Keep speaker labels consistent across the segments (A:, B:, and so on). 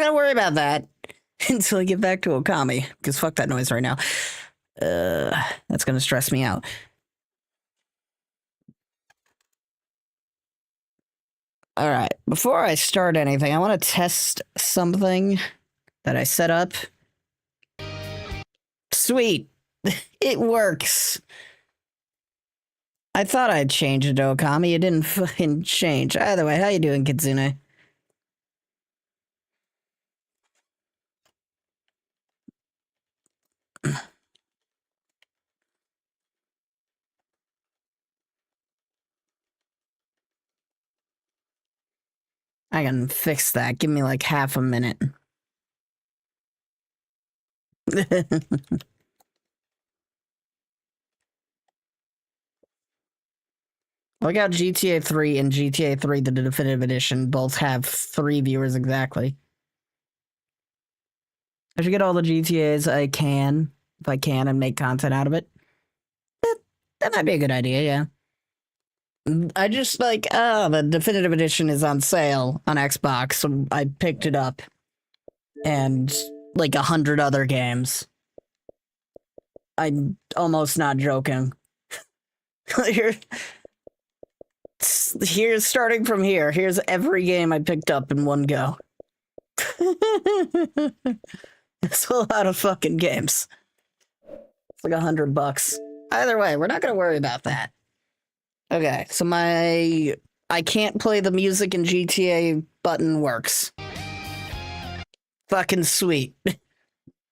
A: gonna worry about that until I get back to Okami, because fuck that noise right now. That's gonna stress me out. All right, before I start anything, I want to test something that I set up. Sweet. It works. I thought I'd change it to Okami. It didn't fucking change. Either way, how you doing, Kitsune? I can fix that. Give me like half a minute. Look how GTA 3 and GTA 3, the Definitive Edition, both have 3 viewers exactly. I should get all the GTAs I can, if I can, and make content out of it. That might be a good idea, yeah. I just like, the Definitive Edition is on sale on Xbox, so I picked it up. And like 100 other games. I'm almost not joking. Here's starting from here. Here's every game I picked up in one go. It's a lot of fucking games. It's like $100. Either way, we're not gonna worry about that. Okay, so I can't play the music in GTA button works. Fucking sweet.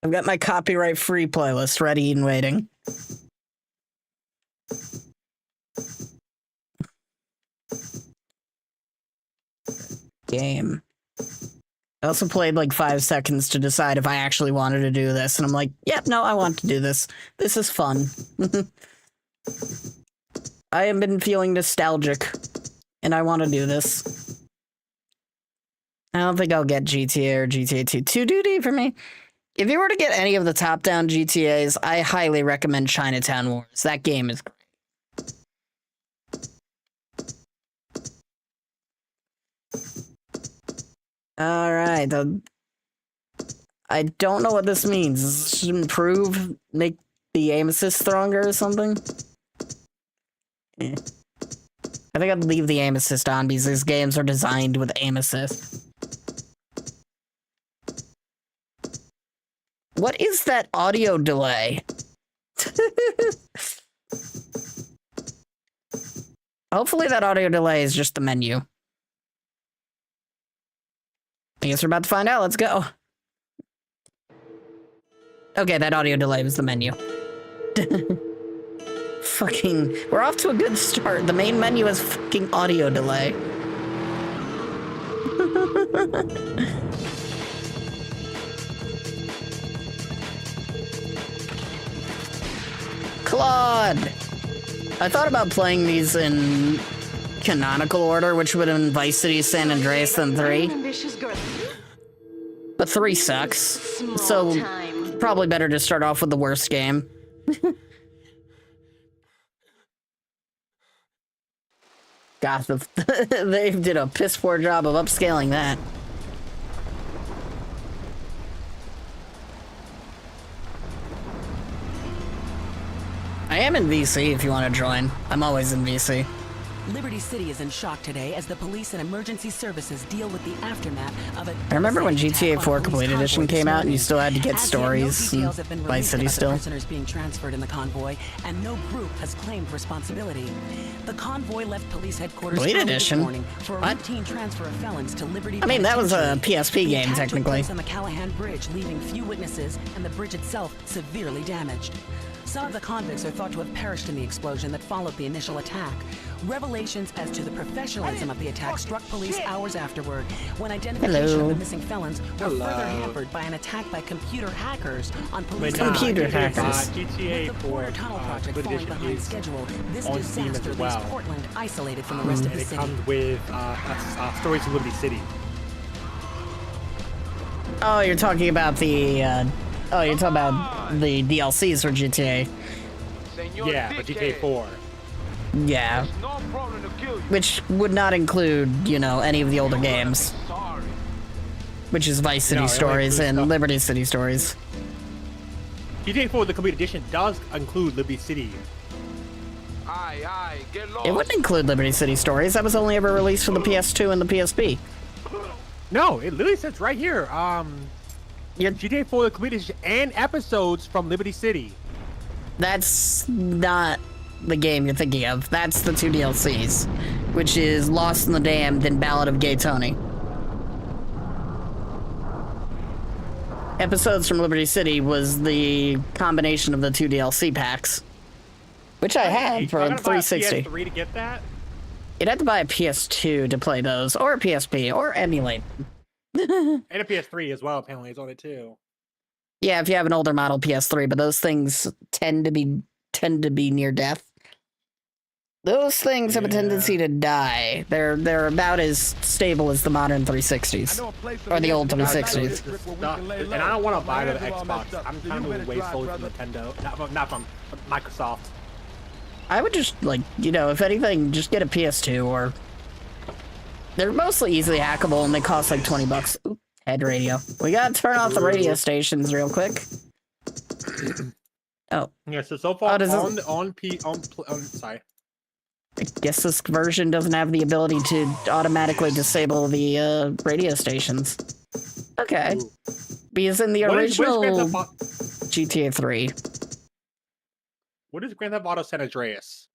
A: I've got my copyright-free playlist ready and waiting. Game. I also played like 5 seconds to decide if I actually wanted to do this, and I'm like, yep, no, I want to do this. This is fun. I have been feeling nostalgic, and I want to do this. I don't think I'll get GTA or GTA 2. Too duty for me. If you were to get any of the top-down GTAs, I highly recommend Chinatown Wars. That game is great. Alright, I don't know what this means. Does this improve, make the aim assist stronger or something? Yeah. I think I'd leave the aim assist on because these games are designed with aim assist. What is that audio delay? Hopefully that audio delay is just the menu. I guess we're about to find out. Let's go. Okay, that audio delay was the menu. Fucking... We're off to a good start. The main menu is fucking audio delay. Claude! I thought about playing these in canonical order, which would have been Vice City, San Andreas, then 3. But 3 sucks. So, probably better to start off with the worst game. God, they did a piss poor job of upscaling that. I am in VC if you want to join. I'm always in VC.
B: Liberty City is in shock today as the police and emergency services deal with the aftermath of a...
A: I remember when GTA 4 Complete Edition came out and you still had to get stories in Vice City still.
B: Prisoners being transferred in the convoy, and no group has claimed responsibility. The convoy left police headquarters
A: Complete Edition?
B: this morning for a routine transfer of felons to Liberty.
A: I mean, that was a PSP game, technically.
B: On the Callahan Bridge, leaving few witnesses and the bridge itself severely damaged. Some of the convicts are thought to have perished in the explosion that followed the initial attack. Revelations as to the professionalism of the attack struck police hours afterward, when identification of the missing felons were further hampered by an attack by computer hackers on police.
A: Computer hackers.
C: GTA
B: With the Porter Tunnel project falling behind schedule, this disaster leaves Portland isolated from the rest of the city.
C: It comes with stories of Liberty City.
A: Oh, you're talking about the, oh, you're talking about the DLCs for GTA.
C: Yeah, but GTA 4.
A: Yeah. Which would not include, you know, any of the older games. which is Vice City
C: No, it only
A: Stories
C: includes
A: and
C: stuff.
A: Liberty City Stories.
C: GTA 4, the complete edition, does include Liberty City.
D: Get lost.
A: It wouldn't include Liberty City Stories. That was only ever released for the PS2 and the PSP.
C: No, it literally says right here.
A: You're-
C: GTA 4, the complete edition, and episodes from Liberty City.
A: That's not the game you're thinking of. That's the 2 DLCs, which is Lost in the Damned and Ballad of Gay Tony. Episodes from Liberty City was the combination of the 2 DLC packs, which I had for
C: I gotta buy a
A: 360.
C: PS3 to get that.
A: You'd have to buy a PS2 to play those, or a PSP, or emulate.
C: And a PS3 as well, apparently, is on it too.
A: Yeah, if you have an older model PS3, but those things tend to be near death. Those things have a tendency to die. They're about as stable as the modern 360s. Or the old 360s.
C: And I don't want to buy the Xbox. I'm kind of moving way slowly from Nintendo. Not from Microsoft.
A: I would just, like, you know, if anything, just get a PS2 or... They're mostly easily hackable and they cost like $20. Oop, head radio. We gotta turn off the radio stations real quick. Oh.
C: Yeah, so far
A: Oh,
C: sorry.
A: I guess this version doesn't have the ability to automatically disable the radio stations. Okay. Because in the original GTA 3,
C: What is Grand Theft Auto San Andreas?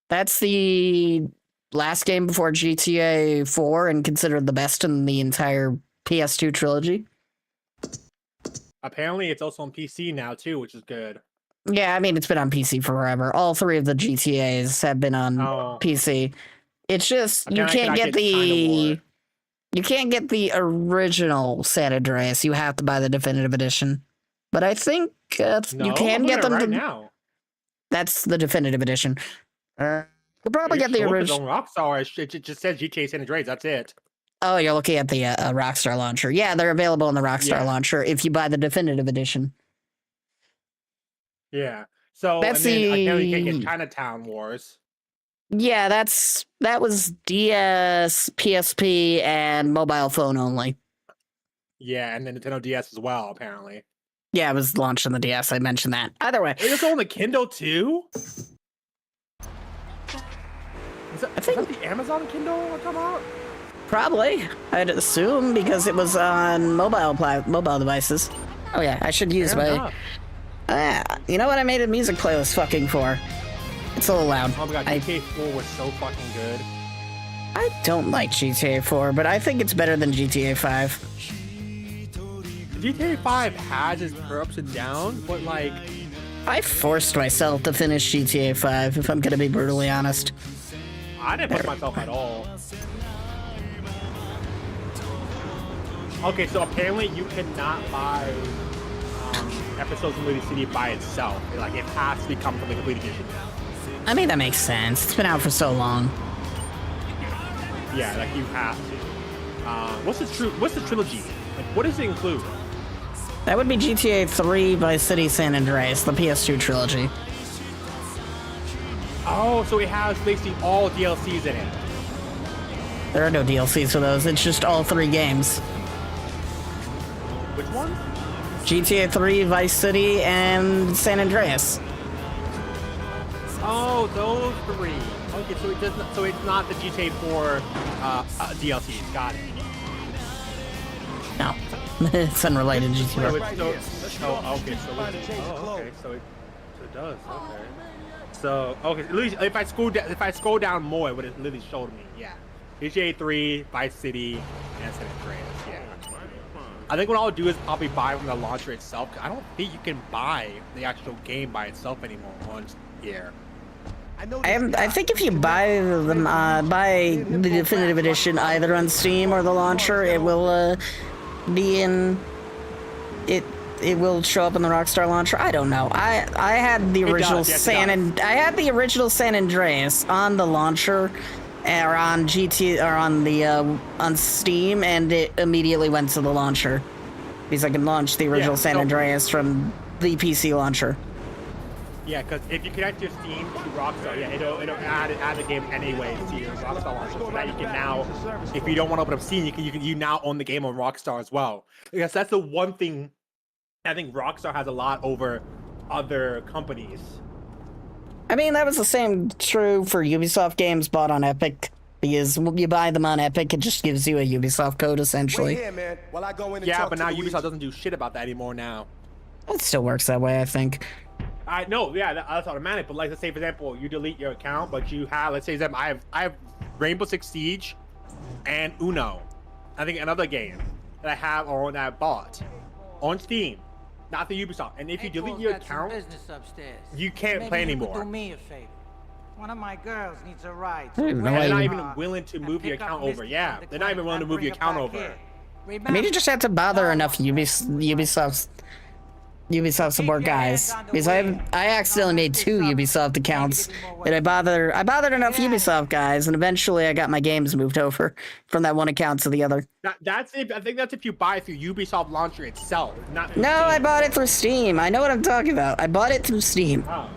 A: that's the last game before GTA 4 and considered the best in the entire PS2 trilogy.
C: Apparently, it's also on PC now too, which is good.
A: Yeah, I mean, it's been on PC forever. All 3 of the GTAs have been on PC. It's just you can't get the original San Andreas. You have to buy the definitive edition. But I think you can get them
C: right now.
A: That's the definitive edition. You'll probably get the original.
C: Rockstar. It just says GTA San Andreas. That's it.
A: Oh, you're looking at the Rockstar launcher. Yeah, they're available in the Rockstar launcher if you buy the definitive edition.
C: Yeah. So
A: That's
C: and then
A: the-
C: apparently you can get Chinatown Wars.
A: Yeah, that was DS, PSP, and mobile phone only.
C: Yeah, and then Nintendo DS as well, apparently.
A: Yeah, it was launched on the DS. I mentioned that. Either way,
C: It was on the Kindle too? Is that the Amazon Kindle we're talking about?
A: probably. I'd assume because it was on mobile devices. Oh yeah, I should use
C: Fair
A: my.
C: enough.
A: You know what I made a music playlist fucking for? It's a little loud.
C: Oh my god, GTA 4 was so fucking good.
A: I don't like GTA 4, but I think it's better than GTA 5.
C: GTA 5 has its ups and downs, but like...
A: I forced myself to finish GTA 5, if I'm gonna be brutally honest.
C: I didn't push myself at all. Okay, so apparently you cannot buy episodes of Liberty City by itself. Like, it has to become from the complete edition.
A: I mean, that makes sense. It's been out for so long.
C: Yeah, like you have to. What's the trilogy? Like, what does it include?
A: That would be GTA 3, Vice City, San Andreas, the PS2 trilogy.
C: Oh, so it has basically all DLCs in it.
A: There are no DLCs for those. It's just all 3 games.
C: Which one?
A: GTA 3, Vice City, and San Andreas.
C: Oh, those 3. Okay, so it doesn't. So it's not the GTA 4 DLCs. Got it.
A: No, it's unrelated to
C: So
A: GTA.
C: it does. Okay. So at least if I scroll down more, it would have literally showed me. Yeah, GTA 3, Vice City, and San Andreas. Yeah. I think what I'll do is probably buy from the launcher itself. I don't think you can buy the actual game by itself anymore on here.
A: I think if you buy the definitive edition either on Steam or the launcher, it will be in it. It will show up in the Rockstar launcher. I don't know. I had the original I had the original San Andreas on the launcher, or on on Steam, and it immediately went to the launcher because I can launch the original San Andreas from the PC launcher.
C: Yeah, because if you connect your Steam to Rockstar, yeah, it'll add the game anyways to your Rockstar launcher. So now you can now, if you don't want to open up Steam, you now own the game on Rockstar as well. Because that's the one thing I think Rockstar has a lot over other companies.
A: I mean, that was the same true for Ubisoft games bought on Epic. Because you buy them on Epic, it just gives you a Ubisoft code, essentially.
D: Wait here, man, while I go in and
C: Yeah,
D: talk
C: but
D: to
C: now
D: Luigi.
C: Ubisoft doesn't do shit about that anymore now.
A: It still works that way, I think.
C: I know, yeah, that's automatic. But like, let's say, for example, you delete your account, but you have, let's say, I have Rainbow Six Siege and Uno. I think another game that I have or that I bought on Steam, not the Ubisoft. And if you delete your account, you can't play anymore.
E: Do me a favor. One of my girls needs a ride.
A: And
C: they're not even willing to move your account over. Yeah, they're not even willing to move your account over.
A: I mean, you just have to bother enough Ubisoft support guys. Because I accidentally made 2 Ubisoft accounts, and I bothered enough Ubisoft guys, and eventually I got my games moved over from that one account to the other.
C: That's if I think that's if you buy it through Ubisoft launcher itself, not through
A: No,
C: Steam.
A: I bought it through Steam. I know what I'm talking about. I bought it through Steam.
C: Oh.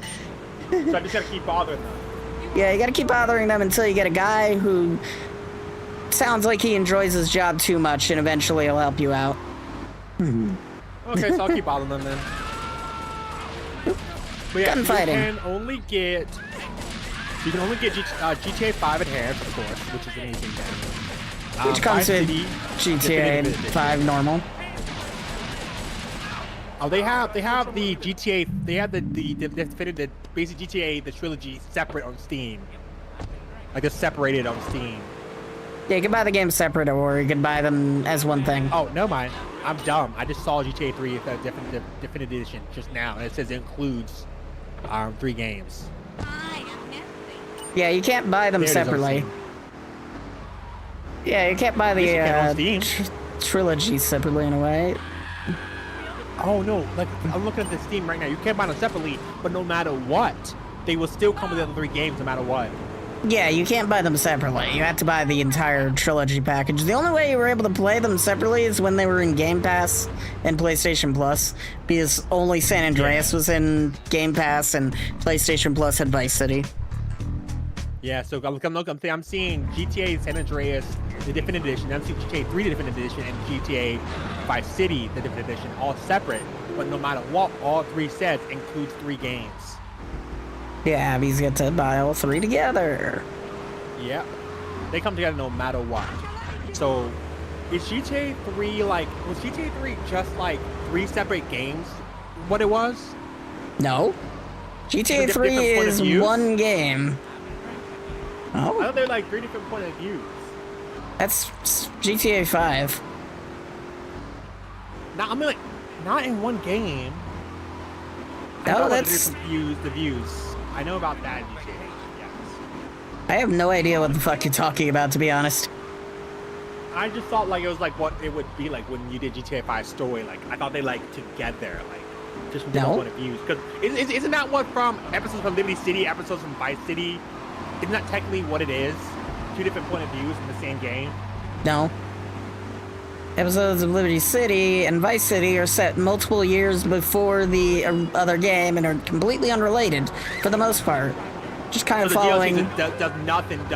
C: So I just gotta keep bothering them.
A: Yeah, you gotta keep bothering them until you get a guy who sounds like he enjoys his job too much, and eventually he'll help you out.
C: Okay, so I'll keep bothering them then. But yeah,
A: Gunfighting.
C: you can only get GTA 5 Enhanced, of course, which is an amazing game.
A: Which comes with GTA 5 normal.
C: Oh, they have the GTA. They have the definitive basic GTA, the trilogy, separate on Steam. Like it's separated on Steam.
A: Yeah, you can buy the game separate, or you can buy them as one thing.
C: Oh, no mind. I'm dumb. I just saw GTA 3 definitive edition just now, and it says it includes 3 games.
A: Yeah, you can't buy them
C: There it is on
A: separately.
C: Steam.
A: Yeah, you can't buy
C: Yes, you can on
A: the
C: Steam.
A: trilogy separately in a way.
C: Oh no, like I'm looking at the Steam right now. You can't buy them separately, but no matter what, they will still come with the other 3 games no matter what.
A: Yeah, you can't buy them separately. You have to buy the entire trilogy package. The only way you were able to play them separately is when they were in Game Pass and PlayStation Plus, because only San Andreas was in Game Pass and PlayStation Plus had Vice City.
C: Yeah, so I'm seeing GTA San Andreas, the Definitive Edition. I'm seeing GTA 3, the Definitive Edition, and GTA Vice City, the Definitive Edition, all separate. But no matter what, all 3 sets includes 3 games.
A: Yeah, these get to buy all 3 together.
C: Yep. They come together no matter what. So, is GTA 3 was GTA 3 just like 3 separate games? What it was?
A: No. GTA 3
C: different point of
A: is
C: views?
A: one game.
C: I
A: Oh,
C: thought they were like 3 different point of views.
A: that's GTA 5.
C: Now, I mean, like, not in one game. I
A: No,
C: know
A: that's...
C: the views. I know about that in GTA, yes.
A: I have no idea what the fuck you're talking about, to be honest.
C: I just thought like it was like what it would be like when you did GTA 5 story. Like I thought they like together, like just from different
A: No.
C: point of views. Because isn't that what from episodes from Liberty City, episodes from Vice City? Isn't that technically what it is? 2 different point of views in the same game.
A: No. Episodes of Liberty City and Vice City are set multiple years before the other game and are completely unrelated, for the most part. Just kind of
C: So the
A: following...
C: DLC does nothing with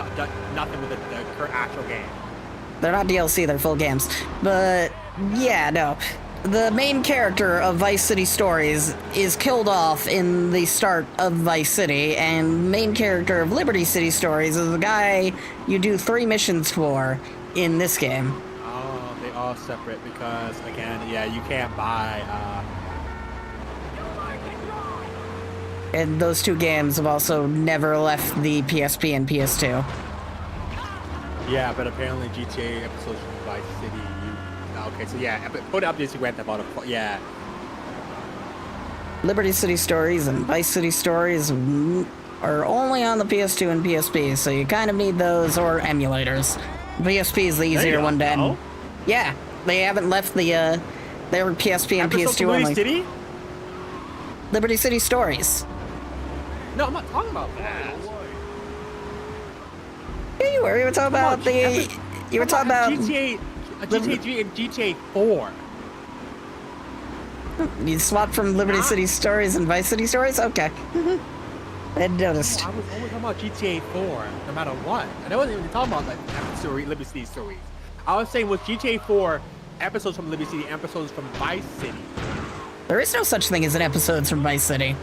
C: the actual game.
A: They're not DLC, they're full games. But, yeah, no. The main character of Vice City Stories is killed off in the start of Vice City, and the main character of Liberty City Stories is the guy you do 3 missions for in this game.
C: Oh, they all separate because, again, yeah, you can't buy...
A: And those 2 games have also never left the PSP and PS2.
C: Yeah, but apparently GTA episodes from Vice City, okay, so yeah, put up this Grand Theft Auto, yeah.
A: Liberty City Stories and Vice City Stories are only on the PS2 and PSP, so you kind of need those or emulators. PSP is the easier one to end. Yeah, they haven't left the, they were PSP and
C: Episodes
A: PS2
C: from Liberty
A: only.
C: City?
A: Liberty City Stories.
C: No, I'm not talking about that.
A: Yeah, you were. You were talking about the... You were talking about...
C: GTA 3 and GTA 4.
A: You swapped from Liberty City Stories and Vice City Stories? Okay. I noticed.
C: I was always talking about GTA 4, no matter what. And I wasn't even talking about like story, Liberty City Stories. I was saying with GTA 4, episodes from Liberty City, episodes from Vice City.
A: There is no such thing as an episodes from Vice City.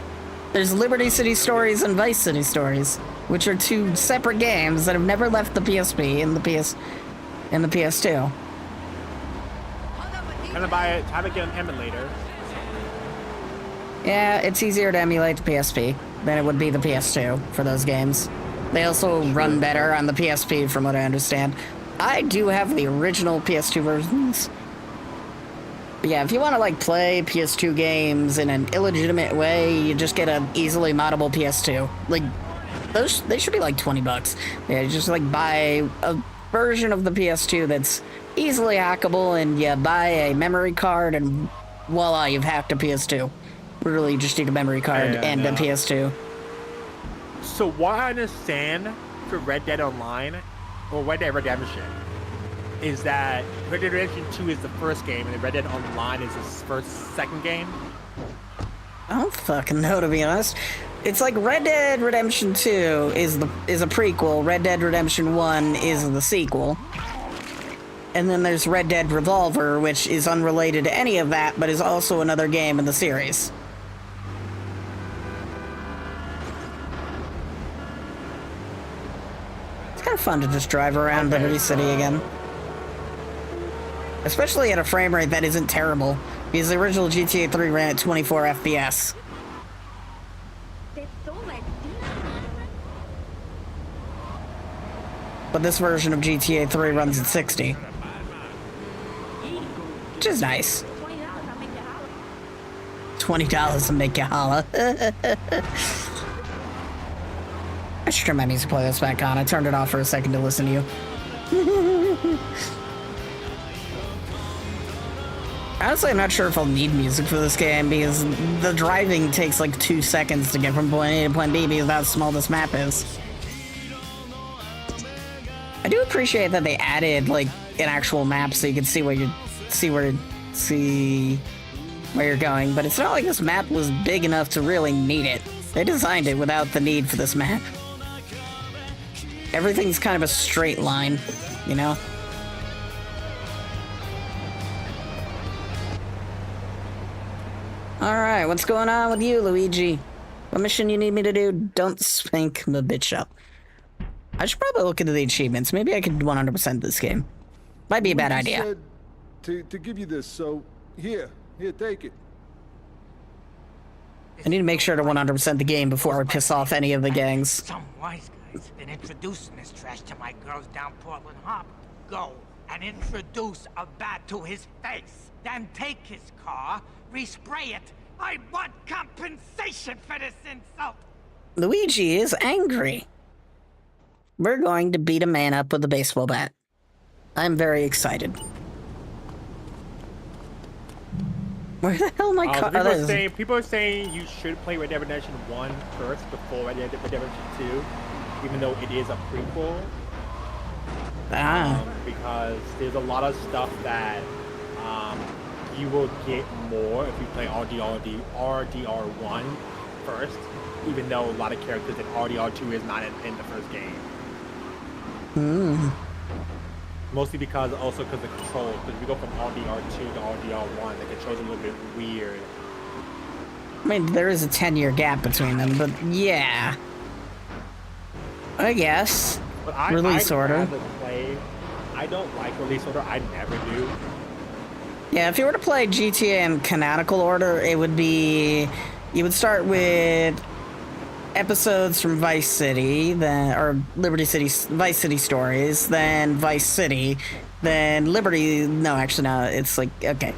A: There's Liberty City Stories and Vice City Stories, which are two separate games that have never left the PSP and the PS2.
C: Time to get an emulator.
A: Yeah, it's easier to emulate the PSP than it would be the PS2 for those games. They also run better on the PSP from what I understand. I do have the original PS2 versions. But yeah, if you want to like play PS2 games in an illegitimate way, you just get an easily moddable PS2. Like, they should be like $20. Yeah, you just like buy a version of the PS2 that's easily hackable, and you buy a memory card, and voila, you've hacked a PS2. Literally, you just need a memory card and a PS2.
C: So what I understand for Red Dead Online, or Red Dead Redemption, is that Red Dead Redemption 2 is the first game, and Red Dead Online is the second game?
A: I don't fucking know, to be honest. It's like Red Dead Redemption 2 is a prequel, Red Dead Redemption 1 is the sequel. And then there's Red Dead Revolver, which is unrelated to any of that, but is also another game in the series. It's kind of fun to just drive around Liberty City again. Especially at a frame rate that isn't terrible, because the original GTA 3 ran at 24 FPS. But this version of GTA 3 runs at 60. Which is nice. $20 to make you holla. I should turn my music playlist back on. I turned it off for a second to listen to you. Honestly, I'm not sure if I'll need music for this game, because the driving takes like 2 seconds to get from point A to point B, because that's how small this map is. I do appreciate that they added like an actual map so you can see where you're going, but it's not like this map was big enough to really need it. They designed it without the need for this map. Everything's kind of a straight line, you know? Alright, what's going on with you, Luigi? What mission you need me to do? Don't spank my bitch up. I should probably look into the achievements. Maybe I could 100% this game. Might be a bad idea.
D: Said to give you this, so here, take it.
A: I need to make sure to 100% the game before I piss off any of the gangs.
E: Some wise guy's been introducing this trash to my girls down Portland Harbor. Go and introduce a bat to his face. Then take his car, respray it. I want compensation for this insult.
A: Luigi is angry. We're going to beat a man up with a baseball bat. I'm very excited. Where the hell am I?
C: People are saying you should play Red Dead Redemption 1 first before Red Dead Redemption 2, even though it is a prequel. Because there's a lot of stuff that you will get more if you play RDR1 first, even though a lot of characters in RDR2 is not in the first game. Mostly because of the controls. Because we go from RDR2 to RDR1, the controls are a little bit weird.
A: I mean, there is a 10-year gap between them, but yeah. I guess.
C: But
A: release order.
C: I don't like release order. I never do.
A: Yeah, if you were to play GTA in canonical order, it would be... You would start with episodes from Vice City, or Liberty City, Vice City Stories, then Vice City, then Liberty. No, actually, no. It's like, okay.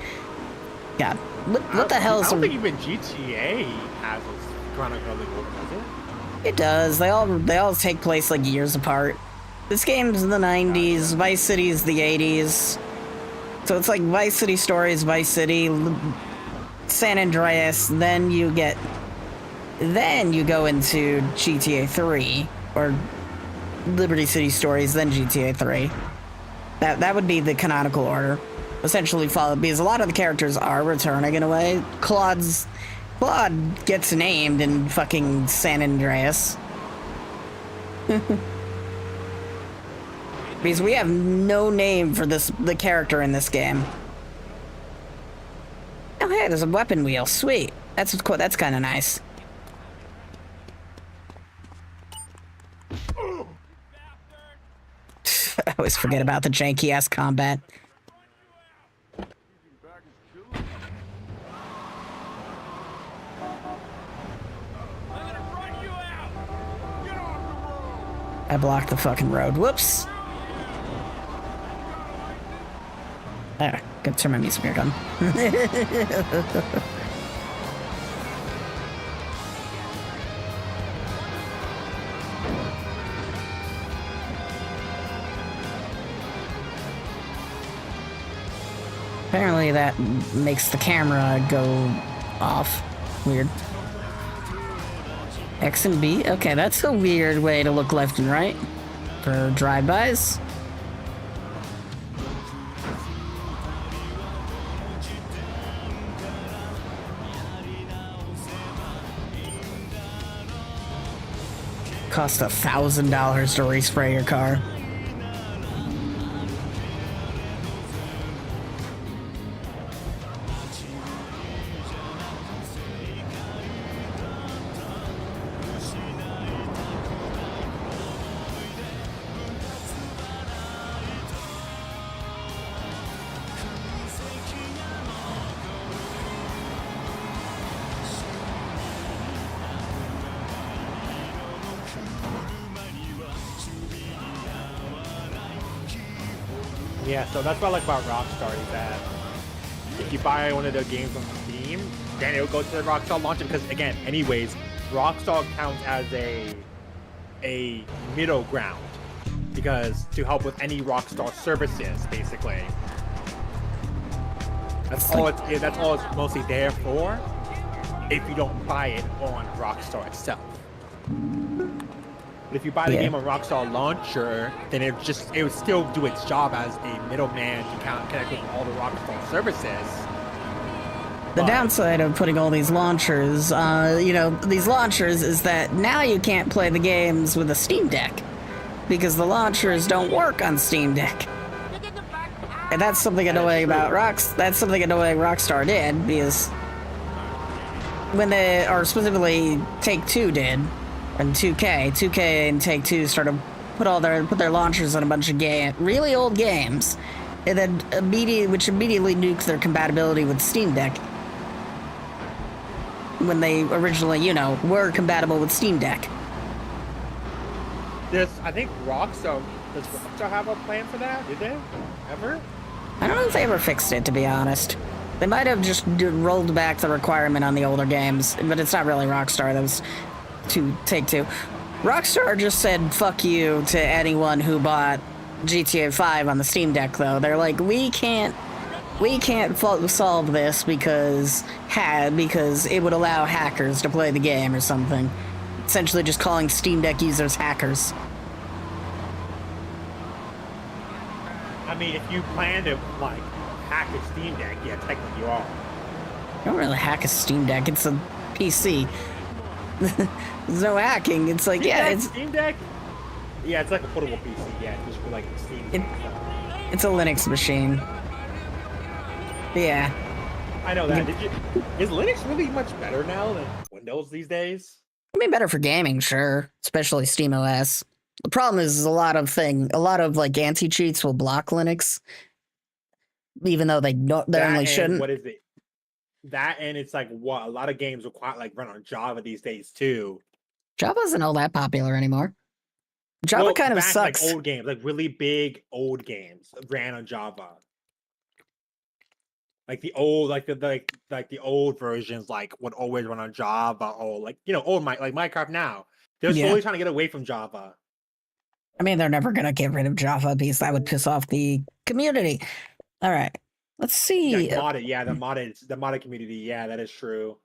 A: God, what the hell is?
C: I don't think even GTA has a chronological order, does it?
A: It does. They all take place like years apart. This game's in the 90s. Vice City is the 80s. So it's like Vice City Stories, Vice City, San Andreas. Then you go into GTA 3, or Liberty City Stories, then GTA 3. That would be the canonical order. essentially follow, because a lot of the characters are returning in a way. Claude gets named in fucking San Andreas. Because we have no name for the character in this game. Oh hey, there's a weapon wheel. Sweet. That's kind of nice. I always forget about the janky ass combat. I blocked the fucking road. Whoops. There, gotta turn my music back on. Apparently that makes the camera go off. Weird. X and B? Okay, that's a weird way to look left and right for drive-bys. Cost $1,000 to respray your car.
C: Yeah, so that's what I like about Rockstar is that if you buy one of their games on Steam, then it'll go to the Rockstar launcher because, again, anyways, Rockstar counts as a middle ground because to help with any Rockstar services, basically. That's all it's mostly there for if you don't buy it on Rockstar itself. But if you buy the game on Rockstar launcher, then it would still do its job as a middleman to connect with all the Rockstar services.
A: The downside of putting all these launchers, these launchers is that now you can't play the games with a Steam Deck because the launchers don't work on Steam Deck. And that's something annoying about That's something annoying Rockstar did because when they, or specifically Take-Two did. And 2K and Take-Two started put their launchers on a bunch of really old games, and then immediately nuked their compatibility with Steam Deck when they originally, were compatible with Steam Deck.
C: I think Rockstar does Rockstar have a plan for that? Did they ever?
A: I don't know if they ever fixed it, to be honest. They might have just rolled back the requirement on the older games, but it's not really Rockstar. That was to Take-Two. Rockstar just said fuck you to anyone who bought GTA 5 on the Steam Deck, though. They're like, we can't solve this because it would allow hackers to play the game or something. Essentially just calling Steam Deck users hackers.
C: I mean, if you plan to hack a Steam Deck, yeah, technically you are.
A: You don't really hack a Steam Deck, it's a PC. There's no hacking. It's like, it's
C: Steam Deck. Yeah, it's like a portable PC. Yeah, just for Steam.
A: It's a Linux machine. Yeah.
C: I know that. Is Linux really much better now than Windows these days?
A: I mean, better for gaming, sure, especially SteamOS. The problem is a lot of anti-cheats will block Linux, even though they only shouldn't.
C: What is it? That and it's a lot of games require run on Java these days too.
A: Java isn't all that popular anymore. Java kind of sucks.
C: Old games, really big old games, ran on Java. The old, the old versions, would always run on Java, or old Minecraft now. They're slowly trying to get away from Java.
A: I mean, they're never gonna get rid of Java because that would piss off the community. All right. Let's see.
C: The modded community. Yeah, that is true.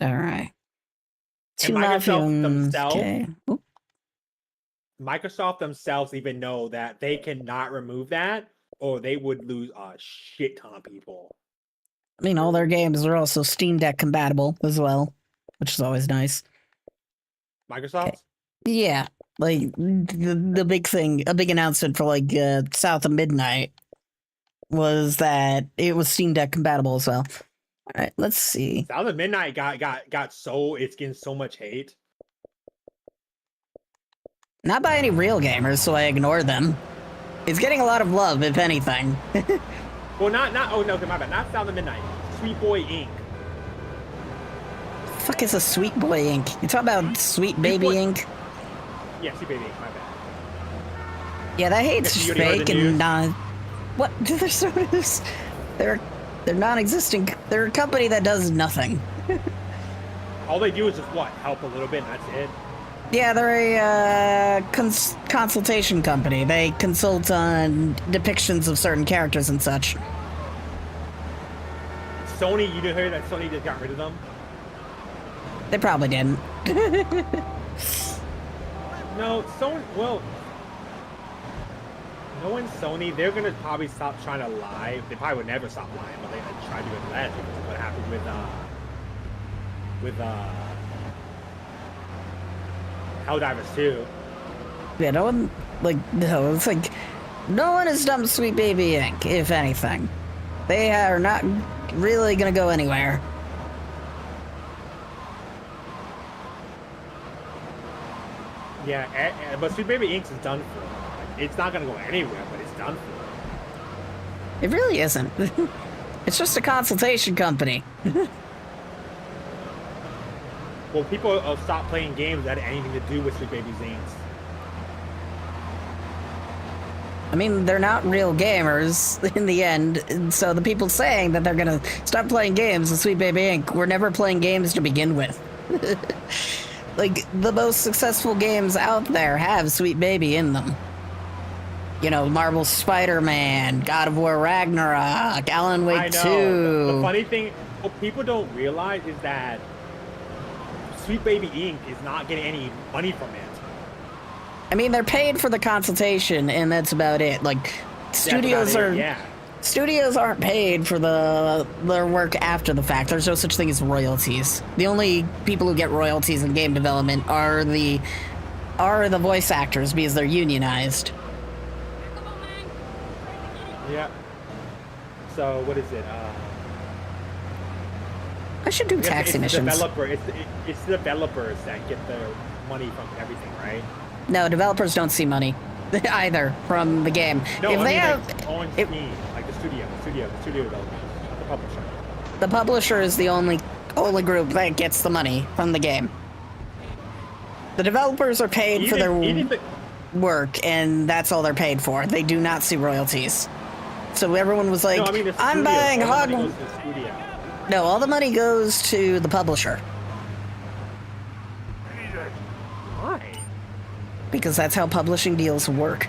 A: All right.
C: Microsoft themselves even know that they cannot remove that or they would lose a shit ton of people.
A: I mean, all their games are also Steam Deck compatible as well, which is always nice.
C: Microsoft?
A: Yeah, like the big thing, a big announcement for like South of Midnight was that it was Steam Deck compatible as well. All right, let's see.
C: South of Midnight got so it's getting so much hate.
A: Not by any real gamers, so I ignore them. It's getting a lot of love, if anything.
C: Well, not oh no, okay, my bad. Not South of Midnight. Sweet Boy Inc.
A: Fuck is a Sweet Boy Inc? You talking about Sweet Baby Inc?
C: Yeah, Sweet Baby Inc. My bad.
A: Yeah, that hate's
C: You already heard
A: fake
C: the
A: and
C: news?
A: not. What? They're so news. They're non-existent. They're a company that does nothing.
C: All they do is just what? Help a little bit, and that's it.
A: Yeah, they're a consultation company. They consult on depictions of certain characters and such.
C: Sony, you didn't hear that Sony just got rid of them?
A: They probably didn't.
C: No, Sony. Well, knowing Sony, they're gonna probably stop trying to lie. They probably would never stop lying, but they're gonna try to do it less because of what happened with Helldivers 2.
A: Yeah, no one, like, no, it's like, no one has dumped Sweet Baby Inc., if anything. They are not really gonna go anywhere.
C: Yeah, but Sweet Baby Inc. is done for. Like, it's not gonna go anywhere, but it's done for.
A: It really isn't. It's just a consultation company.
C: Well, people have stopped playing games that had anything to do with Sweet Baby Inc.
A: I mean, they're not real gamers in the end, and so the people saying that they're gonna stop playing games with Sweet Baby Inc. were never playing games to begin with. Like, the most successful games out there have Sweet Baby in them. You know, Marvel Spider-Man, God of War Ragnarok, Alan Wake 2.
C: The funny thing, what people don't realize is that Sweet Baby Inc. is not getting any money from it.
A: I mean, they're paid for the consultation, and that's about it. Like, studios studios aren't paid for their work after the fact. There's no such thing as royalties. The only people who get royalties in game development are the voice actors because they're unionized.
C: Yeah. So what is it?
A: I should do taxi missions.
C: It's the developers that get the money from everything, right?
A: No, developers don't see money either from the game.
C: No,
A: if
C: I
A: they
C: mean,
A: have,
C: like, on
A: if-
C: Steam, like the studio developers, not the publisher.
A: the publisher is the only group that gets the money from the game. The developers are paid for their work, and that's all they're paid for. They do not see royalties. So everyone was like,
C: No, I mean, the
A: I'm
C: studio,
A: buying
C: all the money
A: Hogwarts.
C: goes to the studio.
A: No, all the money goes to the publisher.
C: Why?
A: Because that's how publishing deals work.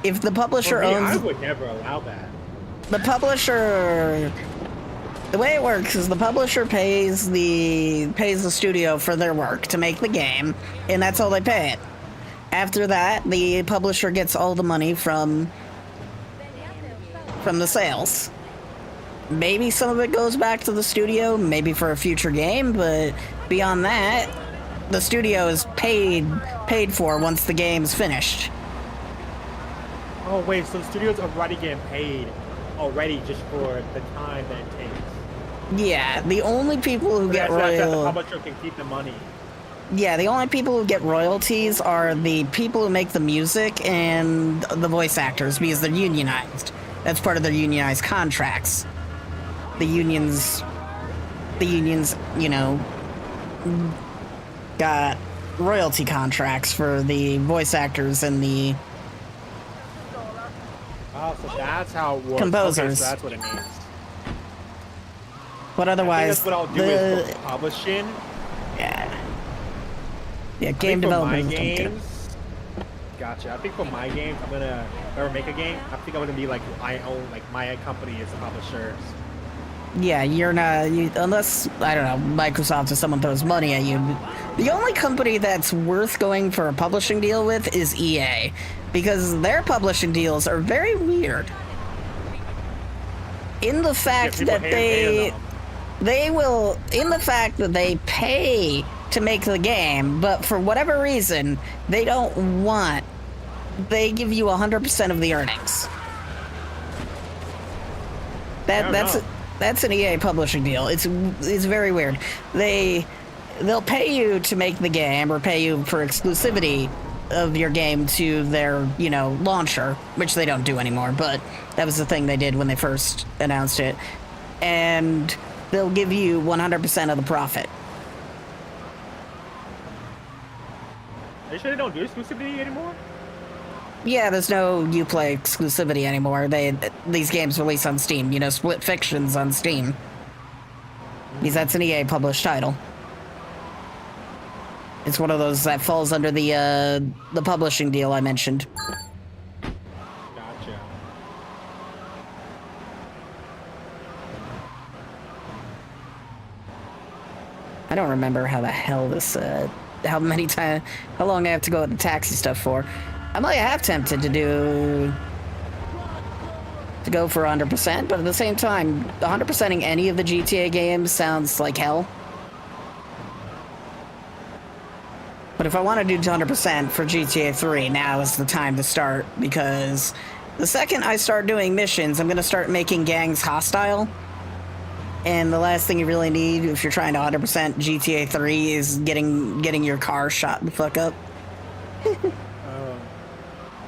A: If the publisher
C: For me, I
A: owns...
C: would never allow that.
A: The publisher... The way it works is the publisher pays the studio for their work to make the game, and that's all they pay it. After that, the publisher gets all the money from the sales. Maybe some of it goes back to the studio, maybe for a future game, but beyond that, the studio is paid for once the game's finished.
C: Oh wait, so the studio's already getting paid already just for the time that it takes.
A: Yeah, the only people who get
C: That's that the
A: royal...
C: publisher can keep the money.
A: Yeah, the only people who get royalties are the people who make the music and the voice actors because they're unionized. That's part of their unionized contracts. The unions, you know, got royalty contracts for the voice actors and the
C: Oh, so that's how it works.
A: composers.
C: Okay, so that's what it means.
A: But
C: I
A: otherwise,
C: think that's what I'll do is for publishing.
A: Yeah,
C: I
A: game
C: think for my
A: development.
C: games. Gotcha. I think for my games, I'm gonna if I ever make a game. I think I'm gonna be like I own like my company is the publisher.
A: Yeah, you're not, unless, I don't know, Microsoft or someone throws money at you. The only company that's worth going for a publishing deal with is EA, because their publishing deals are very weird. In the fact that they pay to make the game, but for whatever reason, they give you 100% of the earnings. That's an EA publishing deal. It's very weird. They'll pay you to make the game or pay you for exclusivity of your game to their, launcher, which they don't do anymore, but that was the thing they did when they first announced it. And they'll give you 100% of the profit.
C: Are you sure they don't do exclusivity anymore?
A: Yeah, there's no Uplay exclusivity anymore. These games release on Steam, Split Fiction's on Steam. Because that's an EA published title. It's one of those that falls under the publishing deal I mentioned.
C: Gotcha.
A: I don't remember how the hell this, how long I have to go with the taxi stuff for. I'm like half tempted to go for 100%, but at the same time, 100%ing any of the GTA games sounds like hell. But if I want to do 100% for GTA 3, now is the time to start, because the second I start doing missions, I'm going to start making gangs hostile. And the last thing you really need if you're trying to 100% GTA 3 is getting your car shot the fuck up.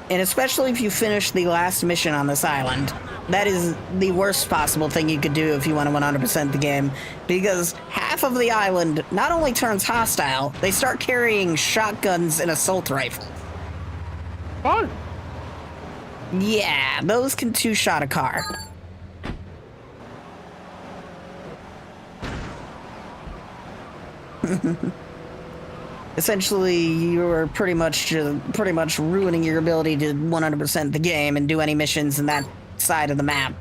A: And especially if you finish the last mission on this island. That is the worst possible thing you could do if you want to 100% the game. Because half of the island not only turns hostile, they start carrying shotguns and assault rifles.
C: Fun.
A: Yeah, those can two-shot a car. Essentially, you're pretty much ruining your ability to 100% the game and do any missions in that side of the map.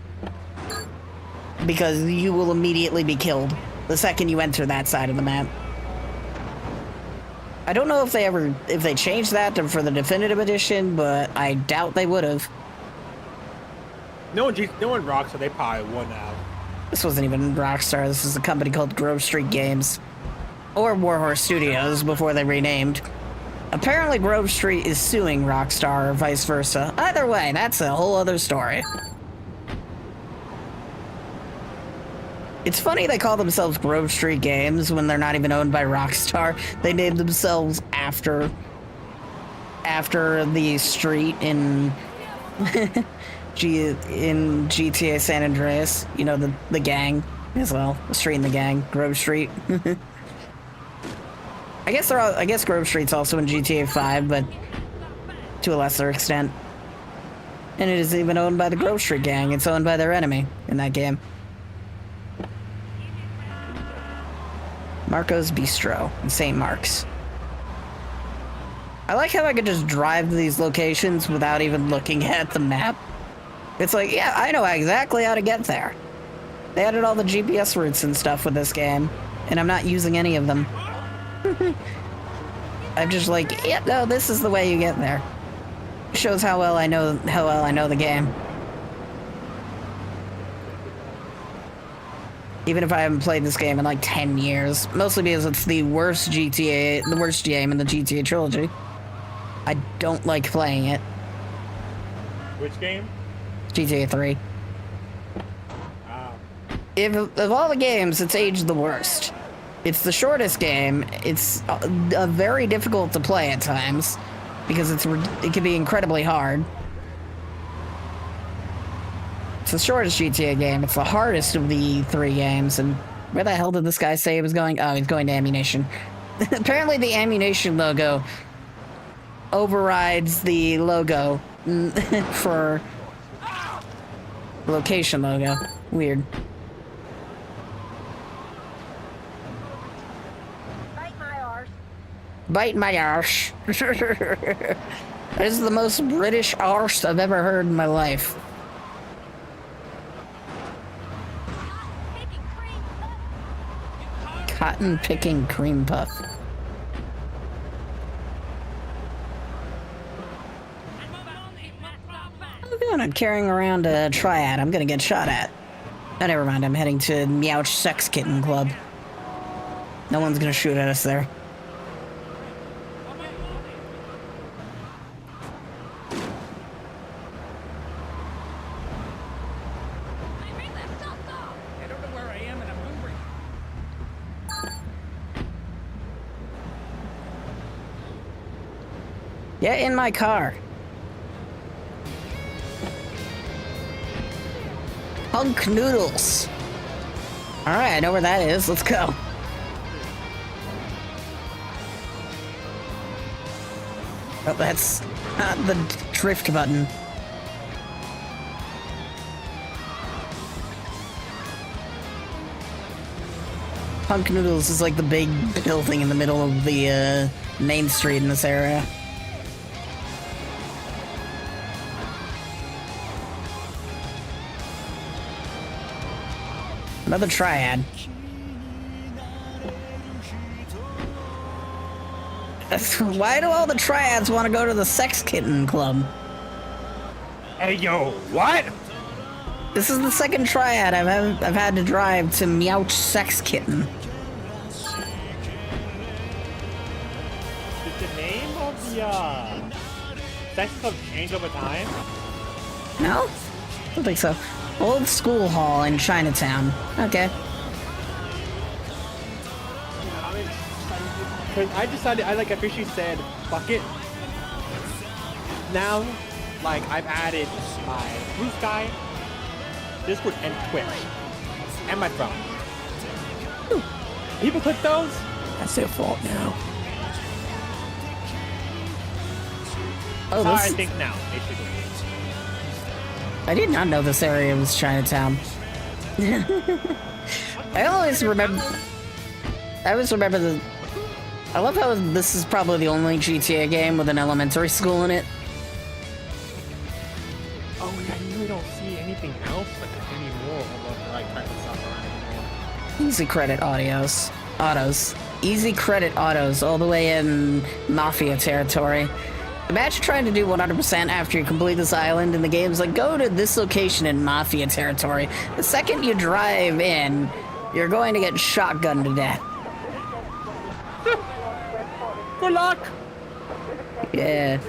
A: Because you will immediately be killed the second you enter that side of the map. I don't know if they changed that for the definitive edition, but I doubt they would have.
C: No one Rockstar, they probably wouldn't have.
A: This wasn't even Rockstar. This is a company called Grove Street Games. Or Warhorse Studios before they renamed. Apparently Grove Street is suing Rockstar or vice versa. Either way, that's a whole other story. It's funny they call themselves Grove Street Games when they're not even owned by Rockstar. They named themselves after the street in GTA San Andreas. The gang as well. The street in the gang. Grove Street. I guess Grove Street's also in GTA 5, but to a lesser extent. And it isn't even owned by the Grove Street gang. It's owned by their enemy in that game. Marco's Bistro in St. Mark's. I like how I could just drive to these locations without even looking at the map. It's like, yeah, I know exactly how to get there. They added all the GPS routes and stuff with this game, and I'm not using any of them. I'm just like, yeah, no, this is the way you get there. Shows how well I know the game. Even if I haven't played this game in like 10 years, mostly because it's the worst game in the GTA trilogy. I don't like playing it.
C: Which game?
A: GTA 3. Of all the games, it's aged the worst. It's the shortest game. It's very difficult to play at times because it can be incredibly hard. It's the shortest GTA game. It's the hardest of the 3 games. And where the hell did this guy say he was going? Oh, he's going to Ammunition. Apparently the Ammunition logo overrides the logo for location logo. Weird. Bite my arse. That is the most British arse I've ever heard in my life. Cotton picking cream puff. I'm carrying around a triad. I'm gonna get shot at. Oh, never mind. I'm heading to Meowch Sex Kitten Club. No one's gonna shoot at us there.
E: I don't know where I am and I'm hungry.
A: Get in my car. Hunk noodles. Alright, I know where that is. Let's go. Oh, that's not the drift button. Hunk Noodles is like the big building in the middle of the main street in this area. Another triad. Why do all the triads want to go to the Sex Kitten Club?
C: Hey, yo, what?
A: This is the second triad I've had to drive to Meowch Sex Kitten.
C: Did the name of the sex club change over time?
A: No? I don't think so. Old School Hall in Chinatown. Okay.
C: Because I decided, I officially said, fuck it. Now, I've added my Blue Sky, Discord, and Twitch, and my phone. Ooh. People click those, that's their fault now.
A: Oh,
C: Sorry,
A: this...
C: I think now, basically.
A: I did not know this area was Chinatown. I always remember the... I love how this is probably the only GTA game with an elementary school in it.
C: Oh yeah, you really don't see anything else anymore about the type of stuff around anymore.
A: Easy credit autos. Easy credit autos all the way in Mafia territory. Imagine trying to do 100% after you complete this island and the game's like, go to this location in Mafia territory. The second you drive in, you're going to get shotgunned to death.
C: Good luck!
A: Yeah.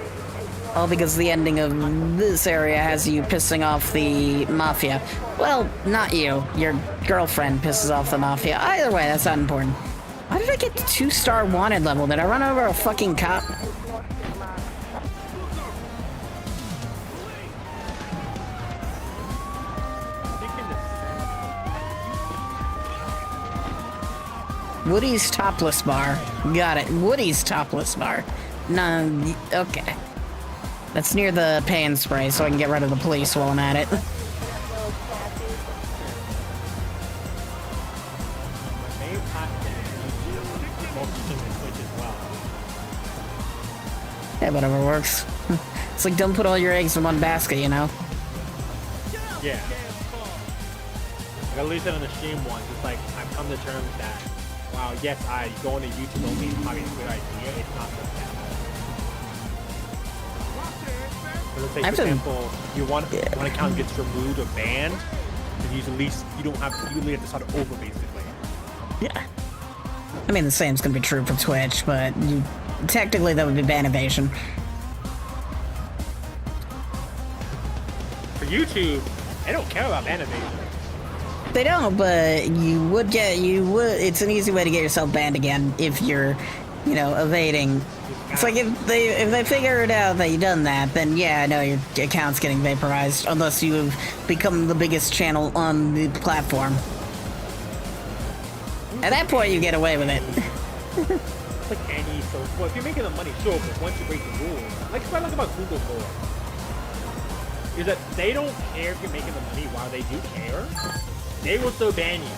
A: All because the ending of this area has you pissing off the Mafia. Well, not you. Your girlfriend pisses off the Mafia. Either way, that's not important. Why did I get the 2-star wanted level? Did I run over a fucking cop? Woody's Topless Bar. Got it. Woody's Topless Bar. No, okay. That's near the pay and spray, so I can get rid of the police while I'm at it. Yeah, whatever works. It's like, don't put all your eggs in one basket, you know?
C: Yeah. At least on the stream once, it's like, I've come to terms that, wow, yes, going to YouTube only is probably a good idea. It's not just that. So let's say, for example, you want one account gets removed or banned, then you don't have to start over, basically.
A: Yeah. I mean, the same's gonna be true for Twitch, but technically that would be ban evasion.
C: For YouTube, they don't care about ban evasion.
A: They don't, but it's an easy way to get yourself banned again if you're, evading. It's like if they figure it out that you've done that, then yeah, I know your account's getting vaporized, unless you've become the biggest channel on the platform. At that point, you get away with it.
C: It's like any well, if you're making the money, sure, but once you break the rules, like what I like about Google for is that they don't care if you're making the money. While they do care, they will still ban you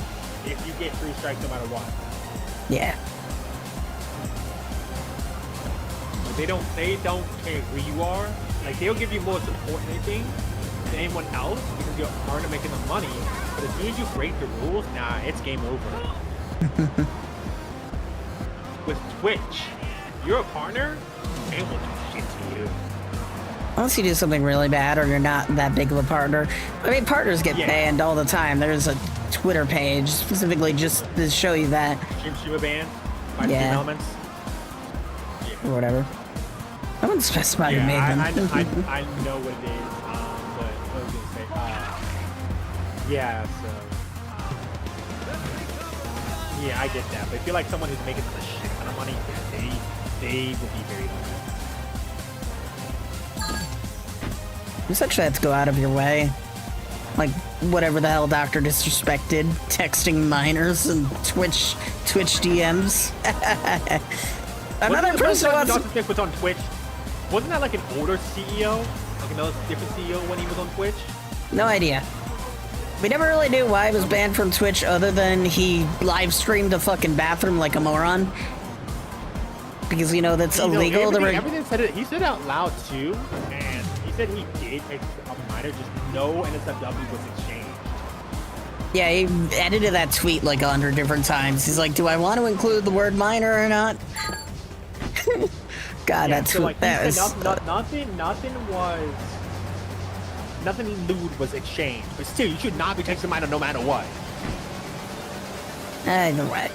C: if you get 3 strikes no matter what.
A: Yeah.
C: Like they don't care who you are. Like they'll give you more support than anything than anyone else because you're hard at making the money. But as soon as you break the rules, nah, it's game over. with Twitch, you're a partner, they will do shit to you.
A: Unless you do something really bad or you're not that big of a partner. I mean, partners get banned all the time. There's a Twitter page specifically just to show you that.
C: Streamer ban by Stream Elements.
A: Or whatever. I wouldn't specify who made them.
C: I know what it is, but what was I gonna say? Yeah, I get that. But I feel like someone who's making a shit ton of money, they will be very lucky.
A: You actually have to go out of your way. Like, whatever the hell Dr. Disrespected, texting minors and Twitch DMs. Another person wants...
C: Dr. Disrespect was on Twitch. Wasn't that like an older CEO? Like another different CEO when he was on Twitch?
A: No idea. We never really knew why he was banned from Twitch other than he live streamed a fucking bathroom like a moron. Because, you know, that's illegal.
C: Everything said it. He said it out loud too, and he said he did text a minor, just no NSFW was exchanged.
A: Yeah, he edited that tweet like 100 different times. He's like, do I want to include the word minor or not? God,
C: yeah,
A: that's
C: so like,
A: that was...
C: Nothing lewd was exchanged, but still, you should not be texting minor no matter what.
A: Either way.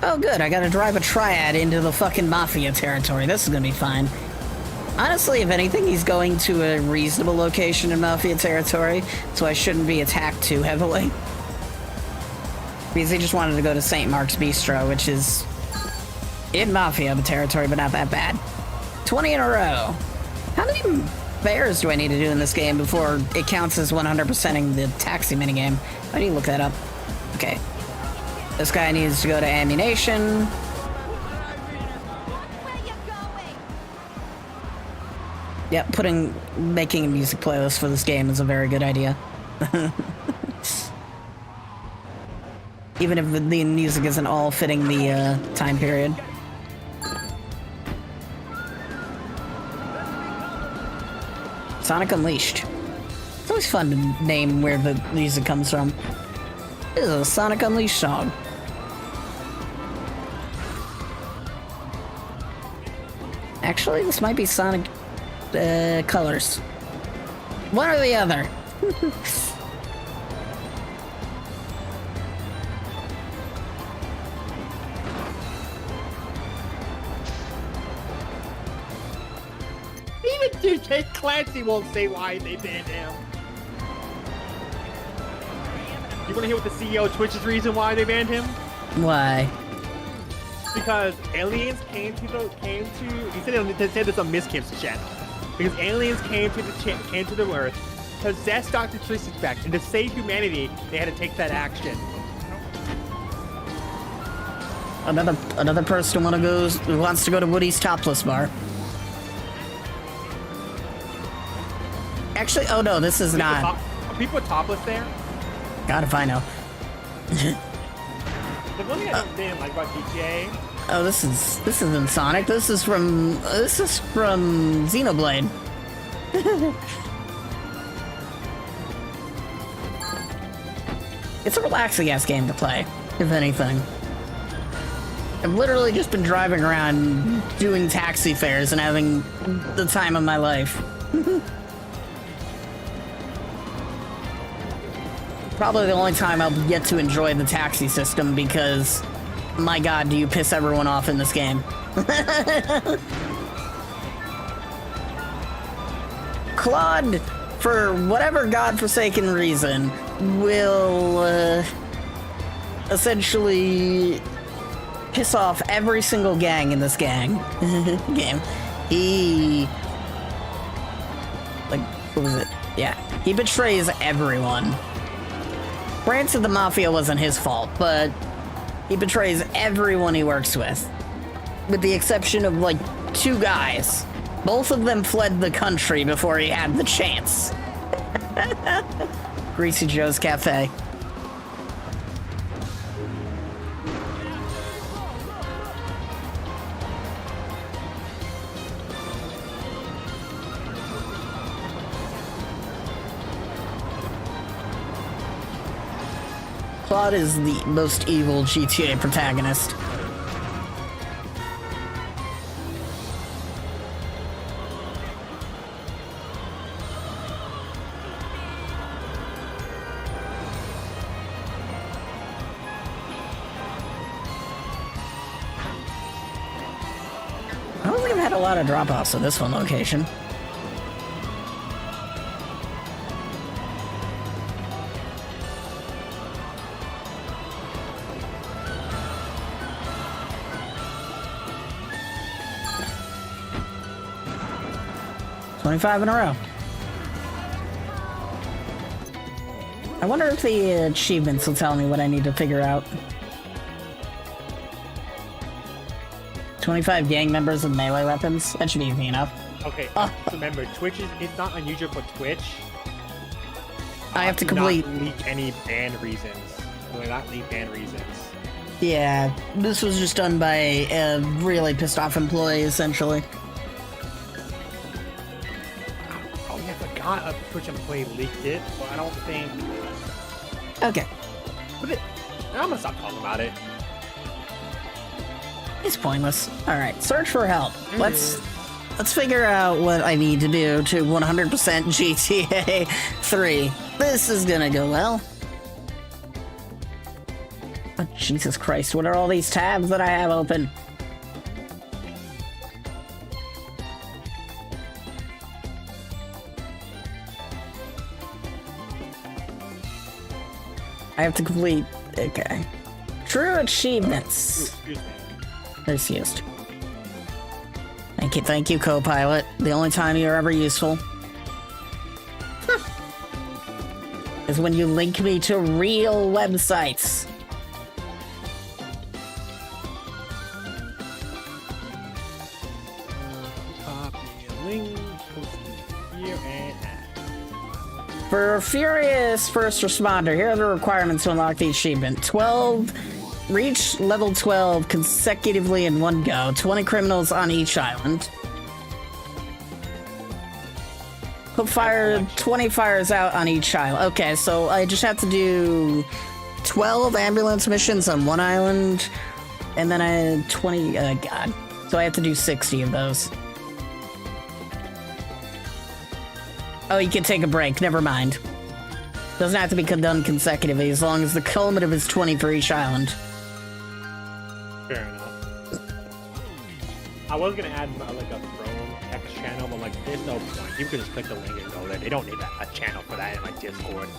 A: Oh, good, I gotta drive a triad into the fucking mafia territory. This is gonna be fine. Honestly, if anything, he's going to a reasonable location in mafia territory, so I shouldn't be attacked too heavily. Because he just wanted to go to St. Mark's Bistro, which is in mafia territory, but not that bad. 20 in a row. How many bears do I need to do in this game before it counts as 100%ing the taxi minigame? I need to look that up. Okay. This guy needs to go to ammunition. Yep, making a music playlist for this game is a very good idea. Even if the music isn't all fitting the time period. Sonic Unleashed. It's always fun to name where the music comes from. This is a Sonic Unleashed song. Actually, this might be Sonic Colors. One or the other.
C: Even DJ Clancy won't say why they banned him. You wanna hear what the CEO of Twitch's reason why they banned him?
A: Why?
C: Because aliens came to he said it's a miskips channel. Because aliens came to the Earth, possessed Dr. Disrespect, and to save humanity, they had to take that action.
A: Another person who wants to go to Woody's topless bar. Actually, oh no, this is not.
C: Are people topless there?
A: God if I know.
C: The one thing I didn't like about GTA.
A: Oh, this isn't Sonic. This is from Xenoblade. It's a relaxing ass game to play, if anything. I've literally just been driving around doing taxi fares and having the time of my life. Probably the only time I'll get to enjoy the taxi system because, my god, do you piss everyone off in this game. Claude, for whatever godforsaken reason, will essentially piss off every single gang in this game. He... like, what was it? Yeah. He betrays everyone. Granted, the Mafia wasn't his fault, but he betrays everyone he works with. With the exception of, like, 2 guys. Both of them fled the country before he had the chance. Greasy Joe's Cafe. Claude is the most evil GTA protagonist. had a lot of drop-offs at this one location. $25 in a row. I wonder if the achievements will tell me what I need to figure out. 25 gang members with melee weapons. That should be easy enough.
C: Okay, remember, Twitch it's not unusual for Twitch.
A: I have to complete.
C: Not leak any ban reasons. Not leak ban reasons.
A: Yeah, this was just done by a really pissed off employee, essentially.
C: Oh yeah, I forgot a Twitch employee leaked it, but I don't think.
A: Okay.
C: But I'm gonna stop talking about it.
A: It's pointless. All right, search for help. Let's figure out what I need to do to 100% GTA 3. This is gonna go well. Oh, Jesus Christ, what are all these tabs that I have open? I have to complete. Okay. True achievements.
C: Excuse me.
A: Refused. Thank you, co-pilot. The only time you're ever useful is when you link me to real websites.
C: Copy a link, post it here and at.
A: For Furious First Responder, here are the requirements to unlock the achievement. 12. Reach level 12 consecutively in one go. 20 criminals on each island. Put 20 fires out on each island. Okay, so I just have to do 12 ambulance missions on one island, and then I had 20. God. So I have to do 60 of those. Oh, you can take a break. Never mind. Doesn't have to be done consecutively as long as the cumulative is 20 for each island.
C: Fair enough. I was gonna add like a Throne X channel, but like, there's no point. You can just click the link and go there. They don't need a channel for that in my Discord.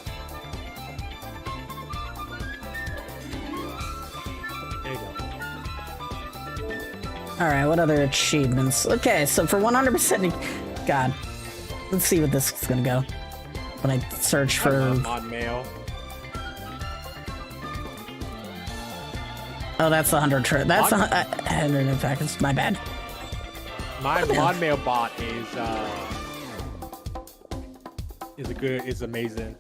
C: There you go.
A: Alright, what other achievements? Okay, so for 100%. God. Let's see what this is gonna go. When I search for.
C: Mod mail.
A: Oh, that's the 100 trip. That's the 100 in fact. It's my bad.
C: My mod mail bot is amazing.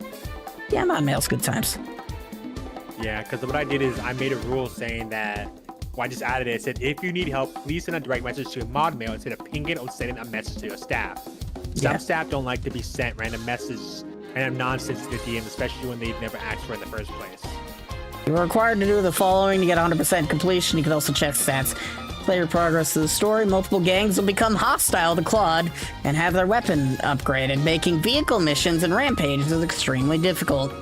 A: Yeah, mod mail's good times.
C: Yeah, because what I did is I made a rule saying that, well, I just added it. It said, if you need help, please send a direct message to your mod mail instead of pinging or sending a message to your staff. Some staff don't like to be sent random messages, random nonsense to the DM, especially when they've never asked for it in the first place.
A: You're required to do the following to get 100% completion. You can also check stats. Player progress to the story. Multiple gangs will become hostile to Claude and have their weapon upgraded, making vehicle missions and rampages extremely difficult.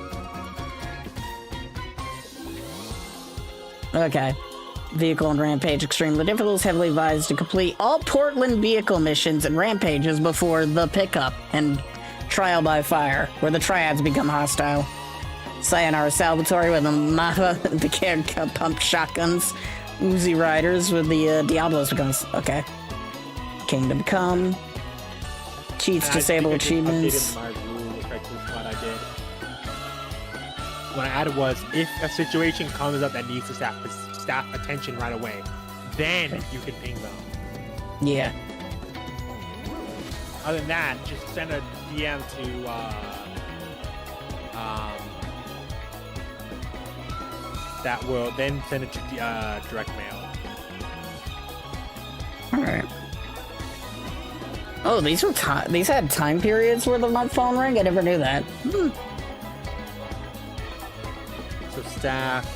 A: Okay. Vehicle and rampage extremely difficult is heavily advised to complete all Portland vehicle missions and rampages before the pickup and trial by fire, where the triads become hostile. Sayonara Salvatore with the Mata, the can pump shotguns. Uzi Riders with the Diablos becomes okay. Kingdom Come. Cheats disable achievements.
C: My rule affecting what I did. What I added was, if a situation comes up that needs to staff attention right away, then you can ping them.
A: Yeah.
C: Other than that, just send a DM to that will then send it to direct mail.
A: All right. Oh, these were these had time periods where the phone rang. I never knew that.
C: So staff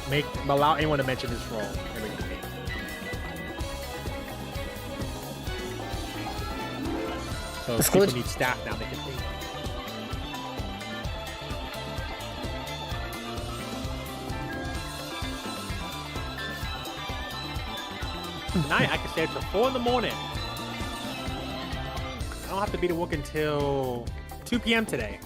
C: allow anyone to mention this role. Everything. So if people need staff now, they can ping them. Tonight I can stay till 4 in the morning. don't have to be to work until 2 p.m. today.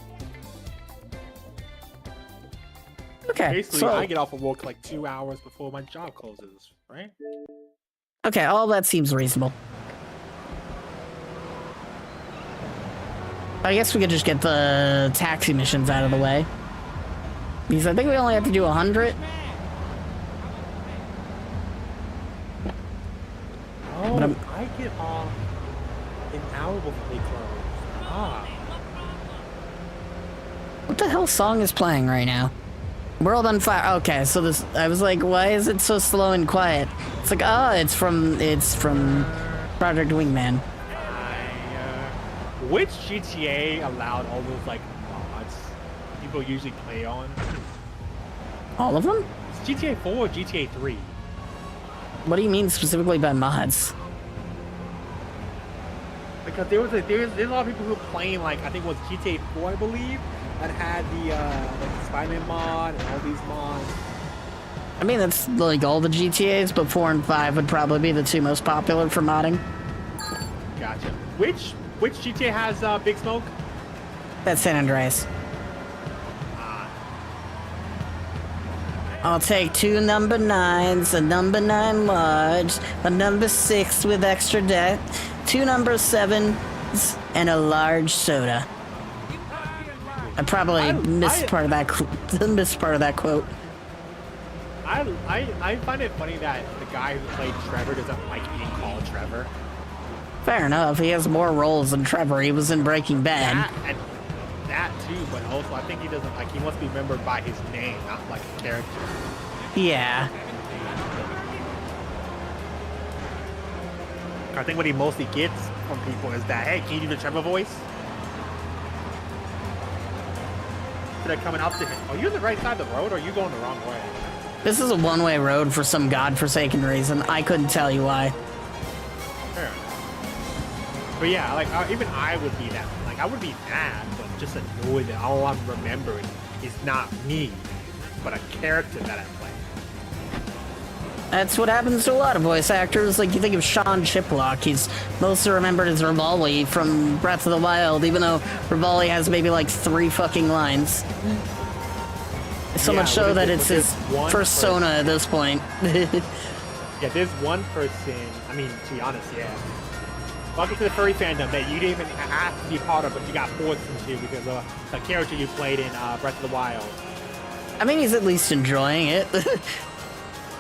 A: Okay,
C: Basically,
A: so
C: I get off of work like 2 hours before my job closes, right?
A: okay, all that seems reasonable. I guess we could just get the taxi missions out of the way. Because I think we only have to do 100.
C: Oh,
A: But
C: I get off an hour before they close. Ah.
A: What the hell song is playing right now? World on Fire. Okay, so this. I was like, why is it so slow and quiet? It's like, oh, it's from Project Wingman.
C: Which GTA allowed all those like mods people usually play on?
A: All of them?
C: It's GTA 4 or GTA 3?
A: What do you mean specifically by mods?
C: Because there's a lot of people who are playing like I think it was GTA 4 I believe that had the like Spider-Man mod and all these mods.
A: I mean, that's like all the GTAs, but 4 and 5 would probably be the two most popular for modding.
C: Gotcha. Which GTA has Big Smoke?
A: That's San Andreas.
C: Ah.
A: I'll take 2 number 9s, a number 9 large, a number 6 with extra deck, 2 number 7s, and a large soda. I probably missed part of that quote.
C: I find it funny that the guy who played Trevor doesn't like being called Trevor.
A: Fair enough, he has more roles than Trevor. He was in Breaking Bad.
C: That too, but also I think he doesn't like he wants to be remembered by his name, not like a character.
A: Yeah.
C: I think what he mostly gets from people is that, hey, can you do the Trevor voice? So they're coming up to him. Are you on the right side of the road or are you going the wrong way?
A: This is a one-way road for some godforsaken reason. I couldn't tell you why.
C: Fair enough. But yeah, like even I would be that. Like I would be mad, but just annoyed that all I'm remembering is not me, but a character that I play.
A: That's what happens to a lot of voice actors. Like, you think of Sean Chiplock, he's mostly remembered as Rivali from Breath of the Wild, even though Rivali has maybe like 3 fucking lines. So much so that it's his persona at this point.
C: Yeah, there's one person, I mean, to be honest, yeah. Welcome to the furry fandom that you didn't even have to be part of, but you got forced into because of the character you played in Breath of the Wild.
A: I mean, he's at least enjoying it.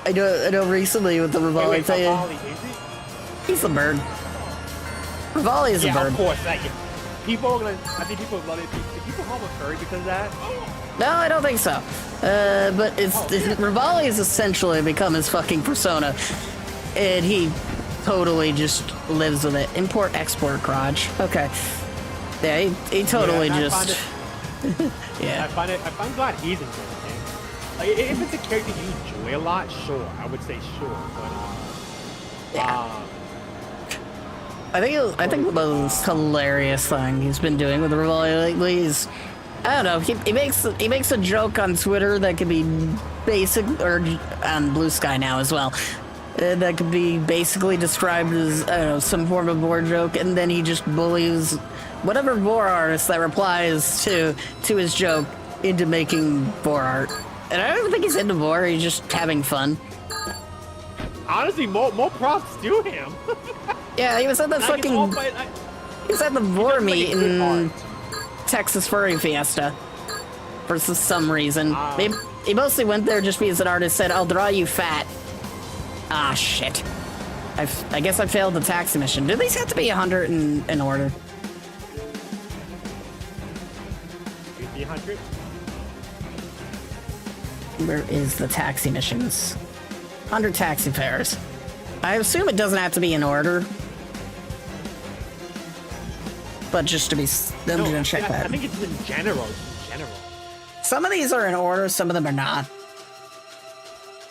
A: I know recently with the Rivali thing.
C: Rivali, is it?
A: He's a bird. Rivali is a bird.
C: Of course. Like, people are gonna, I think people love it. Do people call him a furry because of that?
A: No, I don't think so. But Rivali has essentially become his fucking persona. And he totally just lives with it. Import, export, garage. Okay. Yeah, he totally just... Yeah.
C: I'm glad he's enjoying it. Like, if it's a character you enjoy a lot, sure. I would say sure. But,
A: yeah. I think the most hilarious thing he's been doing with Rivali lately is, I don't know, he makes a joke on Twitter that could be basic, or on Blue Sky now as well, that could be basically described as, I don't know, some form of vor joke, and then he just bullies whatever vor artist that replies to his joke into making vor art. And I don't think he's into vor, he's just having fun.
C: Honestly, more props to him.
A: Yeah, he was at the fucking... He was at the vor meet in Texas Furry Fiesta. For some reason. He mostly went there just because an artist said, I'll draw you fat. Ah, shit. I guess I failed the taxi mission. Do these have to be 100 in order?
C: 100?
A: Where is the taxi missions? 100 taxi fares. I assume it doesn't have to be in order. But just to be... I'm gonna check that.
C: I think it's in general.
A: Some of these are in order, some of them are not.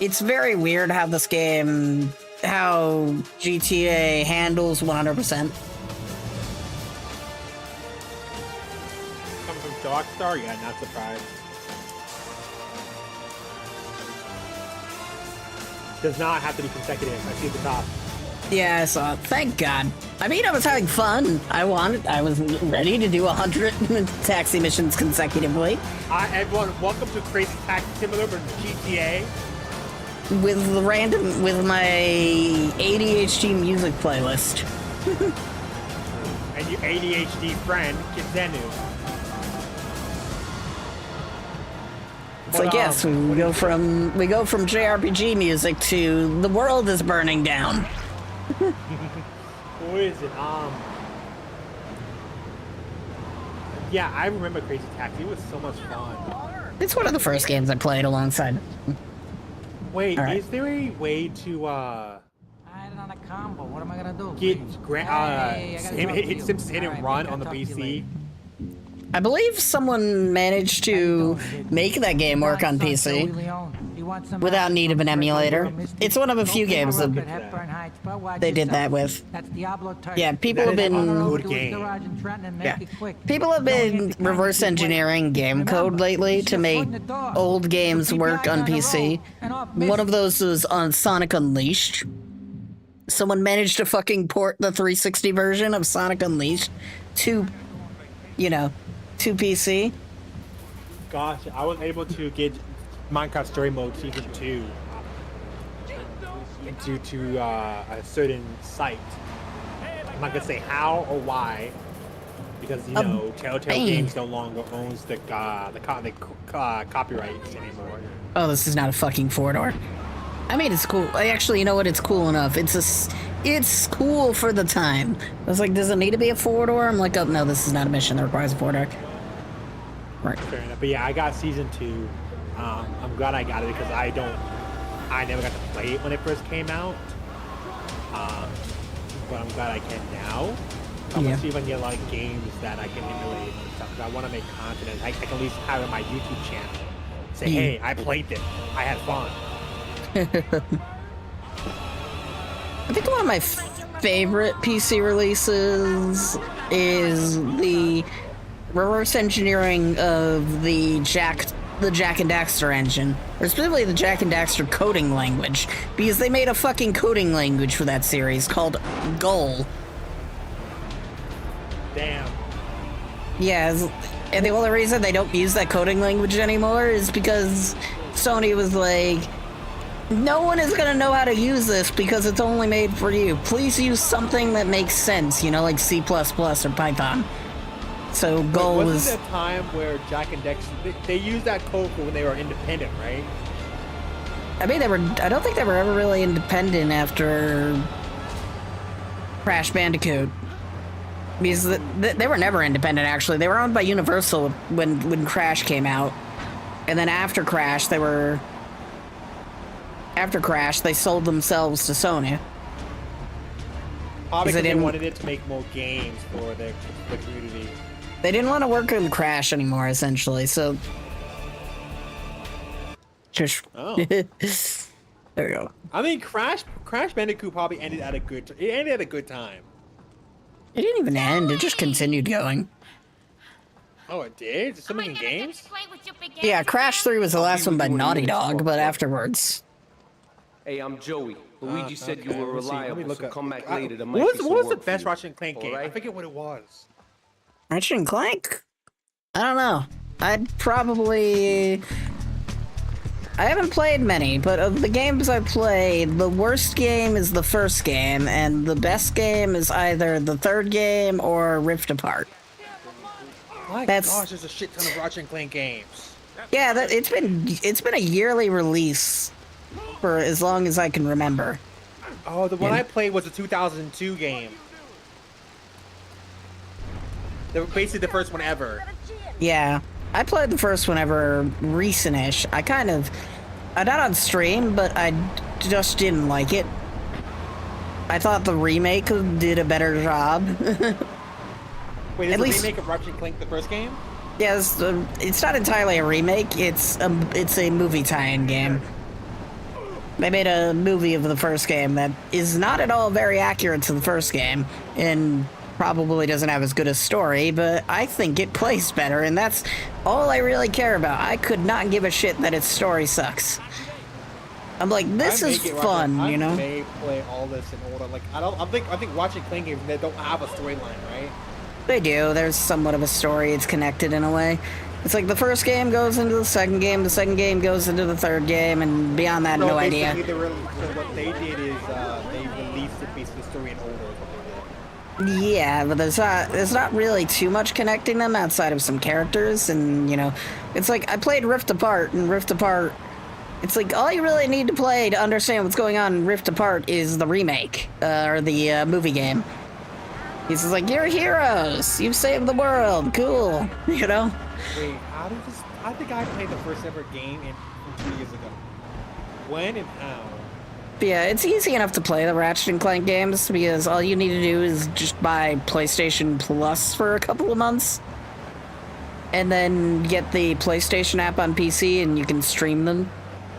A: It's very weird how this game... how GTA handles 100%.
C: Coming from Rockstar? Yeah, not surprised. Does not have to be consecutive. I see at the top.
A: Yeah, I saw it. Thank God. I mean, I was having fun. I was ready to do 100 taxi missions consecutively.
C: Everyone, welcome to Crazy Taxi Simulator GTA.
A: With my ADHD music playlist.
C: And your ADHD friend, Kizenu.
A: So yes, we go from JRPG music to the world is burning down.
C: What is it? Yeah, I remember Crazy Taxi. It was so much fun.
A: It's one of the first games I played alongside.
C: Wait,
A: right.
C: is there a way to
E: I had it on a combo. What am I gonna do?
C: get
E: Simpsons
C: hit and run on the PC?
A: I believe someone managed to make that game work on PC without need of an emulator. It's one of a few games that they did that with. Yeah, people have been people have been reverse engineering game code lately to make old games work on PC. One of those was on Sonic Unleashed. Someone managed to fucking port the 360 version of Sonic Unleashed to, to PC.
C: Gosh, I was able to get Minecraft Story Mode Season 2 due to a certain site. I'm not gonna say how or why, because Telltale Games no longer owns the copyrights anymore.
A: Oh, this is not a fucking four-door. I mean, it's cool. Actually, you know what? It's cool enough. It's cool for the time. I was like, does it need to be a four-door? I'm like, oh, no, this is not a mission that requires a four-door. Right.
C: Fair enough. But yeah, I got Season 2. I'm glad I got it because I never got to play it when it first came out. But I'm glad I can now. I'm gonna see if I can get a lot of games that I can emulate and stuff. Because I want to make content. I can at least have it on my YouTube channel. Say, hey, I played this. I had fun.
A: I think one of my favorite PC releases is the reverse engineering of the Jack and Daxter engine, or specifically the Jack and Daxter coding language, because they made a fucking coding language for that series called Goal.
C: Damn.
A: Yeah, and the only reason they don't use that coding language anymore is because Sony was like, no one is gonna know how to use this because it's only made for you. Please use something that makes sense, like C++ or Python. So Goal was...
C: Wasn't there a time where Jack and Dexter, they used that code when they were independent, right?
A: I mean, I don't think they were ever really independent after Crash Bandicoot. Because they were never independent, actually. They were owned by Universal when Crash came out. And then after Crash, they sold themselves to Sony.
C: Probably because they wanted it to make more games for the community.
A: They didn't want to work on Crash anymore, essentially, so... Just...
C: Oh.
A: There we go.
C: I mean, Crash Bandicoot probably ended at a good time.
A: It didn't even end, it just continued going.
C: Oh, it did? Is someone in games?
A: Yeah, Crash 3 was the last one by Naughty Dog, but afterwards...
F: Hey, I'm Joey. Luigi said you were reliable, so come back later.
C: What was the best Ratchet and Clank game? I forget what it was.
A: Ratchet and Clank? I don't know. I haven't played many, but of the games I played, the worst game is the first game, and the best game is either the third game or Rift Apart.
C: My gosh, there's a shit ton of Ratchet and Clank games.
A: Yeah, it's been a yearly release for as long as I can remember.
C: Oh, the one I played was a 2002 game. Basically the first one ever.
A: Yeah, I played the first one ever recent-ish. I not on stream, but I just didn't like it. I thought the remake did a better job.
C: Wait, is the remake of Ratchet and Clank the first game?
A: Yes, it's not entirely a remake. It's a movie tie-in game. They made a movie of the first game that is not at all very accurate to the first game, and probably doesn't have as good a story, but I think it plays better, and that's all I really care about. I could not give a shit that its story sucks. I'm like, this is fun, you know?
C: I may play all this in order. Like, I think watching Clan games, they don't have a storyline, right?
A: They do. There's somewhat of a story. It's connected in a way. It's like the first game goes into the second game goes into the third game, and beyond that, no idea.
C: So what they did is they released the piece of the story in order.
A: Yeah, but there's not really too much connecting them outside of some characters, and you know, it's like I played Rift Apart, and Rift Apart, it's like all you really need to play to understand what's going on in Rift Apart is the remake or the movie game. He's just like, you're heroes, you've saved the world, cool, you know.
C: Wait, how did the guy play the first ever game from 2 years ago? When and how?
A: Yeah, it's easy enough to play the Ratchet and Clank games because all you need to do is just buy PlayStation Plus for a couple of months. And then get the PlayStation app on PC and you can stream them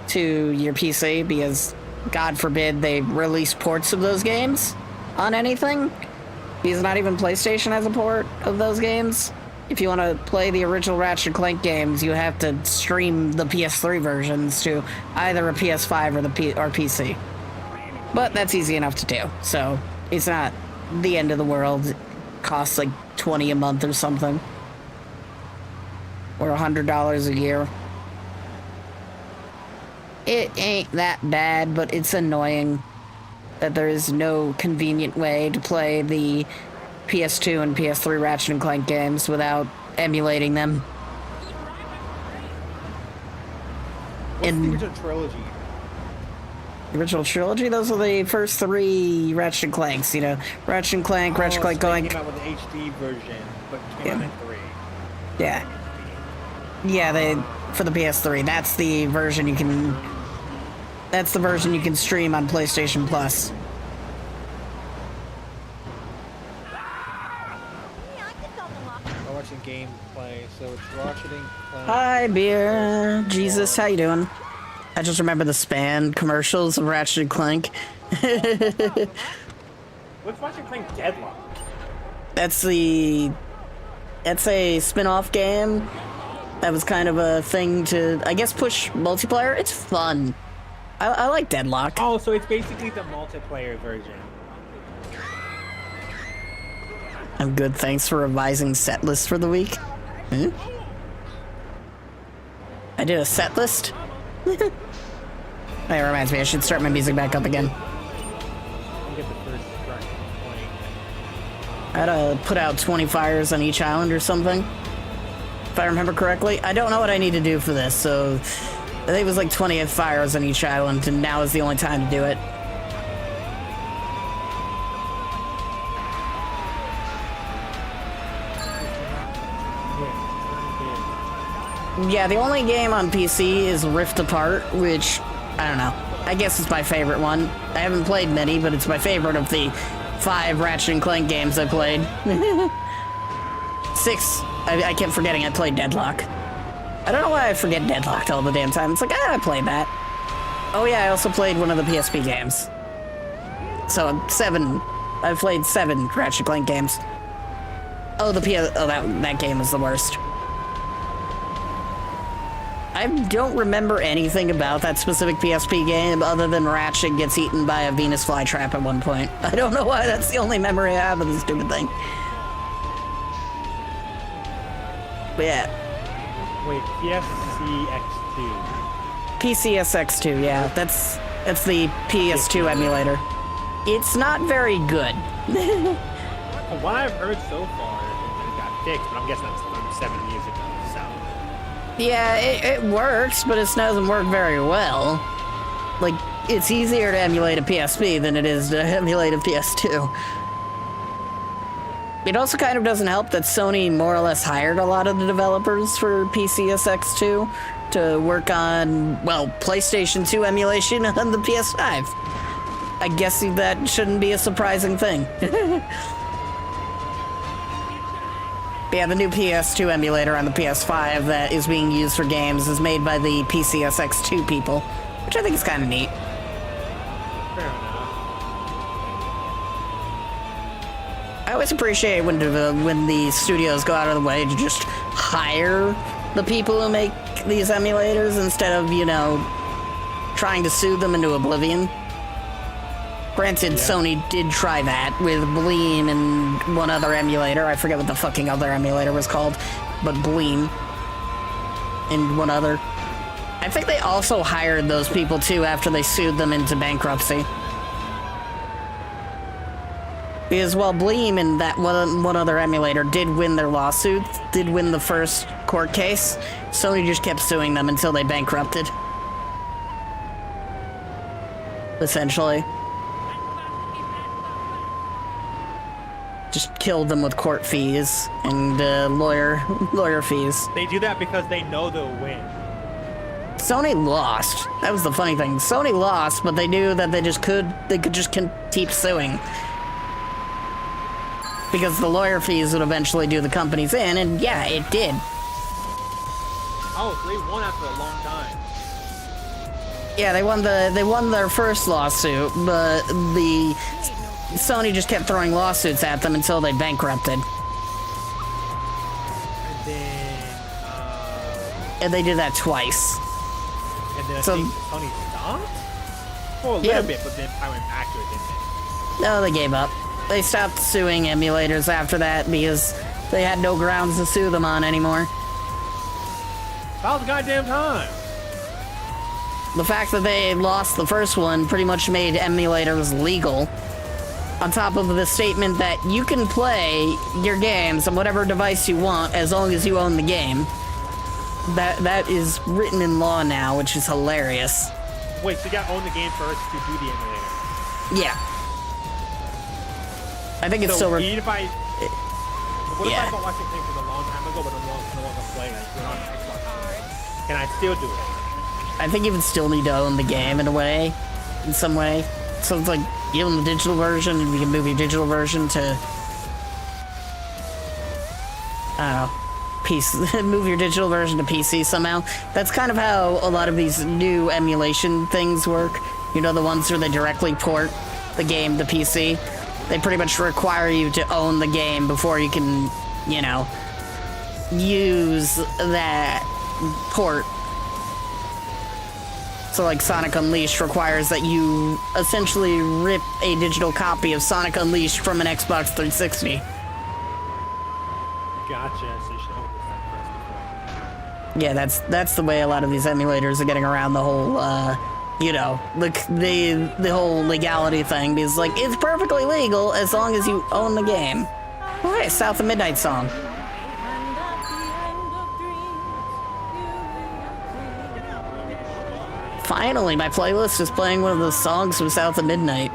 A: to your PC because, God forbid, they release ports of those games on anything. Because not even PlayStation has a port of those games. If you want to play the original Ratchet & Clank games, you have to stream the PS3 versions to either a PS5 or PC. But that's easy enough to do, so it's not the end of the world. It costs like $20 a month or something. Or $100 a year. It ain't that bad, but it's annoying that there is no convenient way to play the PS2 and PS3 Ratchet & Clank games without emulating them.
C: What's the original trilogy?
A: The original trilogy? Those are the first three Ratchet & Clanks, you know. Ratchet & Clank, Ratchet & Clank
C: so
A: Clank.
C: They came out with the HD version, but came out in 3.
A: Yeah. Yeah, for the PS3. That's the version you can... That's the version you can stream on PlayStation Plus.
C: I'm watching gameplay, so it's Ratchet and Clank.
A: Hi, Beer. Jesus, how you doing? I just remember the Span commercials of Ratchet and Clank.
C: What's Ratchet and Clank Deadlock?
A: That's a spin-off game that was kind of a thing to, I guess, push multiplayer. It's fun. I like Deadlock.
C: Oh, so it's basically the multiplayer version.
A: I'm good, thanks for revising set list for the week. Hmm? I did a set list? That reminds me, I should start my music back up again.
C: I'll get the first Ratchet and Clank.
A: I had to put out 20 fires on each island or something, if I remember correctly. I don't know what I need to do for this, so I think it was like 20 fires on each island, and now is the only time to do it. Yeah, the only game on PC is Rift Apart, which, I don't know. I guess it's my favorite one. I haven't played many, but it's my favorite of the 5 Ratchet and Clank games I played. 6. I kept forgetting I played Deadlock. I don't know why I forget Deadlocked all the damn time. It's like, I played that. Oh yeah, I also played one of the PSP games. So, 7. I've played 7 Ratchet and Clank games. Oh, that game is the worst. I don't remember anything about that specific PSP game other than Ratchet gets eaten by a Venus flytrap at one point. I don't know why that's the only memory I have of this stupid thing. But yeah.
C: Wait, PSCX2.
A: PCSX2, yeah. That's the PS2 emulator. It's not very good.
C: From what I've heard so far, it got fixed, but I'm guessing that's from 7 years ago, so...
A: Yeah, it works, but it doesn't work very well. Like, it's easier to emulate a PSP than it is to emulate a PS2. It also kind of doesn't help that Sony more or less hired a lot of the developers for PCSX2 to work on, well, PlayStation 2 emulation on the PS5. I guess that shouldn't be a surprising thing. Yeah, the new PS2 emulator on the PS5 that is being used for games is made by the PCSX2 people, which I think is kind of neat.
C: Fair enough.
A: I always appreciate when the studios go out of the way to just hire the people who make these emulators instead of, you know, trying to sue them into oblivion. Granted, Sony did try that with Bleem and one other emulator. I forget what the fucking other emulator was called, but Bleem and one other. I think they also hired those people too after they sued them into bankruptcy. Because while Bleem and that one other emulator did win their lawsuit, did win the first court case, Sony just kept suing them until they bankrupted. Essentially. Just killed them with court fees and lawyer fees.
C: They do that because they know they'll win.
A: Sony lost. That was the funny thing. Sony lost, but they knew that they could just keep suing. Because the lawyer fees would eventually do the companies in, and yeah, it did.
C: Oh, so they won after a long time.
A: Yeah, they won their first lawsuit, but Sony just kept throwing lawsuits at them until they bankrupted.
C: And then,
A: and they did that twice.
C: And then
A: So,
C: I think Sony stopped? For a little bit, but then I went back to it, didn't they?
A: No, they gave up. They stopped suing emulators after that because they had no grounds to sue them on anymore.
C: About the goddamn time.
A: The fact that they lost the first one pretty much made emulators legal. On top of the statement that you can play your games on whatever device you want as long as you own the game. That is written in law now, which is hilarious.
C: Wait, so you gotta own the game first to do the emulator?
A: Yeah. I think it's
C: so
A: still...
C: even if I... What if
A: Yeah.
C: I bought watching things from a long time ago, but no longer playing it on Xbox? Can I still do it?
A: I think you would still need to own the game in a way, in some way. So it's like, you own the digital version, and you can move your digital version to... I don't know. Move your digital version to PC somehow. That's kind of how a lot of these new emulation things work. You know, the ones where they directly port the game to PC. They pretty much require you to own the game before you can, you know, use that port. So like Sonic Unleashed requires that you essentially rip a digital copy of Sonic Unleashed from an Xbox 360.
C: Gotcha. So you should own this first before.
A: Yeah, that's the way a lot of these emulators are getting around the whole, you know, the whole legality thing. Because, like, it's perfectly legal as long as you own the game. Oh, hey, South of Midnight song. Finally, my playlist is playing one of the songs from South of Midnight.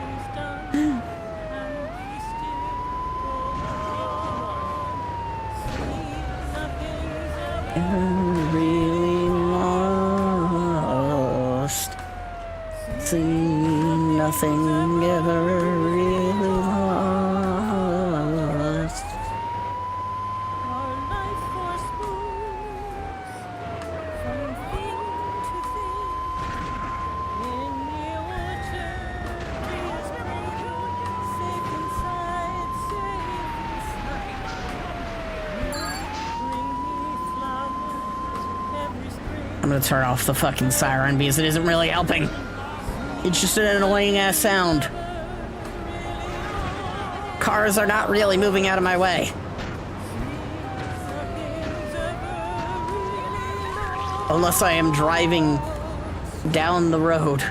A: Really lost. See nothing ever really lost. I'm gonna turn off the fucking siren because it isn't really helping. It's just an annoying ass sound. Cars are not really moving out of my way. Unless I am driving down the road.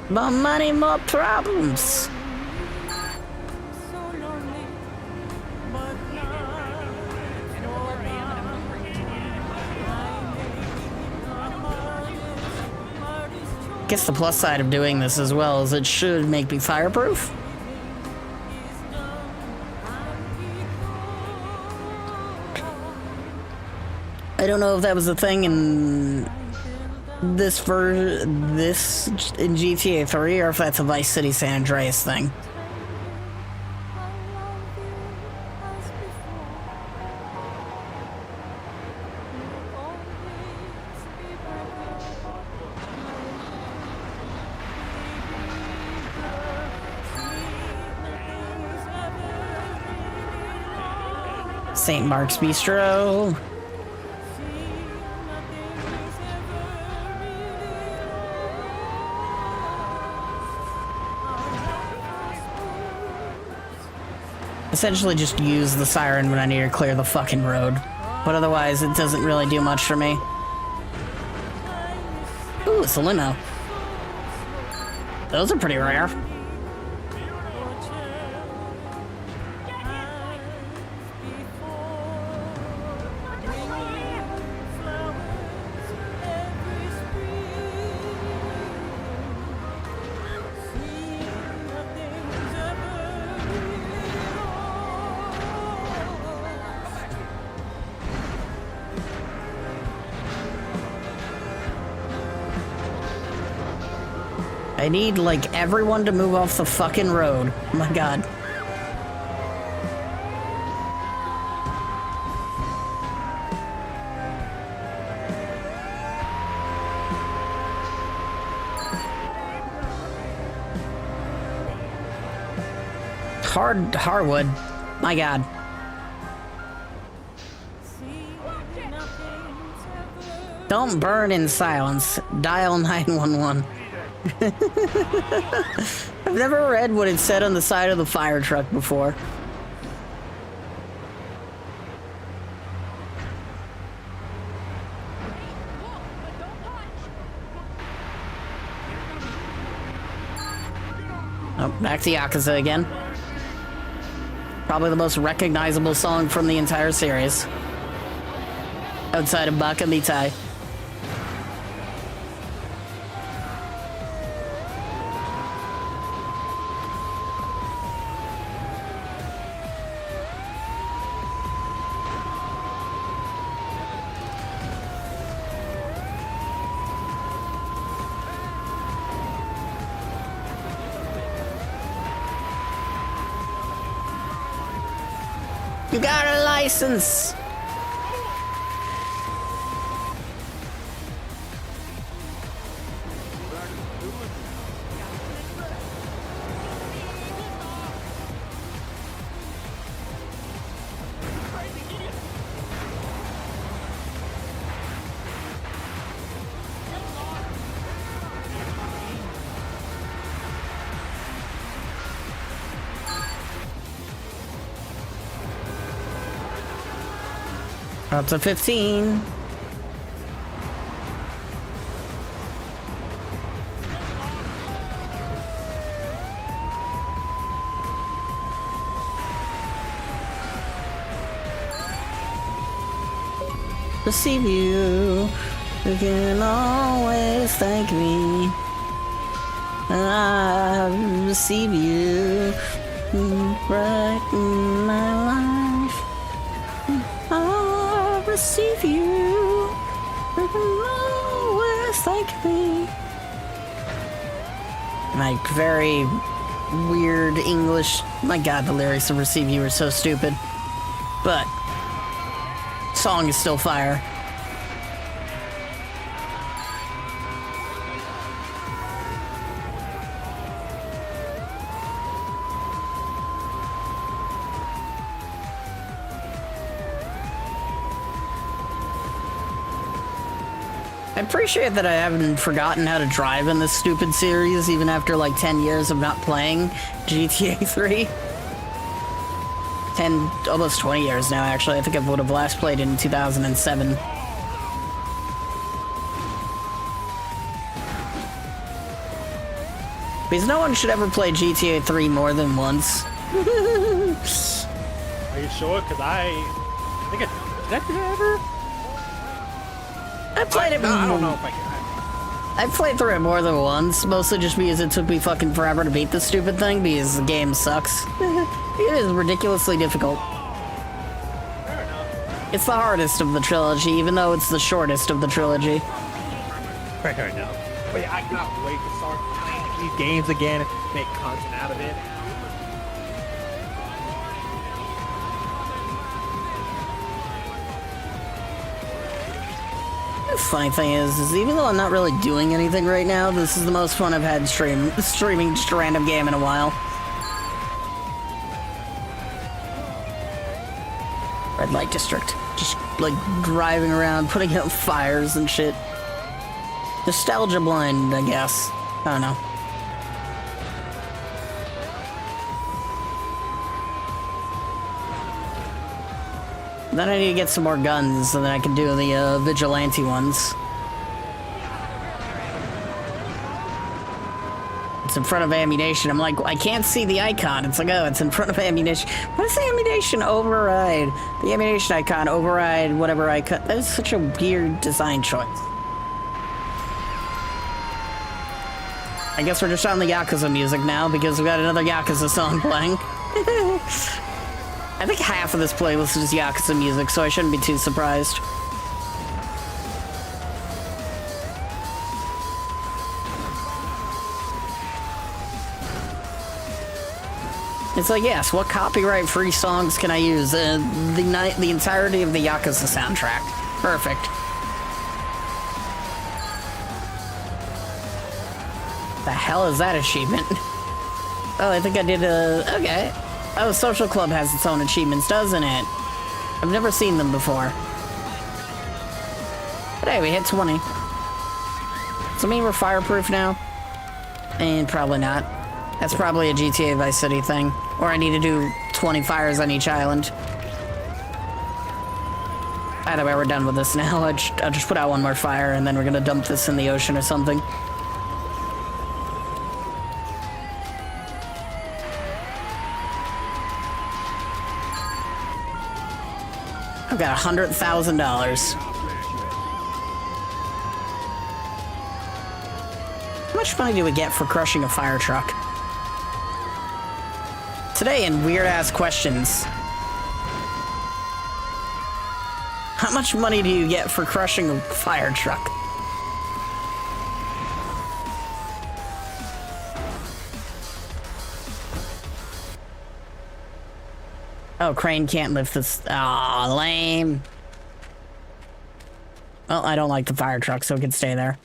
A: More money, more problems. Guess the plus side of doing this as well is it should make me fireproof. I don't know if that was a thing in this in GTA 3 or if that's a Vice City San Andreas thing. St. Mark's Bistro. Essentially just use the siren when I need to clear the fucking road. But otherwise, it doesn't really do much for me. Ooh, it's a limo. Those are pretty rare. I need, like, everyone to move off the fucking road. Oh my god. Harwood. My god. Don't burn in silence. Dial 911. I've never read what it said on the side of the fire truck before. Oh, back to Yakuza again. Probably the most recognizable song from the entire series. Outside of Baka Mitai. You got a license! Up to 15. Receive you. You can always thank me. I receive you. Right in my life. I receive you. You can always thank me. Like very weird English. My god, the lyrics of Receive You are so stupid. But song is still fire. I appreciate that I haven't forgotten how to drive in this stupid series, even after like 10 years of not playing GTA 3. 10, almost 20 years now, actually. I think I would have last played in 2007. Because no one should ever play GTA 3 more than once.
C: Are you sure? Because I think did I ever?
A: I played it.
C: No, I don't know if I can.
A: I played through it more than once, mostly just because it took me fucking forever to beat this stupid thing, because the game sucks. It is ridiculously difficult.
C: Fair enough.
A: It's the hardest of the trilogy, even though it's the shortest of the trilogy.
C: Fair enough. But yeah, I cannot wait to start playing these games again and make content out of it.
A: The funny thing is even though I'm not really doing anything right now, this is the most fun I've had streaming just a random game in a while. Red light district. Just like driving around, putting out fires and shit. Nostalgia blind, I guess. I don't know. Then I need to get some more guns, and then I can do the vigilante ones. It's in front of ammunition. I'm like, I can't see the icon. It's like, oh, it's in front of ammunition. What does the ammunition override? The ammunition icon override whatever icon. That is such a weird design choice. I guess we're just on the Yakuza music now because we got another Yakuza song playing. I think half of this playlist is Yakuza music, so I shouldn't be too surprised. It's like, yes, what copyright-free songs can I use? The entirety of the Yakuza soundtrack. Perfect. The hell is that achievement? Oh, I think I did okay. Oh, Social Club has its own achievements, doesn't it? I've never seen them before. But hey, we hit 20. So mean we're fireproof now? And probably not. That's probably a GTA Vice City thing. Or I need to do 20 fires on each island. Either way, we're done with this now. I'll just put out one more fire and then we're gonna dump this in the ocean or something. I've got $100,000. How much money do we get for crushing a fire truck? Today in Weird Ass Questions. How much money do you get for crushing a fire truck? Oh, crane can't lift this. Aw, lame. Well, I don't like the fire truck, so it can stay there.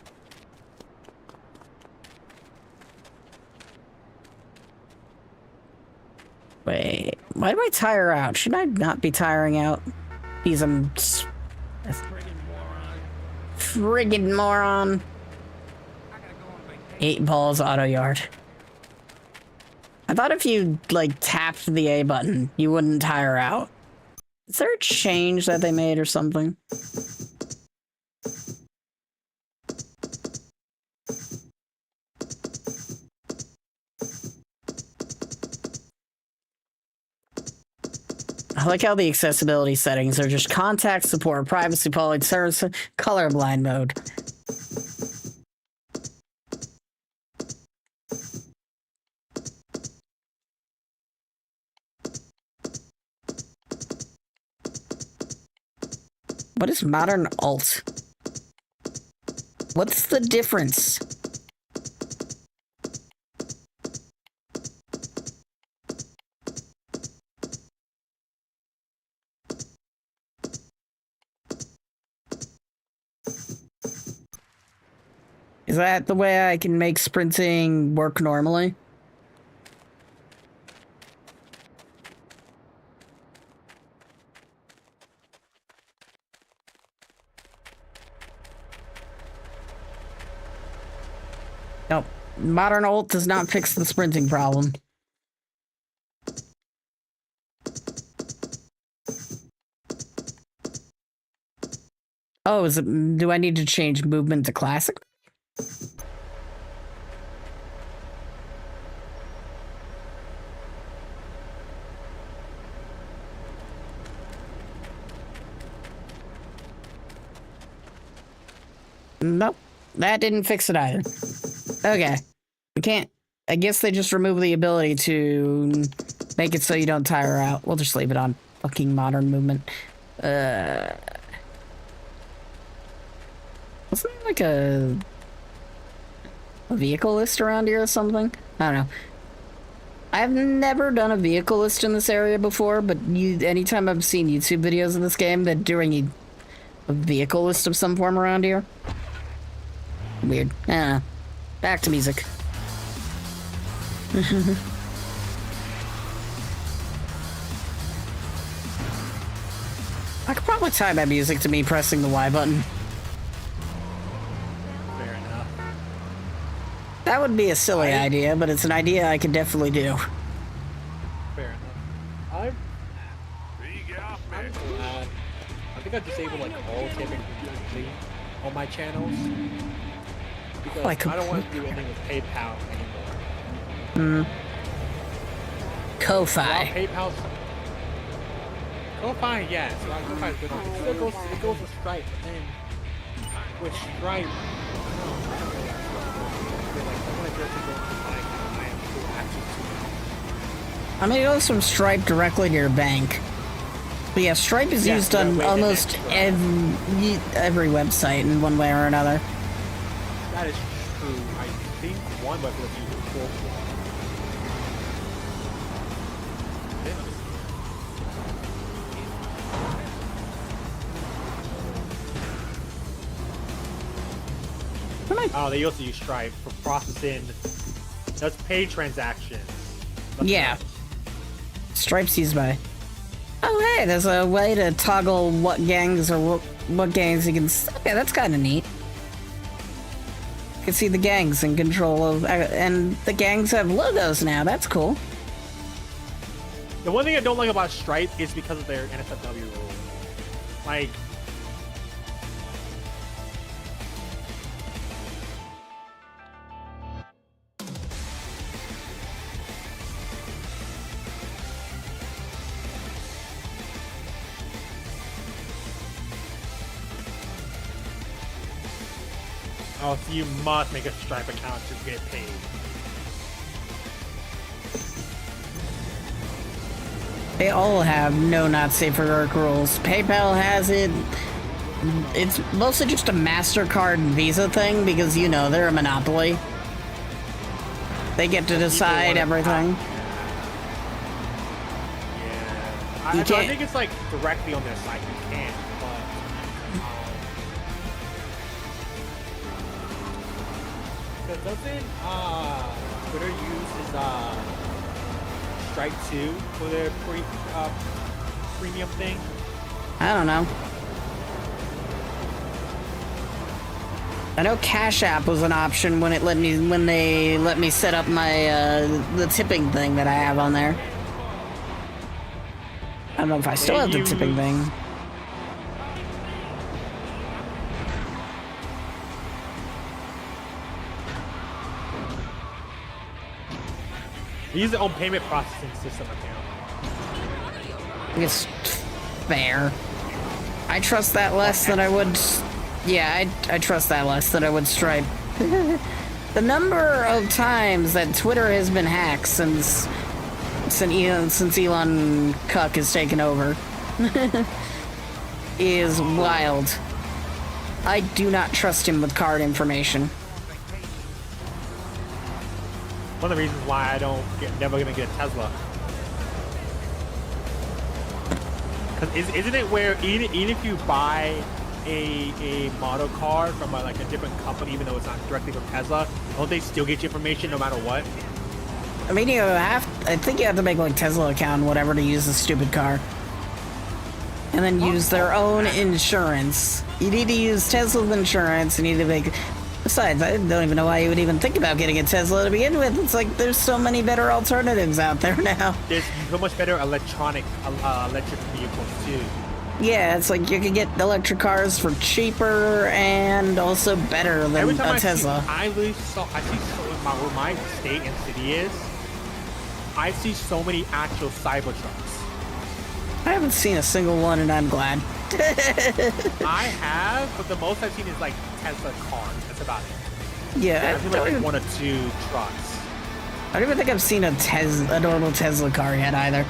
A: Wait, why do I tire out? Should I not be tiring out? Because I'm... Friggin' moron. 8 balls auto yard. I thought if you, like, tapped the A button, you wouldn't tire out. Is there a change that they made or something? I like how the accessibility settings are just contact support, privacy policy, service, colorblind mode. What is modern alt? What's the difference? Is that the way I can make sprinting work normally? Nope. Modern alt does not fix the sprinting problem. Oh, is it, do I need to change movement to classic? Nope. That didn't fix it either. Okay. We can't... I guess they just removed the ability to make it so you don't tire out. We'll just leave it on fucking modern movement. Wasn't there like a vehicle list around here or something? I don't know. I've never done a vehicle list in this area before, but anytime I've seen YouTube videos of this game, they're doing a vehicle list of some form around here. Weird. I don't know. Back to music. I could probably tie my music to me pressing the Y button.
C: Fair enough.
A: That would be a silly idea, but it's an idea I could definitely do.
C: Fair enough. I'm glad. I think I disabled like all tipping completely on my channels because I don't want to do anything with PayPal anymore.
A: Ko-Fi.
C: PayPal. Ko-Fi, yes. Ko-Fi is good. It goes with Stripe, but then with Stripe, I
A: mean, it goes from Stripe directly to your bank. But yeah, Stripe is used on almost every website in one way or another.
C: That is true. I think one website uses full. Oh, they also use Stripe for processing. That's pay transactions.
A: Yeah. Stripe's used by. Oh, hey, there's a way to toggle what gangs or what gangs you can. Okay, that's kind of neat. You can see the gangs in control of, and the gangs have logos now. That's cool.
C: The one thing I don't like about Stripe is because of their NSFW rule. Like. Oh, so you must make a Stripe account to get paid.
A: They all have no not safe for work rules. PayPal has it. It's mostly just a MasterCard and Visa thing because, you know, they're a monopoly. They get to decide everything.
C: Yeah. I think it's like directly on their site. You can't, but... doesn't Twitter uses Stripe 2 for their premium thing?
A: I don't know. I know Cash App was an option when they let me set up my the tipping thing that I have on there. I don't know if I still have the tipping thing.
C: They use their own payment processing system account.
A: It's fair. I trust that less than I would. Yeah, I trust that less than I would Stripe. The number of times that Twitter has been hacked since Elon Cuck has taken over is wild. I do not trust him with card information.
C: One of the reasons why I never gonna get a Tesla. Cause isn't it where even if you buy a model car from a different company, even though it's not directly from Tesla, don't they still get your information no matter what?
A: I mean, I think you have to make like Tesla account and whatever to use the stupid car, and then use their own insurance. You need to use Tesla's insurance. You need to make. Besides, I don't even know why you would even think about getting a Tesla to begin with. It's like there's so many better alternatives out there now.
C: There's so much better electric vehicles too.
A: Yeah, it's like you can get electric cars for cheaper and also better than a Tesla.
C: I see so where my state and city is. I see so many actual Cybertrucks.
A: I haven't seen a single one, and I'm glad.
C: I have, but the most I've seen is like Tesla cars. That's about it.
A: Yeah,
C: I feel like one or two trucks.
A: I don't even think I've seen a normal Tesla car yet either.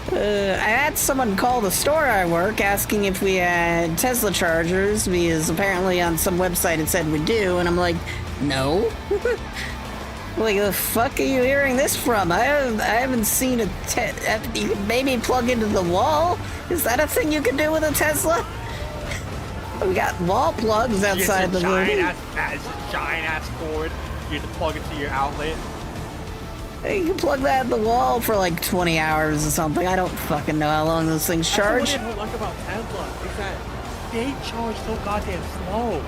A: I had someone call the store I work asking if we had Tesla chargers because apparently on some website it said we do, and I'm like, no. Like, the fuck are you hearing this from? I haven't seen you can maybe plug into the wall? Is that a thing you can do with a Tesla? We got wall plugs outside the building.
C: It's a giant ass cord. You have to plug it to your outlet.
A: You can plug that in the wall for like 20 hours or something. I don't fucking know how long those things charge.
C: That's what I don't like about Tesla is that they charge so goddamn slow.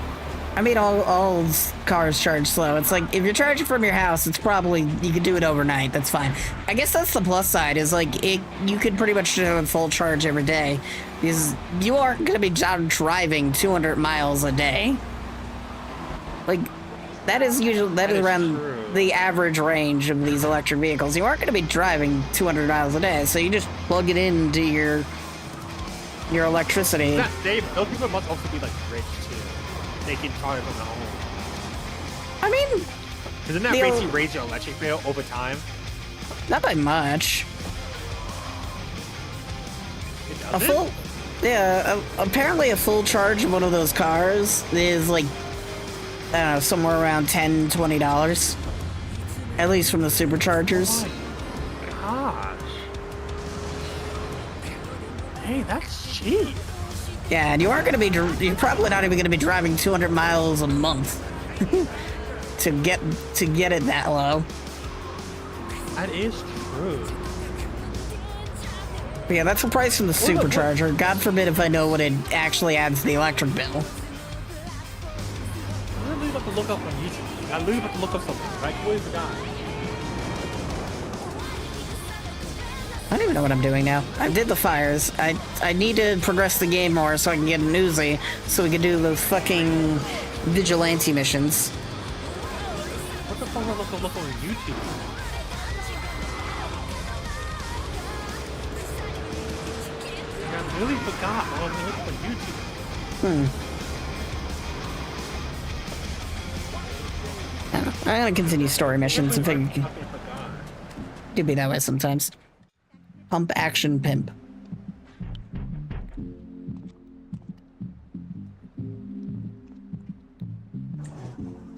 A: I mean, all cars charge slow. It's like, if you're charging from your house, it's probably, you could do it overnight. That's fine. I guess that's the plus side, is like, you could pretty much do a full charge every day. Because you aren't going to be driving 200 miles a day. Like, that is around
C: true.
A: the average range of these electric vehicles. You aren't going to be driving 200 miles a day, so you just plug it into your electricity.
C: Those people must also be like rich too. They can charge from home.
A: I mean,
C: Doesn't that basically raise your electric bill over time?
A: not by much.
C: It
A: A
C: doesn't?
A: full, yeah, apparently a full charge of one of those cars is like, I don't know, somewhere around $10, $20. At least from the superchargers.
C: Gosh. Hey, that's cheap.
A: Yeah, and you aren't going to be, you're probably not even going to be driving 200 miles a month to get it that low.
C: That is true.
A: But yeah, that's the price of the supercharger. God forbid if I know what it actually adds to the electric bill.
C: I literally have to look up on YouTube. I literally have to look up something, right? Completely forgot.
A: I don't even know what I'm doing now. I did the fires. I need to progress the game more so I can get an Uzi so we can do the fucking vigilante missions.
C: What the fuck do I look on YouTube? I really forgot. I was looking on YouTube.
A: I'm gonna continue story missions and figure
C: I forgot.
A: do be that way sometimes. Pump action pimp.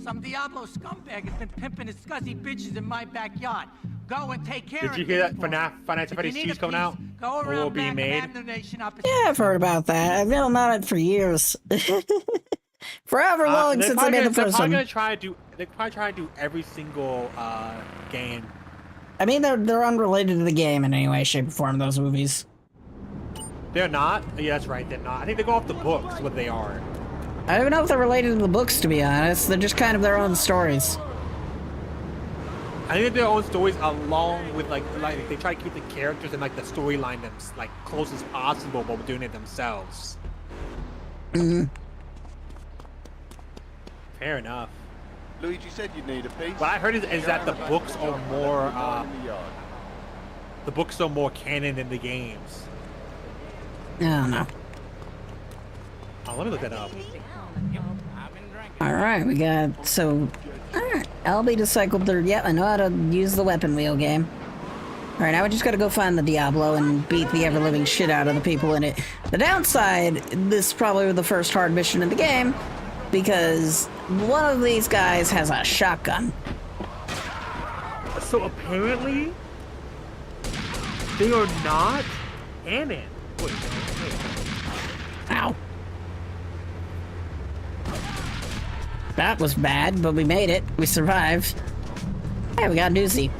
E: Some Diablo scumbag has been pimping his scuzzy bitches in my backyard. Go and take care of
C: Did you
E: it.
C: hear that FNAF Final Fantasy Cheese coming out?
E: Go
C: Or will
E: around
C: be
E: back
C: made?
E: and ammunition up his
A: Yeah, I've heard about that. I've known about it for years. Forever long
C: They're
A: since I
C: probably
A: made the
C: gonna- they're
A: first
C: probably
A: one.
C: gonna try to do. They're probably trying to do every single game.
A: I mean, they're unrelated to the game in any way, shape, or form. Those movies.
C: They're not. Yeah, that's right. They're not. I think they go off the books. What they are.
A: I don't even know if they're related to the books, to be honest. They're just kind of their own stories.
C: I think their own stories along with like they try to keep the characters and like the storyline them like close as possible, but doing it themselves. Fair enough.
D: Luigi said you'd need a piece.
C: What I heard is that the books are more canon than the games.
A: I don't know.
C: Oh, let me look that up.
A: Alright, we got, so, alright, LB to cycle through, yep, I know how to use the weapon wheel game. Alright, now we just gotta go find the Diablo and beat the ever-living shit out of the people in it. The downside, this is probably the first hard mission in the game, because one of these guys has a shotgun.
C: So apparently, they are not canon. Wait.
A: Ow. That was bad, but we made it. We survived. Hey, we got a doozy.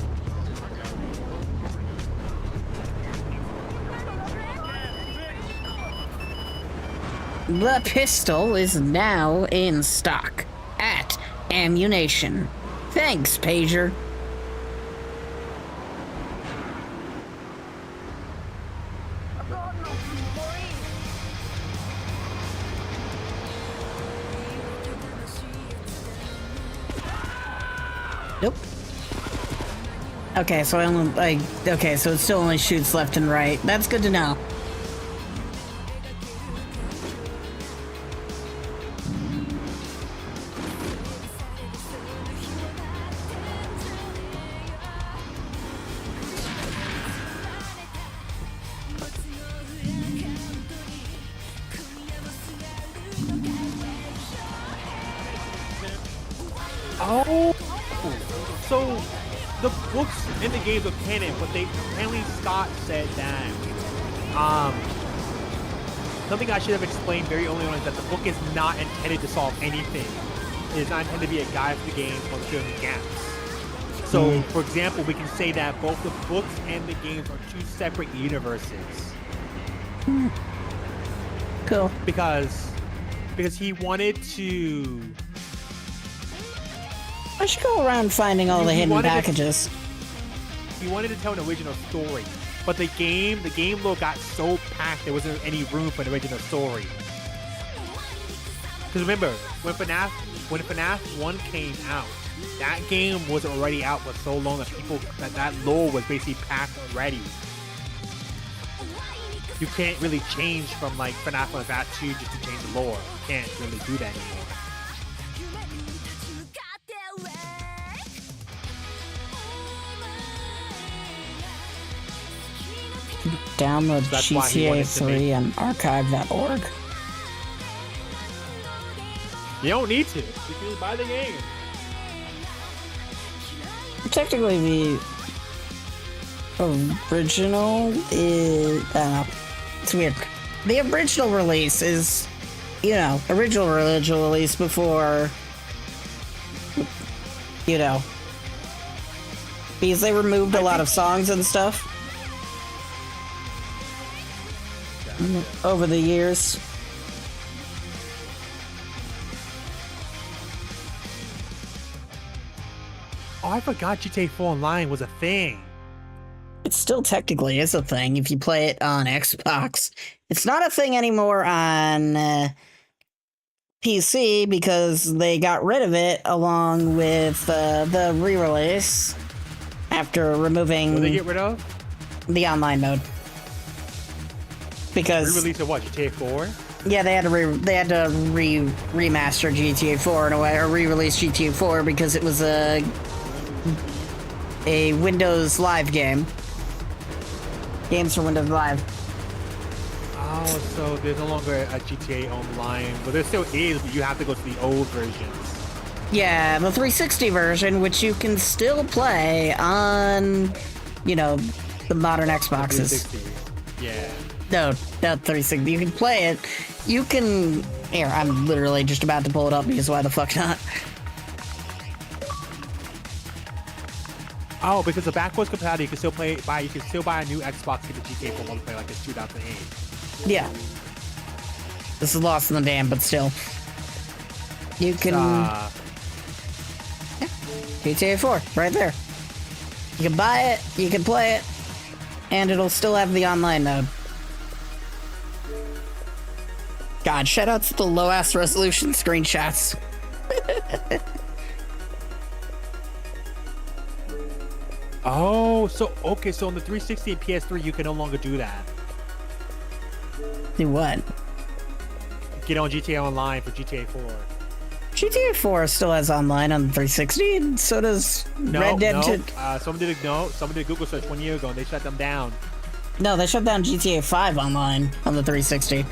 A: The pistol is now in stock at Ammunition. Thanks, Pager. Nope. Okay, so okay, so it still only shoots left and right. That's good to know.
C: Oh, so the books in the games are canon, but they apparently Scott said that something I should have explained very early on is that the book is not intended to solve anything. It is not intended to be a guide for the game or filling gaps. So, for example, we can say that both the books and the games are two separate universes.
A: Cool.
C: Because he wanted to.
A: I should go around finding all the hidden packages.
C: He wanted to tell an original story, but the game lore got so packed there wasn't any room for an original story. Because remember, when FNAF 1 came out, that game was already out for so long that that lore was basically packed already. You can't really change from like FNAF 1 to FNAF 2 just to change the lore. You can't really do that anymore.
A: Download GTA 3 and archive.org.
C: You don't need to. You can just buy the game.
A: Technically, the original is... I don't know. It's weird. The original release is, original release before, because they removed a lot of songs and stuff over the years.
C: Oh, I forgot GTA 4 Online was a thing.
A: It still technically is a thing if you play it on Xbox. It's not a thing anymore on PC because they got rid of it along with the re-release after removing...
C: What did they get rid of?
A: The online mode. Because...
C: Re-release of what, GTA 4?
A: Yeah, they had to remaster GTA 4 in a way, or re-release GTA 4 because it was a Windows Live game. Games for Windows Live.
C: Oh, so there's no longer a GTA Online, but there still is, but you have to go to the old versions.
A: Yeah, the 360 version, which you can still play on, the modern Xboxes.
C: 360. Yeah.
A: No, not 360. You can play it. You can... Here, I'm literally just about to pull it up because why the fuck not?
C: Oh, because of backwards compatibility, you can still buy a new Xbox to get the GTA 4 multiplayer like it's 2008.
A: Yeah. This is lost in the dam, but still. You can... Yeah. GTA 4, right there. You can buy it, you can play it, and it'll still have the online mode. God, shoutouts to the low-ass resolution screenshots.
C: Oh, so on the 360 and PS3, you can no longer do that.
A: Do what?
C: Get on GTA Online for GTA 4.
A: GTA 4 still has online on the 360, and so does Red Dead 2.
C: Somebody did a Google search 1 year ago, and they shut them down.
A: No, they shut down GTA 5 online on the 360.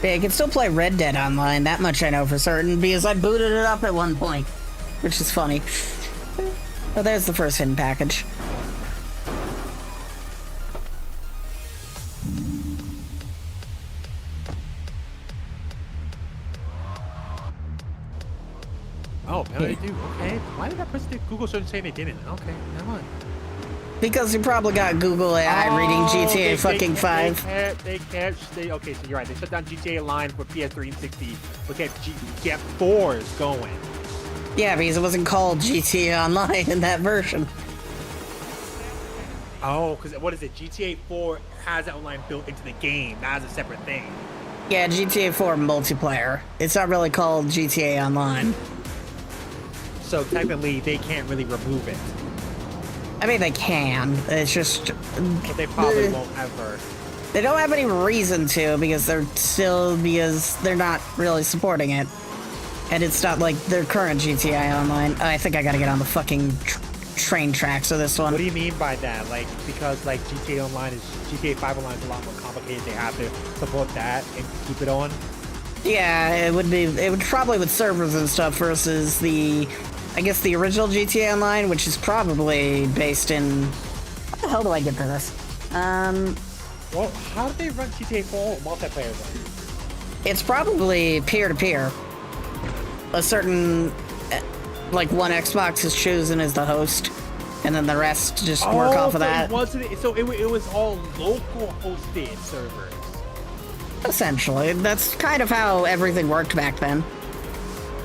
A: Yeah, you can still play Red Dead online, that much I know for certain, because I booted it up at one point, which is funny. Oh, there's the first hidden package.
C: Oh, apparently they do. Okay. Why did that person do Google search saying they didn't? Okay, never mind.
A: Because you probably got Google AI reading GTA fucking 5.
C: Okay, so you're right. They shut down GTA Online for PS3 and 60. Look at GTA 4 is going.
A: Yeah, because it wasn't called GTA Online in that version.
C: Oh, because what is it? GTA 4 has that online built into the game, not as a separate thing.
A: Yeah, GTA 4 multiplayer. It's not really called GTA Online.
C: So technically, they can't really remove it.
A: I mean, they can. It's just...
C: But they probably won't ever.
A: They don't have any reason to, because they're not really supporting it. And it's not like their current GTA Online. I think I gotta get on the fucking train tracks of this one.
C: What do you mean by that? Like, because like GTA 5 Online is a lot more complicated. They have to support that and keep it on.
A: Yeah, it would probably with servers and stuff versus I guess the original GTA Online, which is probably based in... How the hell do I get to this?
C: Well, how do they run GTA 4 multiplayer then?
A: It's probably peer-to-peer. A certain, like, one Xbox is chosen as the host, and then the rest just work off of that.
C: It was all local hosted servers.
A: Essentially, that's kind of how everything worked back then.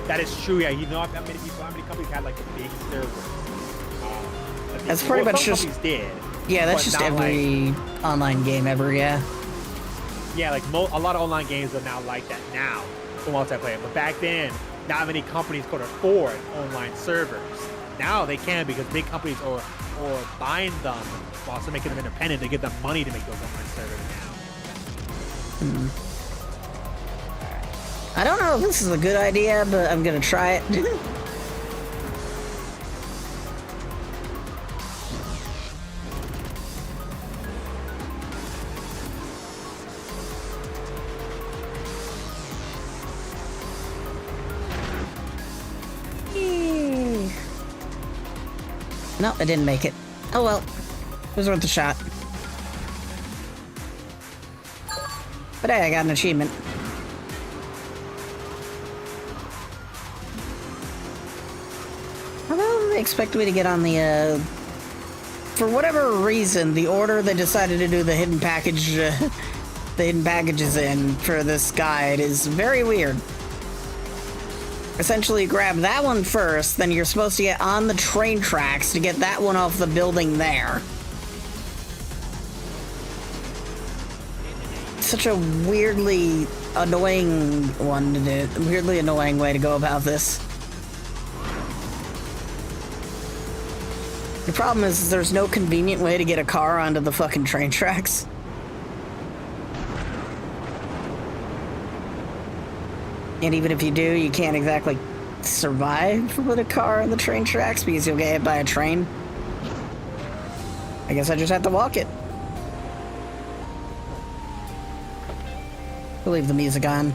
C: That is true, yeah. You know how many companies had like the big servers?
A: That's pretty much
C: some
A: just.
C: companies did.
A: Yeah, that's
C: but
A: just
C: not
A: every online game ever, yeah.
C: Yeah, like a lot of online games are now like that now for multiplayer. But back then, not many companies could afford online servers. Now they can because big companies or buying them while also making them independent. They give them money to make those online servers now.
A: I don't know if this is a good idea, but I'm gonna try it. No, I didn't make it. Oh well. It was worth a shot. But hey, I got an achievement. How about they expect me to get on the, for whatever reason, the order they decided to do the hidden package, the hidden packages in for this guide is very weird. Essentially, grab that one first, then you're supposed to get on the train tracks to get that one off the building there. Such a weirdly annoying one to do. Weirdly annoying way to go about this. The problem is there's no convenient way to get a car onto the fucking train tracks. And even if you do, you can't exactly survive with a car on the train tracks because you'll get hit by a train. I guess I just have to walk it. We'll leave the music on.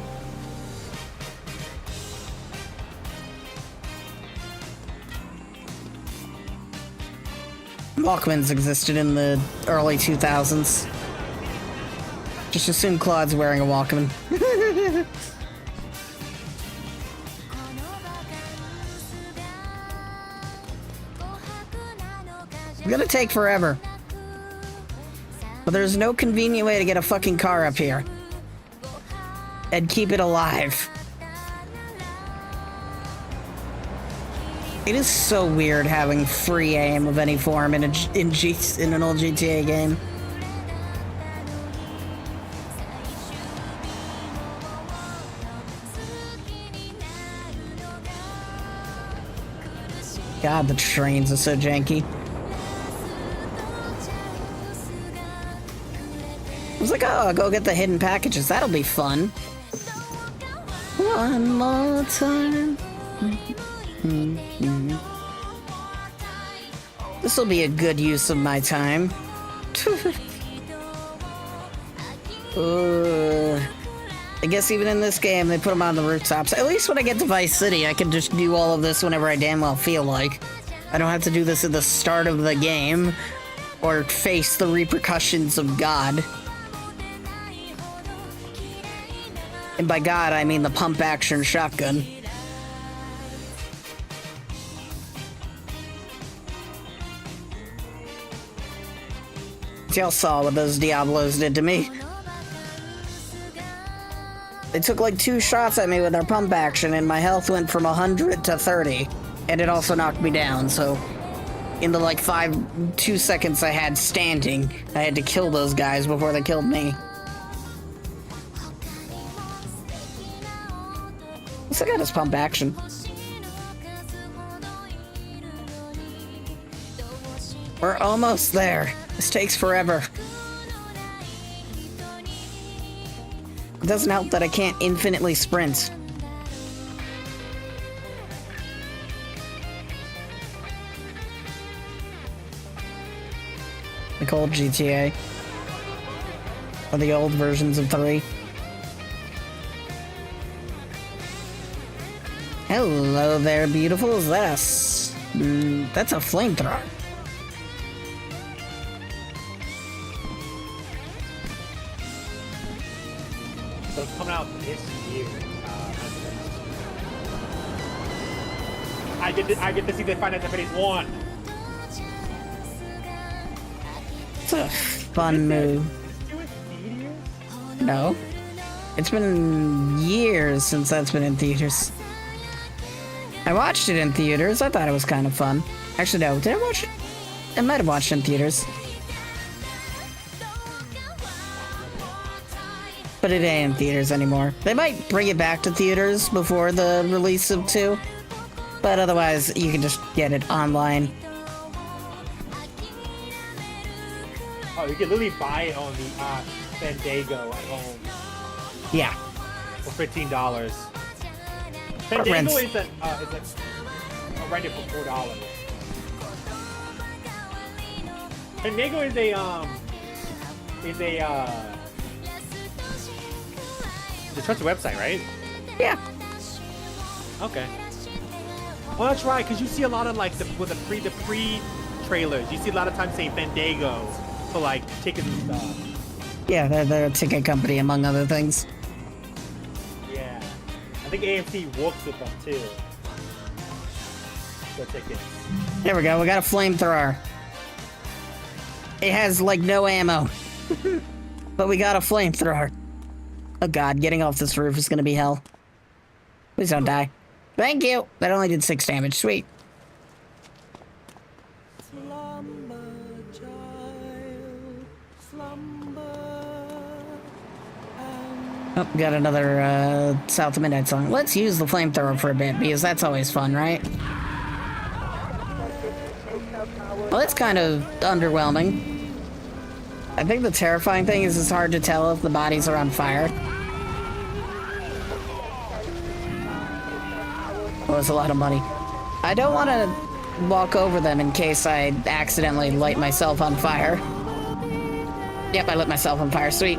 A: Walkmans existed in the early 2000s. Just assume Claude's wearing a Walkman. It's gonna take forever. But there's no convenient way to get a fucking car up here. And keep it alive. It is so weird having free aim of any form in an old GTA game. God, the trains are so janky. I was like, oh, I'll go get the hidden packages. That'll be fun. One more time. This will be a good use of my time. I guess even in this game, they put them on the rooftops. At least when I get to Vice City, I can just do all of this whenever I damn well feel like. I don't have to do this at the start of the game or face the repercussions of God. And by God, I mean the pump-action shotgun. Y'all saw what those Diablos did to me. They took like 2 shots at me with their pump action, and my health went from 100 to 30. And it also knocked me down, so in the like 2 seconds I had standing, I had to kill those guys before they killed me. I got his pump action. We're almost there. This takes forever. It doesn't help that I can't infinitely sprint. Like old GTA. Or the old versions of 3. Hello there, beautiful. Is that that's a flamethrower.
C: I get to see the Final Fantasy 1.
A: It's a fun move. No. It's been years since that's been in theaters. I watched it in theaters. I thought it was kind of fun. Actually, no. Did I watch it? I might have watched it in theaters. But it ain't in theaters anymore. They might bring it back to theaters before the release of 2. But otherwise, you can just get it online.
C: Oh, you can literally buy it on the Fandango at home.
A: Yeah.
C: For $15. Fandango is a rent it for $4. Fandango is a it's a trusted website, right?
A: Yeah.
C: Okay. Well, that's right, because you see a lot of like the pre trailers. You see a lot of times saying Fandango for like tickets and stuff.
A: Yeah, they're a ticket company, among other things.
C: Yeah. I think AMC works with them too. For tickets.
A: There we go. We got a flamethrower. It has like no ammo. But we got a flamethrower. Oh god, getting off this roof is gonna be hell. Please don't die. Thank you! That only did 6 damage. Sweet. Oh, got another South of Midnight song. Let's use the flamethrower for a bit, because that's always fun, right? Well, it's kind of underwhelming. I think the terrifying thing is it's hard to tell if the bodies are on fire. Oh, it's a lot of money. I don't want to walk over them in case I accidentally light myself on fire. Yep, I lit myself on fire. Sweet.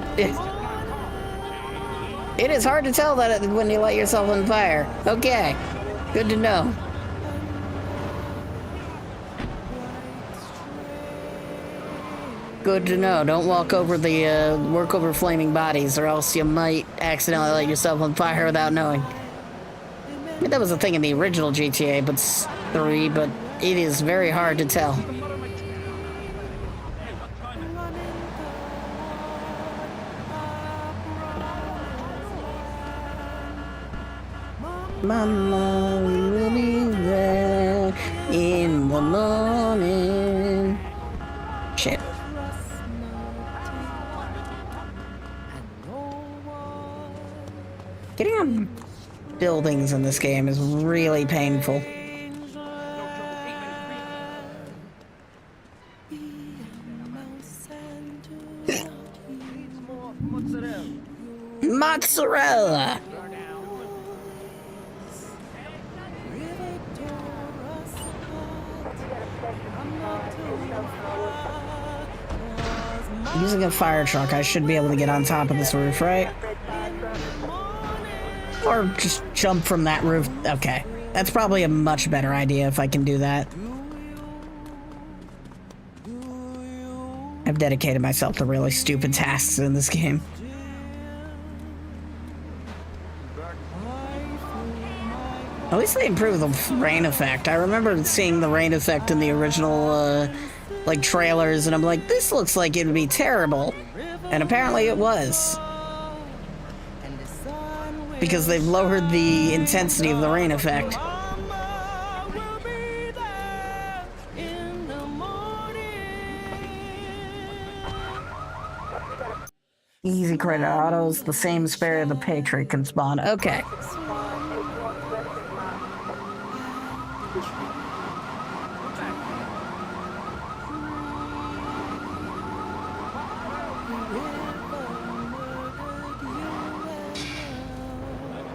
A: It is hard to tell that when you light yourself on fire. Okay, good to know. Good to know. Don't walk over the, work over flaming bodies, or else you might accidentally light yourself on fire without knowing. I mean, that was a thing in the original GTA, but 3, but it is very hard to tell. Mama, we'll be there in the morning. Shit. Getting on buildings in this game is really painful. Mozzarella! Using a fire truck, I should be able to get on top of this roof, right? Or just jump from that roof. Okay. That's probably a much better idea if I can do that. I've dedicated myself to really stupid tasks in this game. At least they improved the rain effect. I remember seeing the rain effect in the original, like, trailers, and I'm like, this looks like it would be terrible. And apparently it was. Because they've lowered the intensity of the rain effect. Easy credit autos, the same spare the Patriot can spawn. Okay.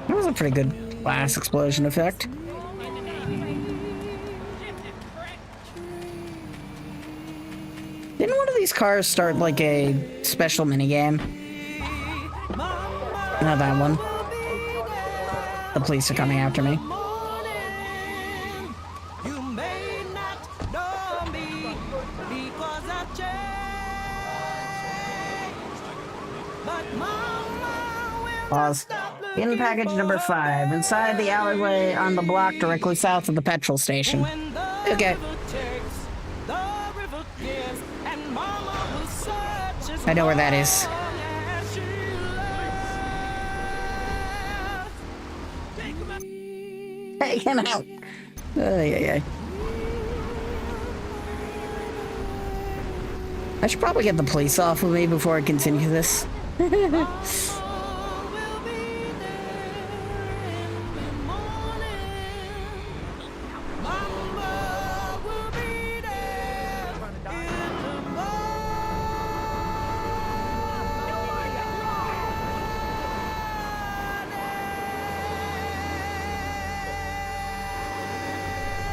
A: That was a pretty good glass explosion effect. Didn't one of these cars start like a special minigame? Not that one. The police are coming after me. Pause. In package number 5, inside the alleyway on the block directly south of the petrol station. Okay. I know where that is. Hey, get out. Yeah. I should probably get the police off of me before I continue this.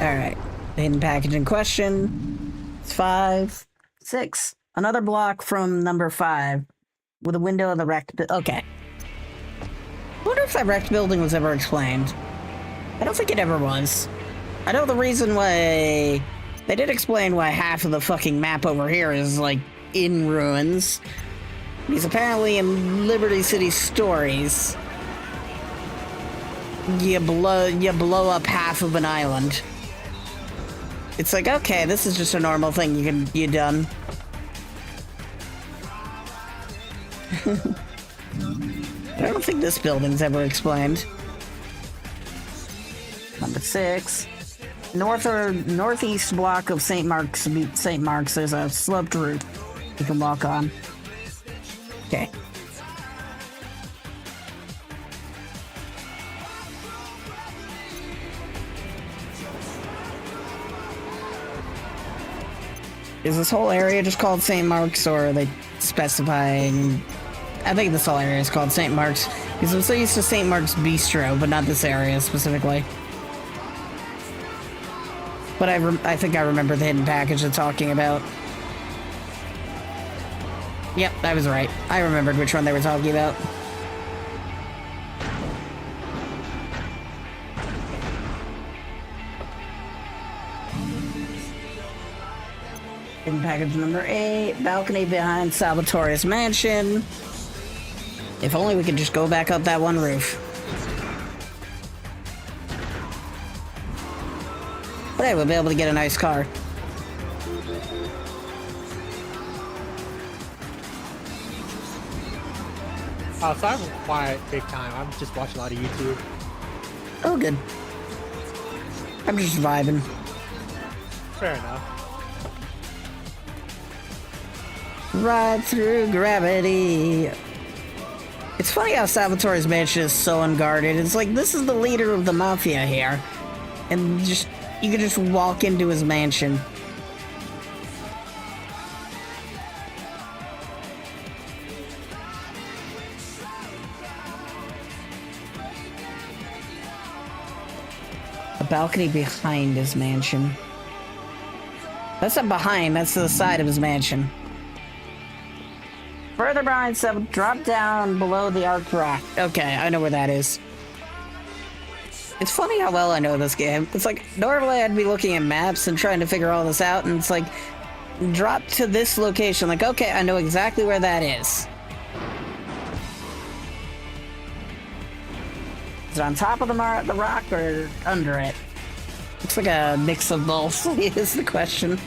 A: Alright, the hidden package in question. It's 5, 6. Another block from number 5. With a window in the wrecked okay. I wonder if that wrecked building was ever explained. I don't think it ever was. I know the reason why... They did explain why half of the fucking map over here is, like, in ruins. Because apparently in Liberty City Stories... You blow up half of an island. It's like, okay, this is just a normal thing you done. I don't think this building's ever explained. Number 6. North or northeast block of St. Mark's, there's a sloped roof you can walk on. Okay. Is this whole area just called St. Mark's, or are they specifying... I think this whole area is called St. Mark's, because I'm so used to St. Mark's Bistro, but not this area specifically. But I think I remember the hidden package they're talking about. Yep, I was right. I remembered which one they were talking about. Hidden package number 8, balcony behind Salvatore's mansion. If only we could just go back up that one roof. But hey, we'll be able to get a nice car.
C: Oh, so I'm quiet big time. I'm just watching a lot of YouTube.
A: Oh, good. I'm just vibing.
C: Fair enough.
A: Ride through gravity. It's funny how Salvatore's mansion is so unguarded. It's like, this is the leader of the mafia here. And just, you could just walk into his mansion. A balcony behind his mansion. That's not behind, that's to the side of his mansion. Further behind, drop down below the arced rock. Okay, I know where that is. It's funny how well I know this game. It's like, normally I'd be looking at maps and trying to figure all this out, and it's like, drop to this location. Like, okay, I know exactly where that is. Is it on top of the rock or under it? Looks like a mix of both, is the question.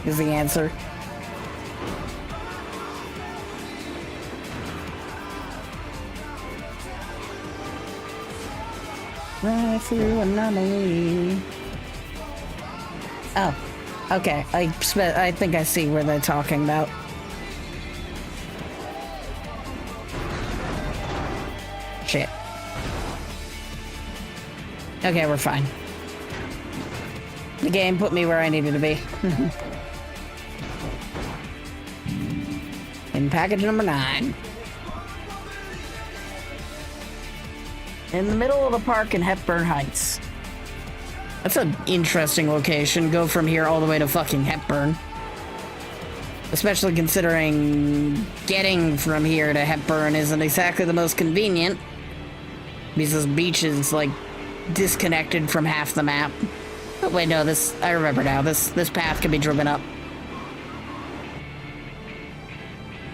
A: Is the answer. Right through an anomaly. Oh, okay. I think I see where they're talking about. Shit. Okay, we're fine. The game put me where I needed to be. In package number 9. In the middle of the park in Hepburn Heights. That's an interesting location. Go from here all the way to fucking Hepburn. Especially considering getting from here to Hepburn isn't exactly the most convenient. Because this beach is, like, disconnected from half the map. Oh, wait, no, I remember now. This path can be driven up.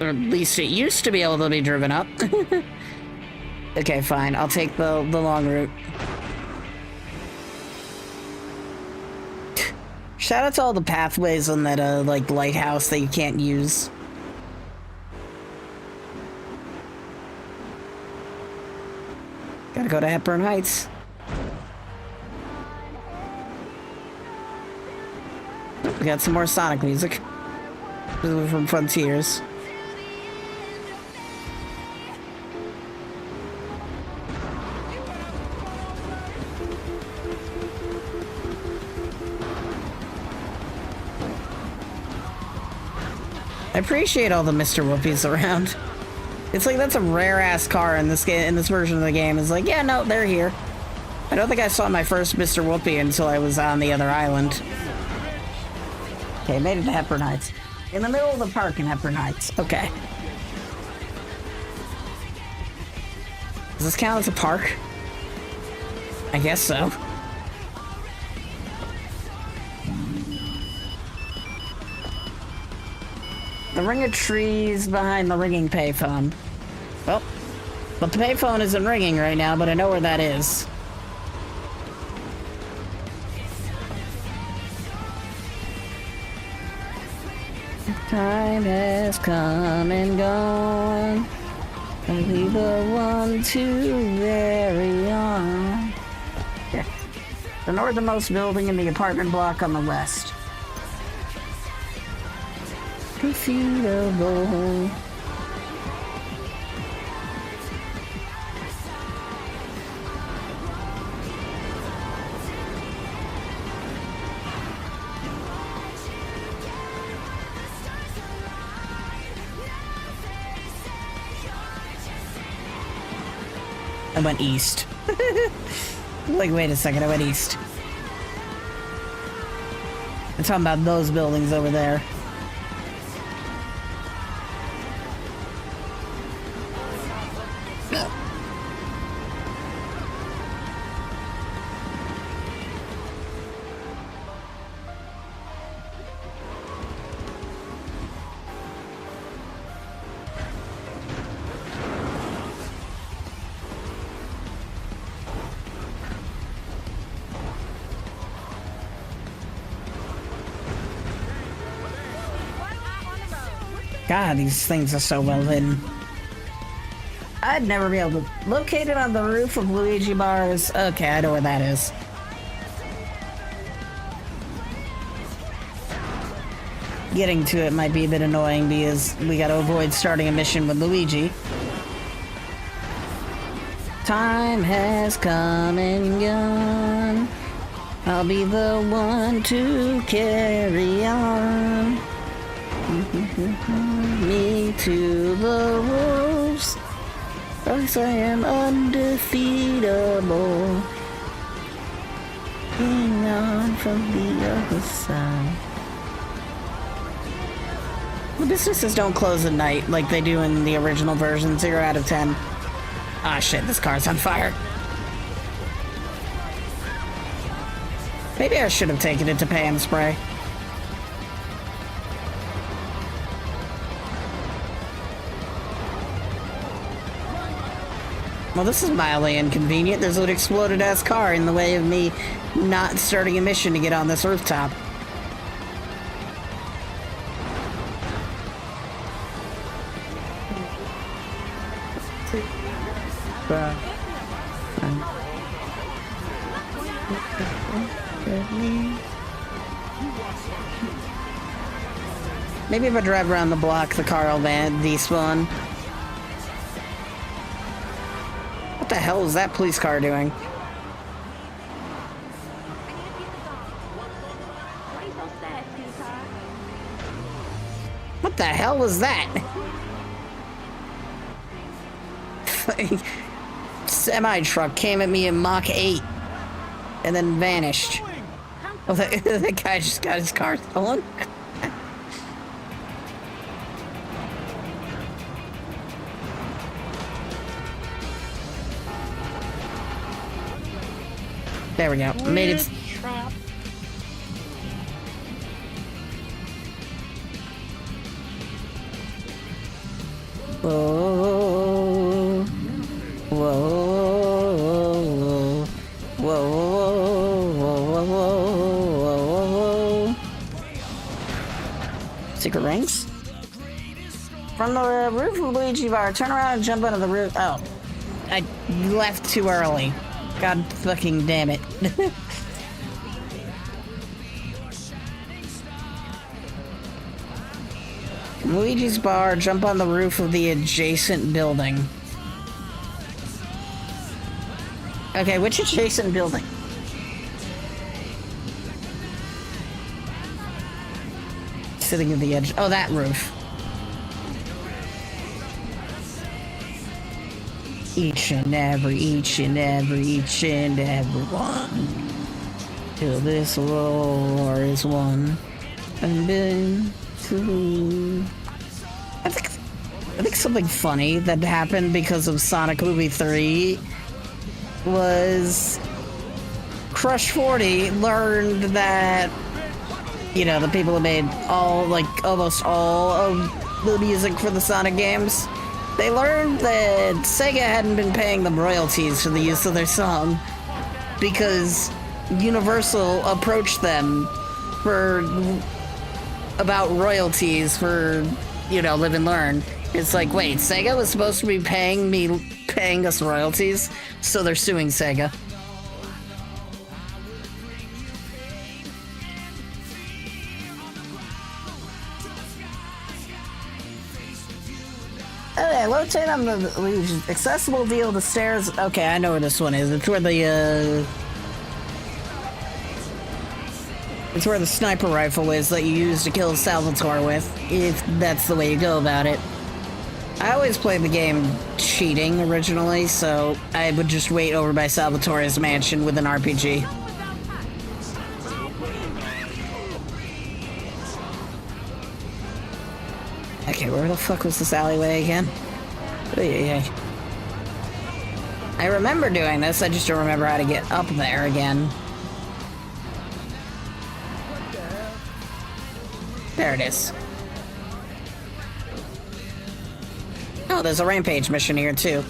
A: Or at least it used to be able to be driven up. Okay, fine. I'll take the long route. Shout out to all the pathways on that, like, lighthouse that you can't use. Gotta go to Hepburn Heights. We got some more Sonic music. This is from Frontiers. I appreciate all the Mr. Whoopies around. It's like that's a rare-ass car in this game, in this version of the game. It's like, yeah, no, they're here. I don't think I saw my first Mr. Whoopi until I was on the other island. Okay, made it to Hepburn Heights. In the middle of the park in Hepburn Heights. Okay. Does this count as a park? I guess so. The ring of trees behind the ringing payphone. Well, but the payphone isn't ringing right now, but I know where that is. Time has come and gone. I'll be the one to carry on. Yeah. The northernmost building in the apartment block on the west. Defeatable. I went east. Like, wait a second, I went east. I'm talking about those buildings over there. God, these things are so well hidden. I'd never be able to locate it on the roof of Luigi Bars. Okay, I know where that is. Getting to it might be a bit annoying because we gotta avoid starting a mission with Luigi. Time has come and gone. I'll be the one to carry on. Me to the wolves, cause I am undefeatable. Hang on from the other side. The businesses don't close at night like they do in the original version. 0 out of 10. Ah, shit, this car's on fire. Maybe I should have taken it to pay and spray. Well, this is mildly inconvenient. There's an exploded-ass car in the way of me not starting a mission to get on this rooftop. Maybe if I drive around the block, the car will despawn. What the hell is that police car doing? What the hell was that? Semi-truck came at me in Mach 8 and then vanished. Oh, that guy just got his car stolen? There we go. Made it. Whoa. Whoa. whoa, whoa, whoa, whoa, whoa, whoa. Secret rings? From the roof of Luigi bar, turn around and jump onto the roof. Oh, I left too early. God fucking damn it. Luigi's bar, jump on the roof of the adjacent building. Okay, which adjacent building? Sitting at the edge. Oh, that roof. Each and every one. Till this war is won. And then two. I think something funny that happened because of Sonic Movie 3 was Crush 40 learned that, you know, the people who made almost all of the music for the Sonic games, they learned that Sega hadn't been paying them royalties for the use of their song because Universal approached them about royalties for, you know, Live and Learn. It's like, wait, Sega was supposed to be paying us royalties, so they're suing Sega. Okay, rotate on the accessible deal the stairs. Okay, I know where this one is. It's where the sniper rifle is that you use to kill Salvatore with, if that's the way you go about it. I always played the game cheating originally, so I would just wait over by Salvatore's mansion with an RPG. Okay, where the fuck was this alleyway again? I remember doing this, I just don't remember how to get up there again. There it is. Oh, there's a rampage mission here, too.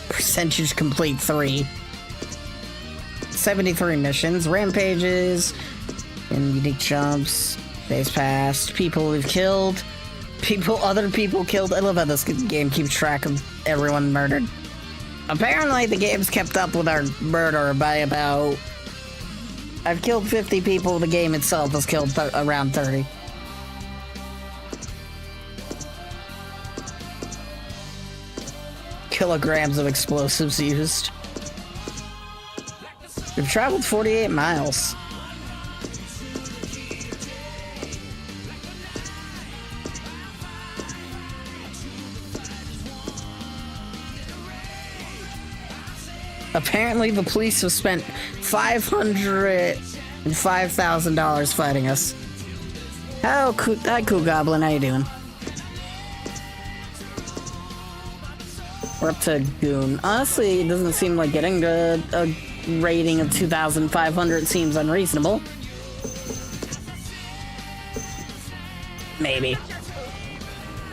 A: Percentage complete 3. 73 missions, rampages, and unique jumps, days passed, people we've killed, other people killed. I love how this game keeps track of everyone murdered. Apparently, the game's kept up with our murder by about... I've killed 50 people, the game itself has killed around 30. Kilograms of explosives used. We've traveled 48 miles. Apparently, the police have spent $505,000 fighting us. Hi, Cool Goblin. How you doing? We're up to Goon. Honestly, it doesn't seem like getting a rating of 2,500 seems unreasonable. Maybe.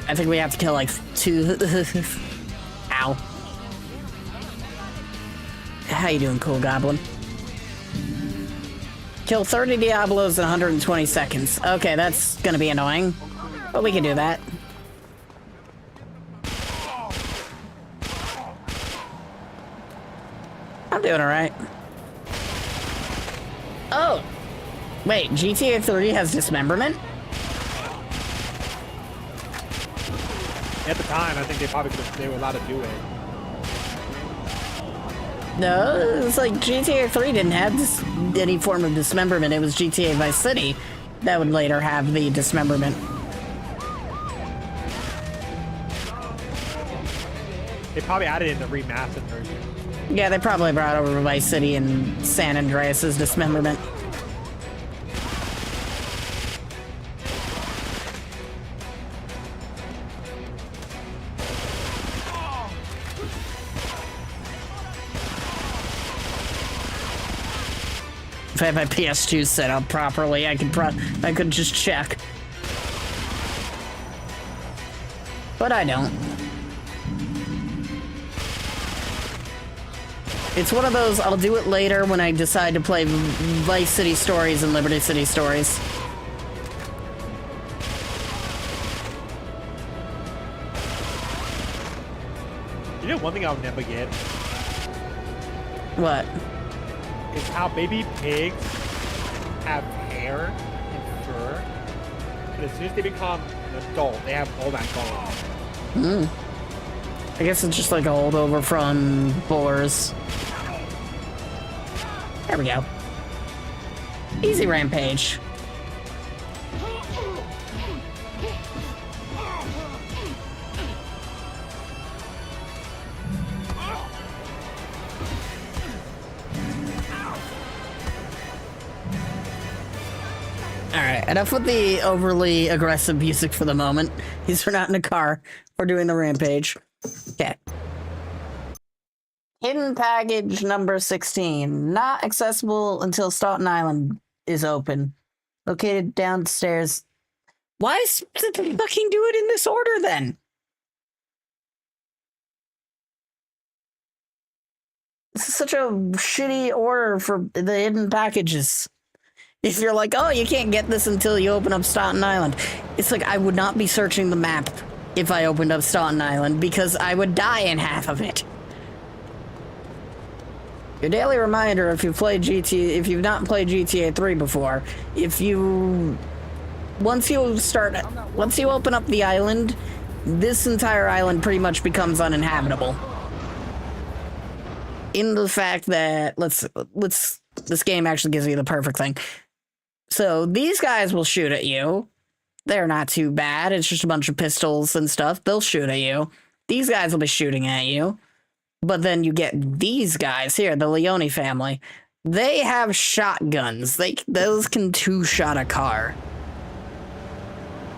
A: I think we have to kill like 2... Ow. How you doing, Cool Goblin? Kill 30 Diablos in 120 seconds. Okay, that's gonna be annoying. But we can do that. I'm doing alright. Oh! Wait, GTA 3 has dismemberment?
C: At the time, I think they were allowed to do it.
A: No, it's like GTA 3 didn't have any form of dismemberment. It was GTA Vice City that would later have the dismemberment.
C: They probably added it in the remastered version.
A: Yeah, they probably brought over Vice City and San Andreas' dismemberment. If I had my PS2 set up properly, I could just check. But I don't. It's one of those, I'll do it later when I decide to play Vice City Stories and Liberty City Stories.
C: You know one thing I'll never get?
A: What?
C: Is how baby pigs have hair and fur, but as soon as they become an adult, they have all that gone.
A: I guess it's just like a holdover from boars. There we go. Easy rampage. Alright, enough with the overly aggressive music for the moment. These are not in a car. We're doing the rampage. Okay. Hidden package number 16. Not accessible until Staten Island is open. Located downstairs. Why did they fucking do it in this order then? This is such a shitty order for the hidden packages. If you're like, oh, you can't get this until you open up Staten Island. It's like, I would not be searching the map if I opened up Staten Island because I would die in half of it. Your daily reminder if you've not played GTA 3 before, once you open up the island, this entire island pretty much becomes uninhabitable. In the fact that, this game actually gives you the perfect thing. So these guys will shoot at you. They're not too bad. It's just a bunch of pistols and stuff. They'll shoot at you. These guys will be shooting at you. But then you get these guys here, the Leone family. They have shotguns. Those can two-shot a car.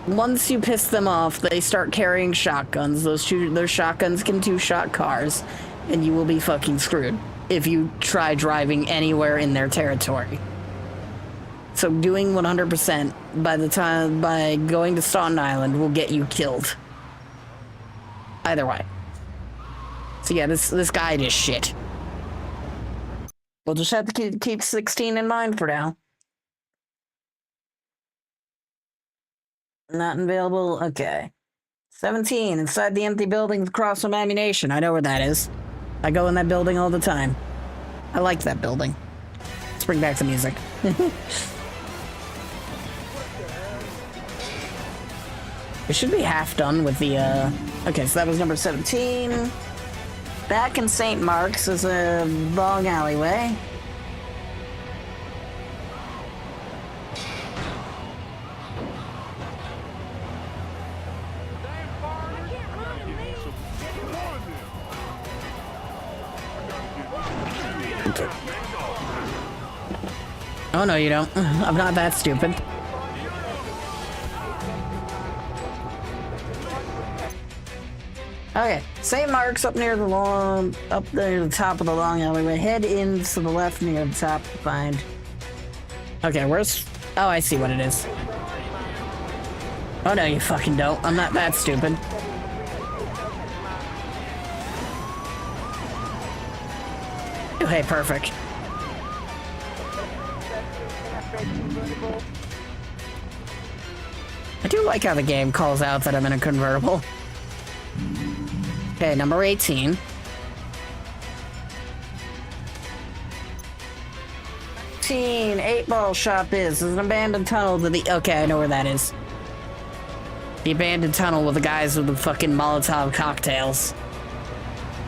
A: Once you piss them off, they start carrying shotguns. Those shotguns can two-shot cars. And you will be fucking screwed if you try driving anywhere in their territory. So doing 100% by going to Staten Island will get you killed. Either way. So yeah, this guide is shit. We'll just have to keep 16 in mind for now. Not available. Okay. 17. Inside the empty building across from ammunition. I know where that is. I go in that building all the time. I like that building. Let's bring back the music. We should be half done with the, Okay, so that was number 17. Back in St. Mark's is a long alleyway. Oh, no, you don't. I'm not that stupid. Okay, St. Mark's up near the top of the long alleyway. Head in to the left near the top to find. Okay, where's... Oh, I see what it is. Oh, no, you fucking don't. I'm not that stupid. Okay, perfect. I do like how the game calls out that I'm in a convertible. Okay, number 18. 8-ball shop is. There's an abandoned tunnel to the... Okay, I know where that is. The abandoned tunnel with the guys with the fucking Molotov cocktails.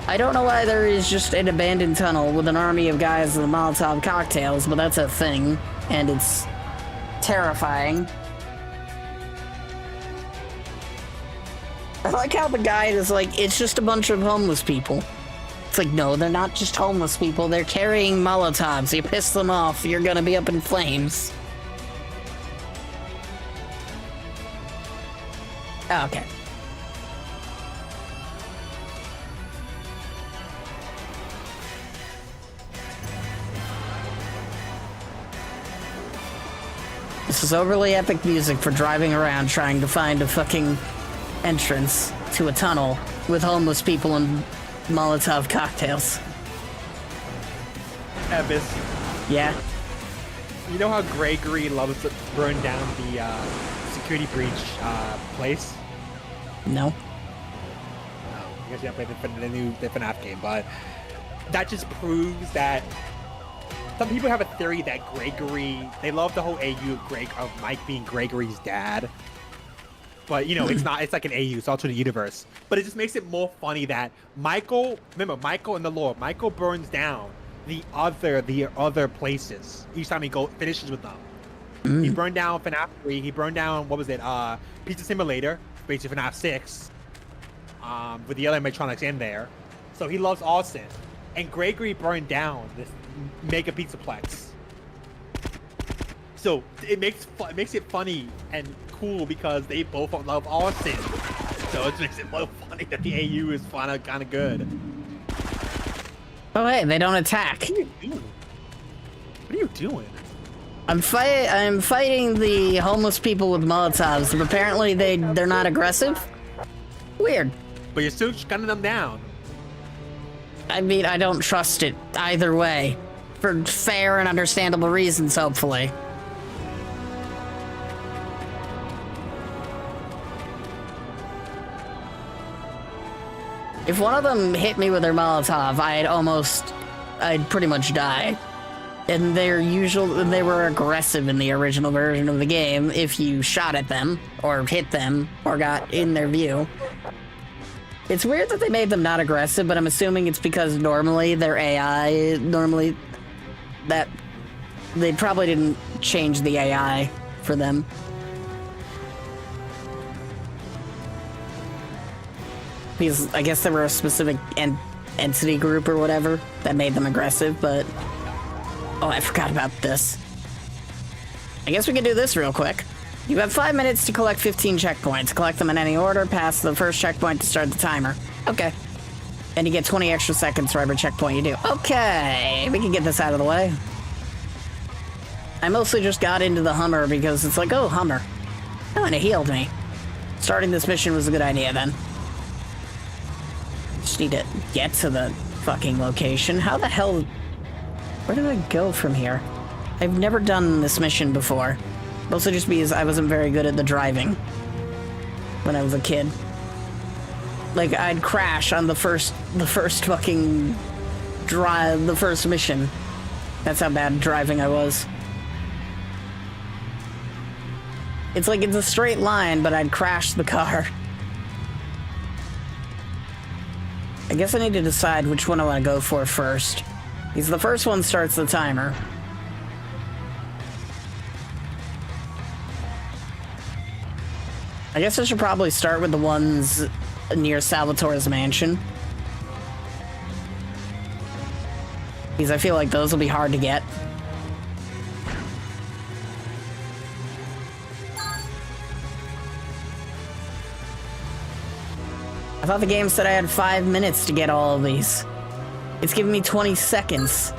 A: I don't know why there is just an abandoned tunnel with an army of guys with Molotov cocktails, but that's a thing, and it's terrifying. I like how the guide is like, it's just a bunch of homeless people. It's like, no, they're not just homeless people. They're carrying Molotovs. You piss them off, you're gonna be up in flames. Oh, okay. This is overly epic music for driving around trying to find a fucking entrance to a tunnel with homeless people and Molotov cocktails.
C: Evis,
A: Yeah?
C: you know how Gregory loves to burn down the security breach place?
A: No?
C: I guess you haven't played the FNAF game, but that just proves that some people have a theory that Gregory, they love the whole AU of Mike being Gregory's dad. But, you know, it's not, it's like an AU, it's alternate universe. But it just makes it more funny that Michael, remember, Michael in the lore, Michael burns down the other places each time he finishes with them. He burned down FNAF 3, he burned down, what was it, Pizza Simulator, basically FNAF 6, with the other animatronics in there. So he loves Austin. And Gregory burned down this Mega Pizzaplex. So it makes it funny and cool because they both love Austin. So it makes it more funny that the AU is kind of good.
A: Oh hey, they don't attack.
C: What are you doing? What are you doing?
A: I'm fighting the homeless people with Molotovs, but apparently they're not aggressive. Weird.
C: But you're still gunning them down.
A: I mean, I don't trust it either way. For fair and understandable reasons, hopefully. If one of them hit me with their Molotov, I'd pretty much die. And they were aggressive in the original version of the game if you shot at them, or hit them, or got in their view. It's weird that they made them not aggressive, but I'm assuming it's because normally their AI, that they probably didn't change the AI for them. Because I guess there were a specific entity group or whatever that made them aggressive, but... Oh, I forgot about this. I guess we can do this real quick. You have 5 minutes to collect 15 checkpoints. Collect them in any order, pass the first checkpoint to start the timer. Okay. And you get 20 extra seconds for every checkpoint you do. Okay, we can get this out of the way. I mostly just got into the Hummer because it's like, oh, Hummer. Oh, and it healed me. Starting this mission was a good idea then. Just need to get to the fucking location. How the hell... Where do I go from here? I've never done this mission before. Mostly just because I wasn't very good at the driving when I was a kid. Like, I'd crash on the first fucking drive, the first mission. That's how bad driving I was. It's like it's a straight line, but I'd crash the car. I guess I need to decide which one I want to go for first. Because the first one starts the timer. I guess I should probably start with the ones near Salvatore's mansion. Because I feel like those will be hard to get. I thought the game said I had 5 minutes to get all of these. It's giving me 20 seconds.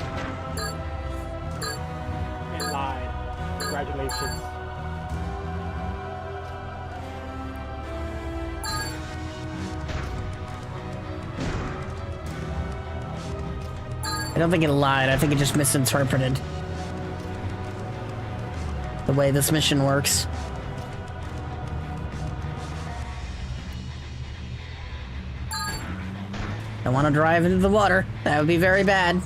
C: And lied. Congratulations.
A: I don't think it lied. I think it just misinterpreted the way this mission works. I want to drive into the water. That would be very bad.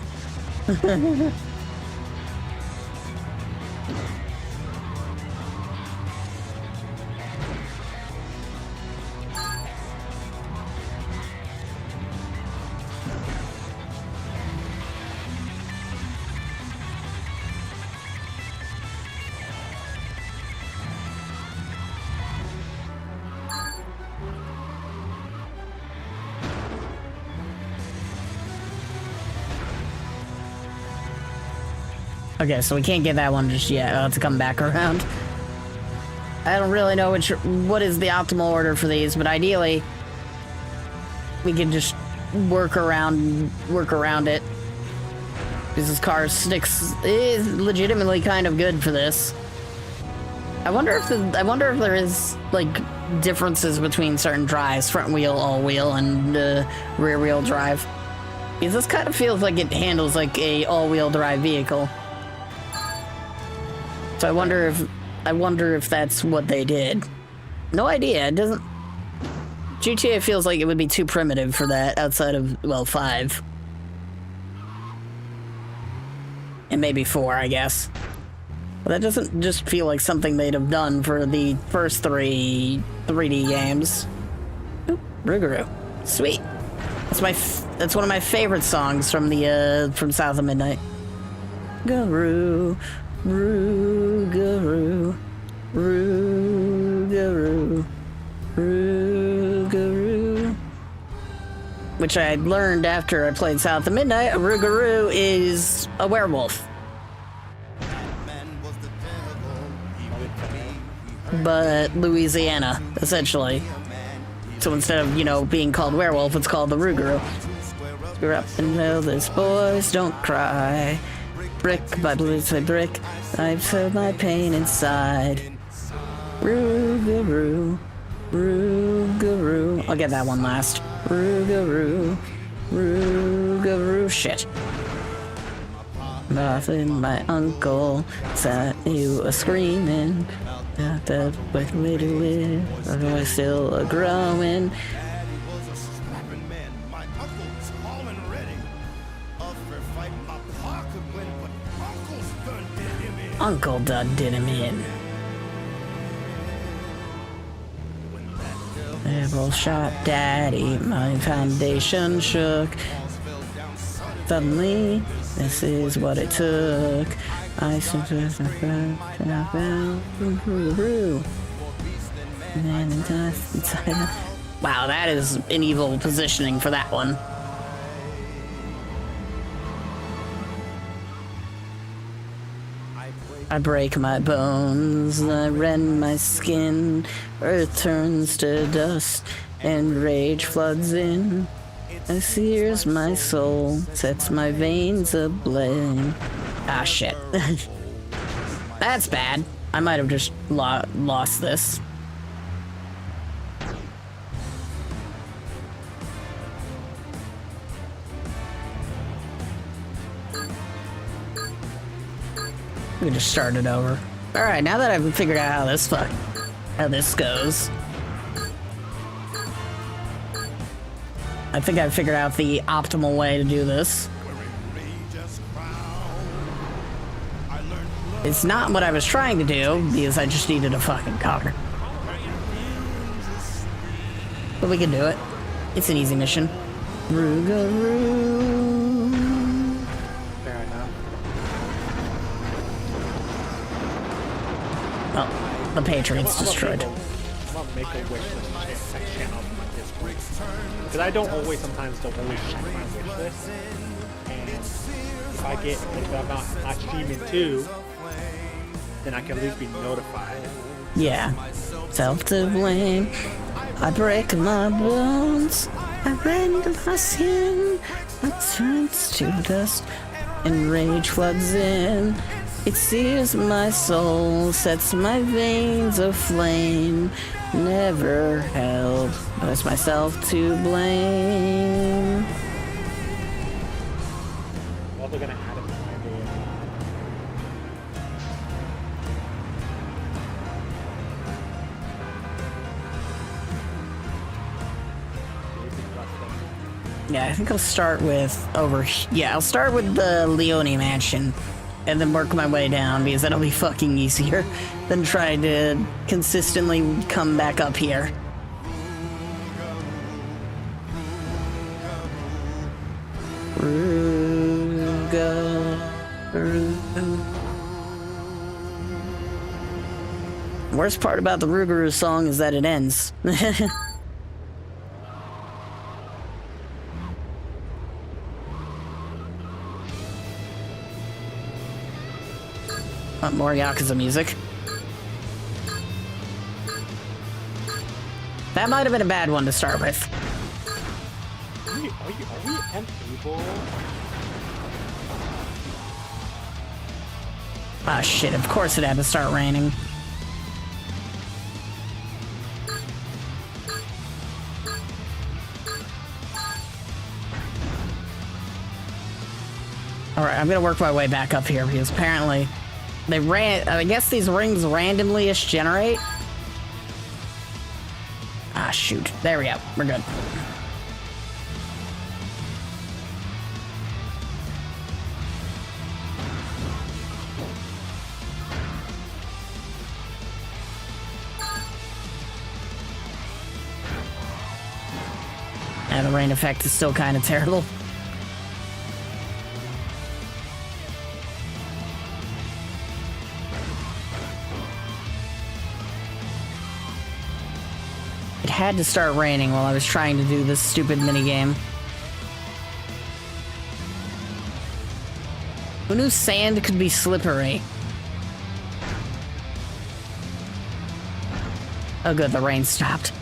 A: Okay, so we can't get that one just yet. I'll have to come back around. I don't really know what is the optimal order for these, but ideally, we can just work around it. Because this car is legitimately kind of good for this. I wonder if there is like differences between certain drives, front wheel, all wheel, and rear wheel drive. Because this kind of feels like it handles like a all wheel drive vehicle. So I wonder if that's what they did. No idea. It doesn't. GTA feels like it would be too primitive for that outside of, well, 5. And maybe 4, I guess. But that doesn't just feel like something they'd have done for the first 3 3D games. Oop, Rougarou. Sweet. That's one of my favorite songs from the from South of Midnight. Rougarou, Rougarou, Rougarou, Rougarou. Which I learned after I played South of Midnight. A Rougarou is a werewolf. But Louisiana, essentially. So instead of, you know, being called werewolf, it's called the Rougarou. Screw up and tell this boys don't cry. Brick by blizzard by brick, I've felt my pain inside. Rougarou, Rougarou. I'll get that one last. Rougarou, Rougarou. Shit. Nothing, my uncle said you were screaming. Not that way to live. I'm still growing. Uncle done did him in. Devil shot daddy, my foundation shook. Suddenly, this is what it took. I wow, that is an evil positioning for that one. I break my bones, I rend my skin, earth turns to dust, and rage floods in. It sears my soul, sets my veins ablaze. Ah, shit. That's bad. I might have just lost this. We can just start it over. Alright, now that I've figured out how this goes. I think I've figured out the optimal way to do this. It's not what I was trying to do, because I just needed a fucking car. But we can do it. It's an easy mission. Rougarou.
C: Fair enough.
A: Oh, the Patriots destroyed.
C: I'm gonna make a wish list channel on my Discord. Because I don't always check my wish list. And if I'm not streaming too, then I can at least be notified.
A: Yeah. Self to blame. I break my bones. I rend my skin. I turns to dust. And rage floods in. It sears my soul. Sets my veins aflame. Never held. But it's myself to blame.
C: Well, they're gonna add it to my video.
A: Yeah, I think I'll start with I'll start with the Leone Mansion and then work my way down because that'll be fucking easier than trying to consistently come back up here. Worst part about the Rougarou song is that it ends. More Yakuza music. That might have been a bad one to start with.
C: Are we unable?
A: Ah, shit, of course it had to start raining. All right, I'm gonna work my way back up here because apparently they I guess these rings randomly-ish generate. Ah, shoot. There we go. We're good. And the rain effect is still kind of terrible. It had to start raining while I was trying to do this stupid minigame. Who knew sand could be slippery? Oh good, the rain stopped.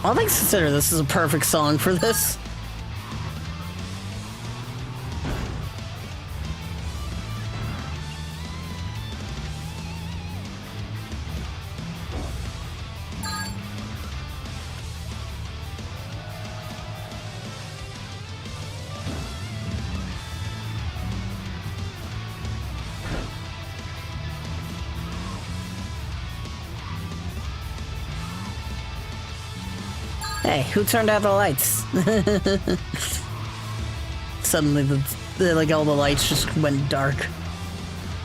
A: All things considered, this is a perfect song for this. Hey, who turned out the lights? Suddenly, like all the lights just went dark.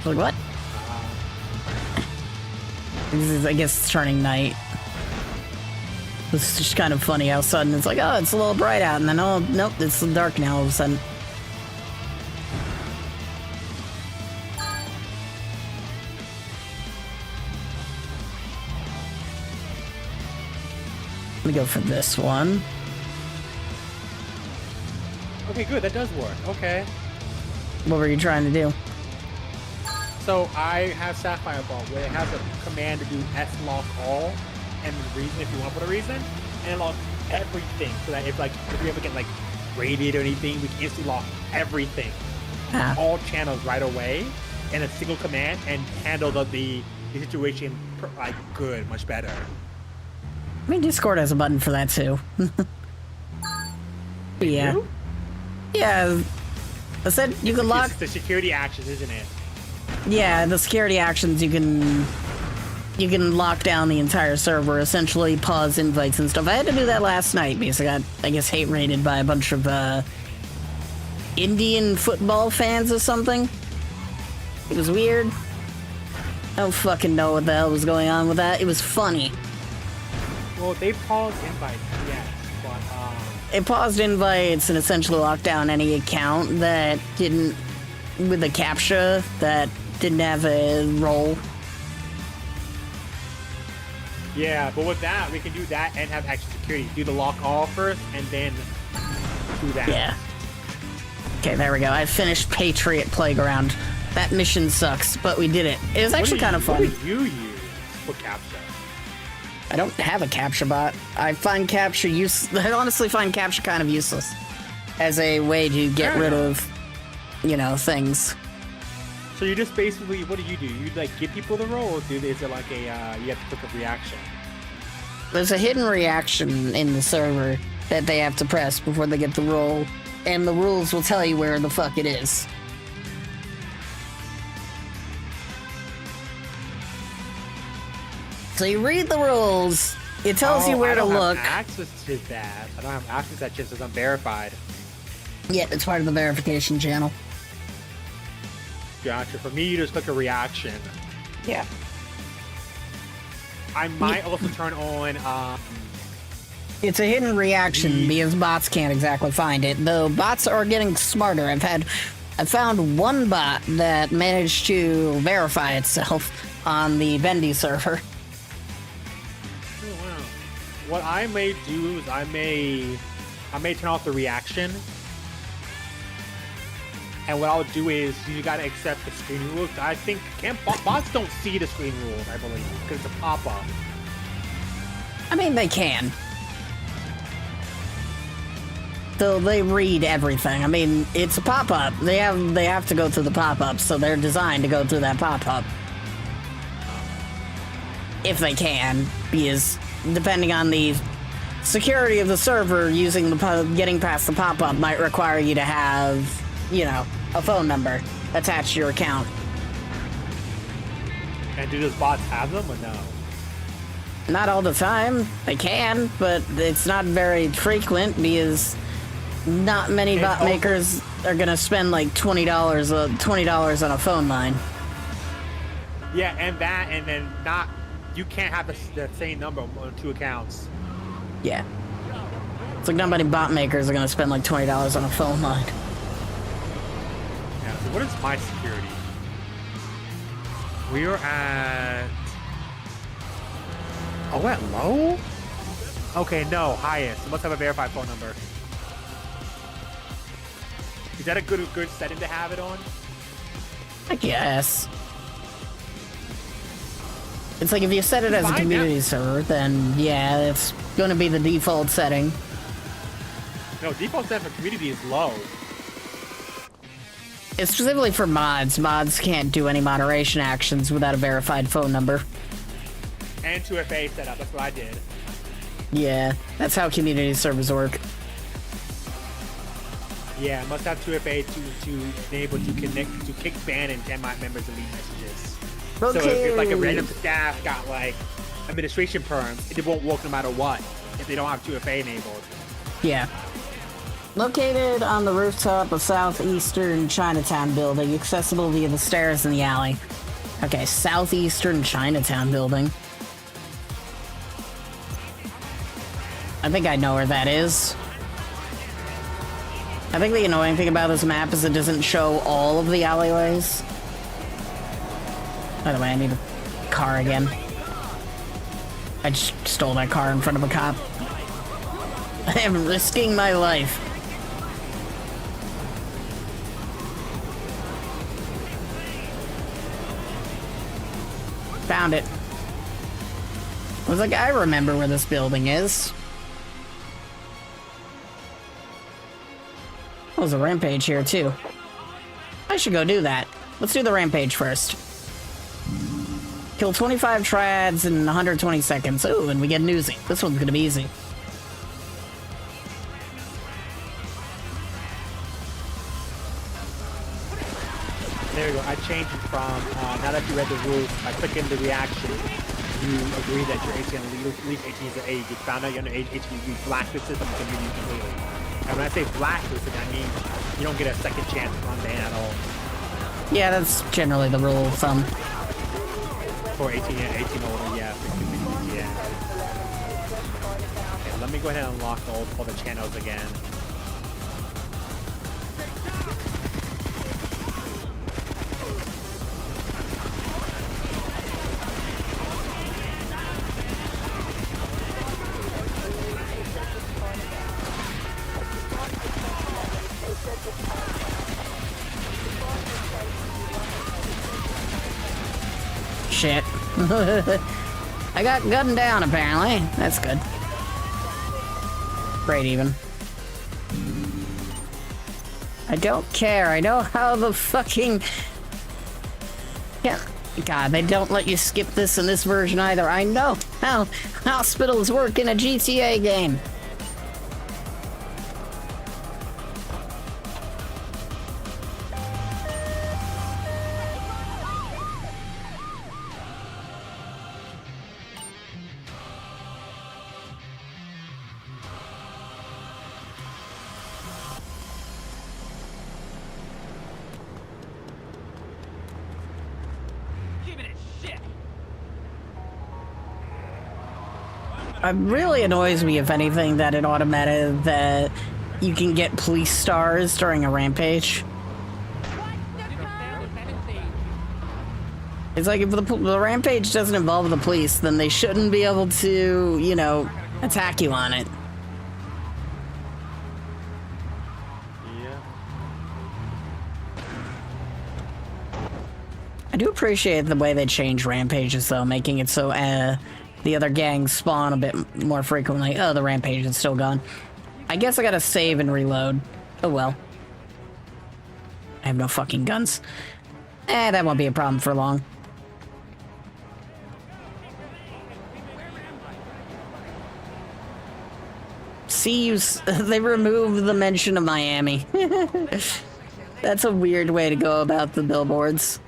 A: Like what? I guess it's turning night. It's just kind of funny how sudden it's like, oh, it's a little bright out, and then oh, nope, it's dark now all of a sudden. Let me go for this one.
C: Okay, good. That does work. Okay.
A: What were you trying to do?
C: So I have Sapphire Ball where it has a command to do S-lock all, and the reason if you want to put a reason, and lock everything so that if we ever get like raided or anything, we can instantly lock everything, all channels right away, in a single command and handle the situation like good, much better.
A: I mean, Discord has a button for that too. Yeah.
C: You?
A: Yeah. I said you can lock
C: the security actions, isn't it?
A: Yeah, the security actions you can lock down the entire server, essentially pause invites and stuff. I had to do that last night because I got, I guess, hate raided by a bunch of Indian football fans or something. It was weird. I don't fucking know what the hell was going on with that. It was funny.
C: Well, they paused invites, yes, but
A: it paused invites and essentially locked down any account that didn't, with a CAPTCHA that didn't have a role.
C: Yeah, but with that, we can do that and have extra security. Do the lock all first, and then do that.
A: Yeah. Okay, there we go. I finished Patriot Playground. That mission sucks, but we did it. It was actually kind of fun.
C: What do you use for CAPTCHA?
A: I don't have a CAPTCHA bot. I find CAPTCHA I honestly find CAPTCHA kind of useless as a way to get rid of, you know, things.
C: So you just basically, what do? You like give people the role, or is it like a you have to click a reaction?
A: There's a hidden reaction in the server that they have to press before they get the role, and the rules will tell you where the fuck it is. So you read the rules, it tells you where to look.
C: I don't have access to that. I don't have access to that just as I'm verified.
A: Yeah, it's part of the verification channel.
C: Gotcha. For me, you just click a reaction.
A: Yeah.
C: I might also turn on.
A: It's a hidden reaction because bots can't exactly find it. Though bots are getting smarter. I found one bot that managed to verify itself on the Bendy server.
C: Oh wow. What I may do is I may turn off the reaction. And what I'll do is you gotta accept the screen rules. I think bots don't see the screen rules, I believe, because it's a pop-up.
A: I mean, they can. So they read everything. I mean, it's a pop-up. They have to go through the pop-up, so they're designed to go through that pop-up. If they can, because depending on the security of the server, getting past the pop-up might require you to have, you know, a phone number attached to your account.
C: And do those bots have them or no?
A: Not all the time. They can, but it's not very frequent because not many bot makers are gonna spend like $20 on a phone line.
C: Yeah, and then you can't have the same number on 2 accounts.
A: Yeah. It's like not many bot makers are gonna spend like $20 on a phone line.
C: Yeah, so what is my security? We are at... Oh, we're at low? Okay, no, highest. You must have a verified phone number. Is that a good setting to have it on?
A: I guess. It's like if you set it as a community server, then yeah, it's going to be the default setting.
C: No, default setting for community is low.
A: It's specifically for mods. Mods can't do any moderation actions without a verified phone number.
C: And 2FA setup, that's what I did.
A: Yeah, that's how community servers work.
C: Yeah, must have 2FA to be able to connect to kick ban and Gemini members delete messages.
A: Okay.
C: So if like a random staff got like administration perms, it won't work no matter what if they don't have 2FA enabled.
A: Yeah. Located on the rooftop of southeastern Chinatown building, accessible via the stairs in the alley. Okay, southeastern Chinatown building. I think I know where that is. I think the annoying thing about this map is it doesn't show all of the alleyways. By the way, I need a car again. I just stole that car in front of a cop. I am risking my life. Found it. I was like, I remember where this building is. Oh, there's a rampage here, too. I should go do that. Let's do the rampage first. Kill 25 triads in 120 seconds. Ooh, and we get an Uzi. This one's gonna be easy.
C: There we go. I changed it from, now that you read the rules, by clicking the reaction, you agree that your age at least 18 is an age. You found out you're under age 18, you blacklisted them completely. And when I say blacklisted, I mean you don't get a second chance to run ban at all.
A: Yeah, that's generally the rule of thumb.
C: For 18 and 18 older, yeah. Yeah. Okay, let me go ahead and unlock all the channels again.
A: Shit. I got gunned down, apparently. That's good. Great, even. I don't care. I know how the fucking... Yeah. God, they don't let you skip this in this version either. I know how hospitals work in a GTA game. It really annoys me, if anything, that it automated that you can get police stars during a rampage. It's like if the rampage doesn't involve the police, then they shouldn't be able to, you know, attack you on it.
C: Yeah.
A: I do appreciate the way they change rampages, though, making it so the other gangs spawn a bit more frequently. Oh, the rampage is still gone. I guess I gotta save and reload. Oh well. I have no fucking guns. That won't be a problem for long. See you. They removed the mention of Miami. That's a weird way to go about the billboards.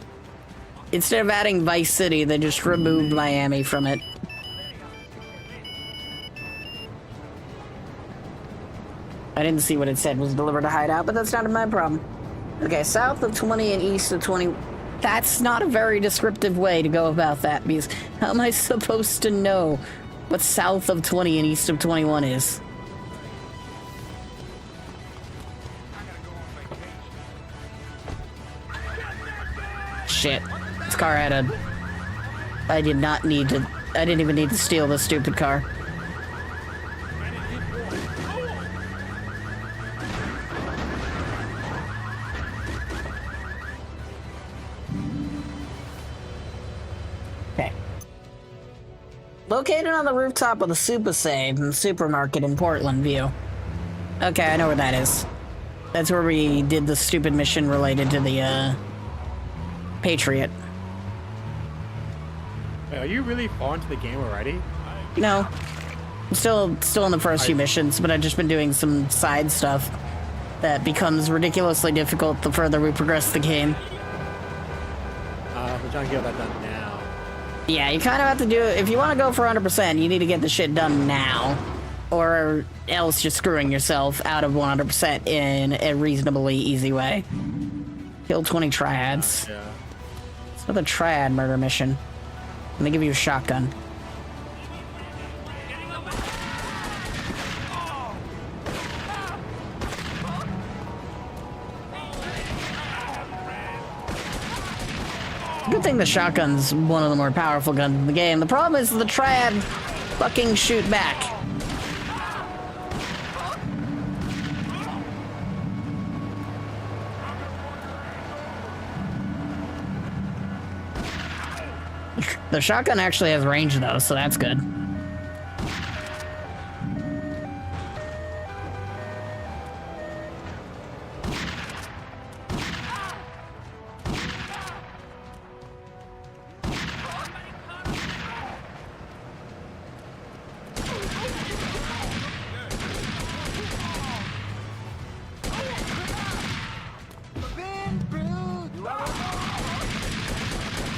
A: Instead of adding Vice City, they just removed Miami from it. I didn't see what it said was delivered to hideout, but that's not my problem. Okay, south of 20 and east of 20. That's not a very descriptive way to go about that, because how am I supposed to know what south of 20 and east of 21 is? Shit. This car had a... I did not need to... I didn't even need to steal this stupid car. Okay. Located on the rooftop of the Super Save in the supermarket in Portland View. Okay, I know where that is. That's where we did the stupid mission related to the, Patriot.
C: Wait, are you really far into the game already?
A: No. I'm still in the first few missions, but I've just been doing some side stuff that becomes ridiculously difficult the further we progress the game.
C: We're trying to get that done now.
A: Yeah, you kind of have to do it. If you want to go for 100%, you need to get the shit done now. Or else you're screwing yourself out of 100% in a reasonably easy way. Kill 20 triads.
C: Yeah.
A: It's another triad murder mission. I'm gonna give you a shotgun. Good thing the shotgun's one of the more powerful guns in the game. The problem is the triad fucking shoot back. The shotgun actually has range though, so that's good.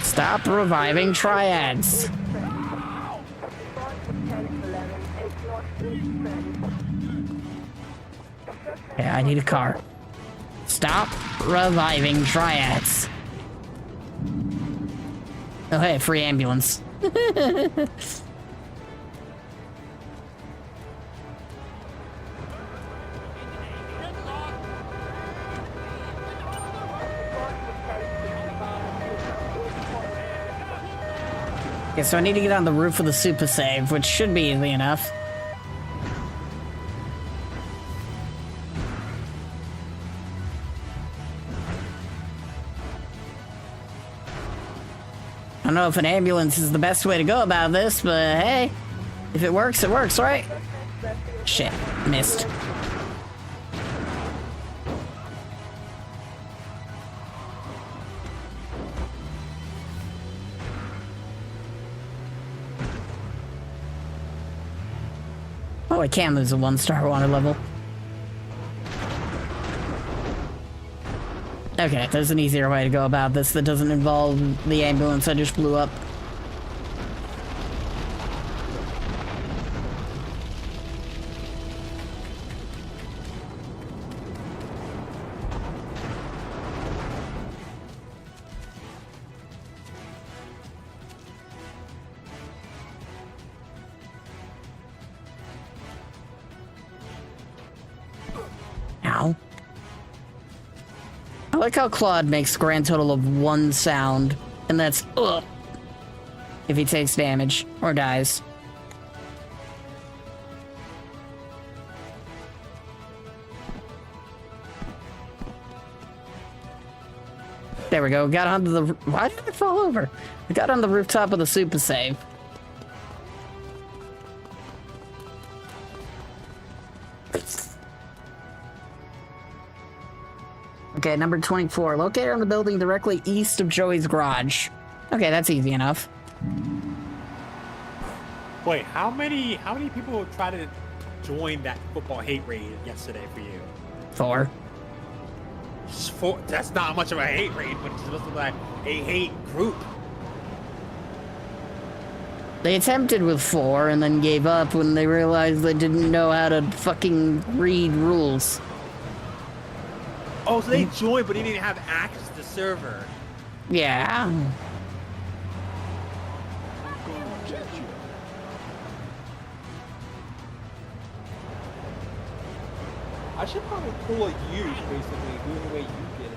A: Stop reviving triads. Yeah, I need a car. Stop reviving triads. Oh hey, free ambulance. Okay, so I need to get on the roof of the super save, which should be easy enough. I don't know if an ambulance is the best way to go about this, but hey, if it works, right? Shit, missed. Oh, I can lose a 1-star water level. Okay, there's an easier way to go about this that doesn't involve the ambulance I just blew up. Ow. I like how Claude makes a grand total of 1 sound, and that's ugh, if he takes damage or dies. There we go, got onto the... Why did I fall over? I got on the rooftop of the super save. Okay, number 24. Located on the building directly east of Joey's garage. Okay, that's easy enough.
C: Wait, how many people tried to join that football hate raid yesterday for you?
A: 4.
C: Just 4. That's not much of a hate raid, but it's supposed to be like a hate group.
A: They attempted with 4 and then gave up when they realized they didn't know how to fucking read rules.
C: Oh, so they joined, but they didn't have access to the server.
A: Yeah.
G: I should probably pull a you, basically, doing the way you did it.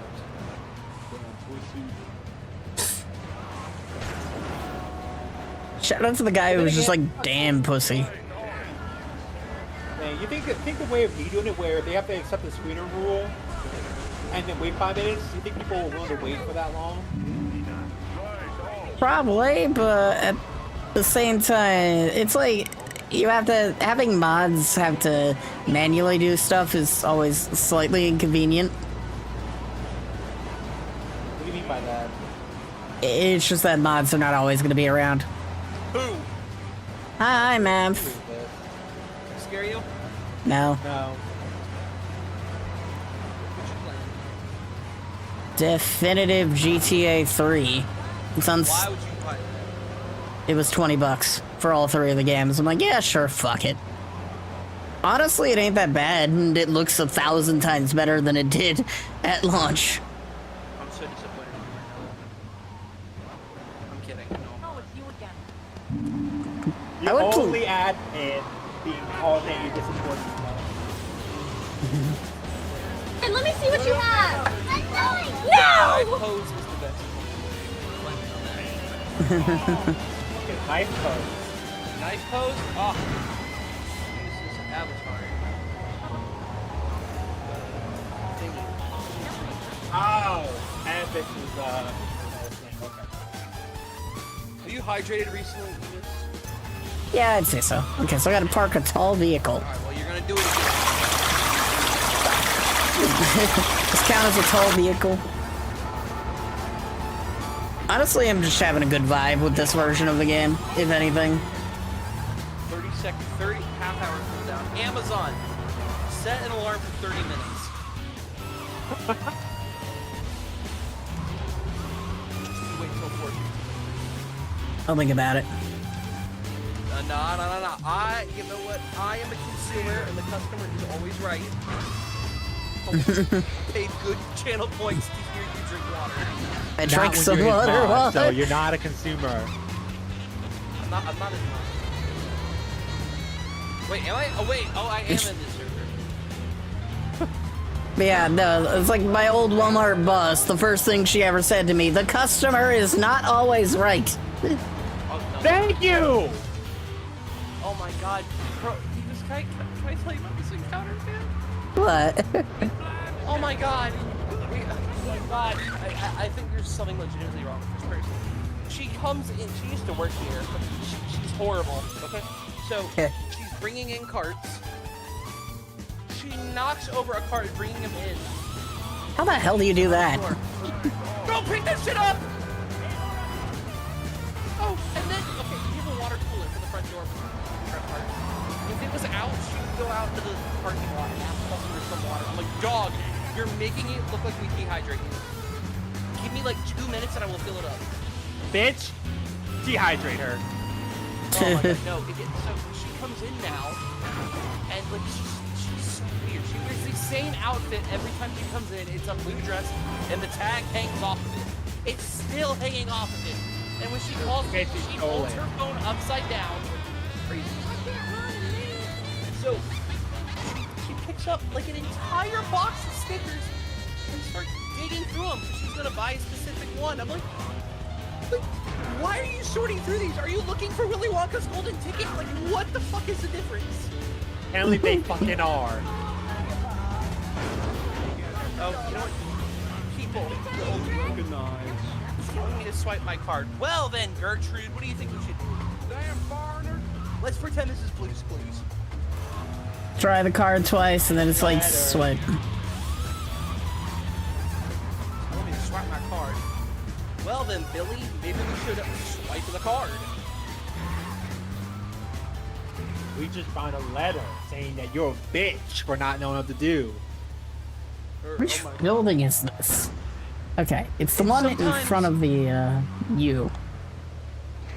A: Shout out to the guy who was just like, damn pussy.
C: Man, you think the way of me doing it, where they have to accept the screener rule and then wait 5 minutes? You think people are willing to wait for that long?
A: Probably, but at the same time, it's like you have to, having mods have to manually do stuff is always slightly inconvenient.
C: What do you mean by that?
A: It's just that mods are not always going to be around.
G: Who?
A: Hi, ma'am.
G: Scare you?
A: No.
C: No.
A: Definitive GTA 3. It's on.
G: Why would you buy that?
A: It was $20 for all 3 of the games. I'm like, yeah, sure, fuck it. Honestly, it ain't that bad, and it looks 1,000 times better than it did at launch.
G: I'm so disappointed in you right now. I'm kidding. No.
E: Oh, it's you again.
C: The
A: I would
C: only admin being called that you're disappointed about.
H: And let me see what you have.
G: My pose is the best.
C: Knife pose.
G: Knife pose? Oh. This is Avatar.
C: Oh, and this is okay.
G: Are you hydrated recently, Evis?
A: Yeah, I'd say so. Okay, so I gotta park a tall vehicle.
G: Alright, well, you're gonna do it again.
A: This count as a tall vehicle. Honestly, I'm just having a good vibe with this version of the game, if anything.
G: 30 seconds, 30 half hour cooldown. Amazon, set an alarm for 30 minutes. Just wait till 4.
A: I'll think about it.
G: No. You know what? I am a consumer, and the customer is always right. Paid good channel points to hear you drink water.
A: I
C: Not
A: drank
C: when
A: some
C: you're in
A: water.
C: mod, so
A: What?
C: you're not a consumer.
G: I'm not in Wait, am I? Oh, wait. Oh, I am in this server.
A: Yeah, no, it's like my old Walmart boss. The first thing she ever said to me, the customer is not always right.
G: Oh, no.
C: Thank you!
G: Oh my god. Bro, can I tell you about this encounter, man?
A: What?
G: Oh my god. Oh my god. I think there's something legitimately wrong with this person. She comes in, she used to work here, but she's horrible, okay? So, she's bringing in carts. She knocks over a cart, bringing him in.
A: How the hell do you do that?
G: Go pick that shit up! Oh, and then, okay, you have a water cooler for the front door. If it was out, she would go out to the parking lot and ask customers for water. I'm like, dog, you're making it look like we dehydrate you. Give me like 2 minutes and I will fill it up.
C: Bitch, dehydrate her.
G: Oh my god, no. So she comes in now, and like she's so weird. She wears the same outfit every time she comes in. It's a blue dress, and the tag hangs off of it. It's still hanging off of it. And when she calls me, she holds her phone upside down. Crazy. So she picks up like an entire box of stickers and starts digging through them because she's gonna buy a specific one. I'm like, why are you sorting through these? Are you looking for Willy Wonka's golden ticket? Like, what the fuck is the difference?
C: Apparently they fucking are.
G: Oh, you know what? People, you want me to swipe my card? Well then, Gertrude, what do you think we should do? Damn foreigner. Let's pretend this is Blue's Clues.
A: Try the card twice and then it's like swipe.
G: got my card. Well then, Billy, maybe we should swipe the card.
C: We just found a letter saying that you're a bitch for not knowing what to do.
A: Which building is this? Okay, it's the one in front of the U.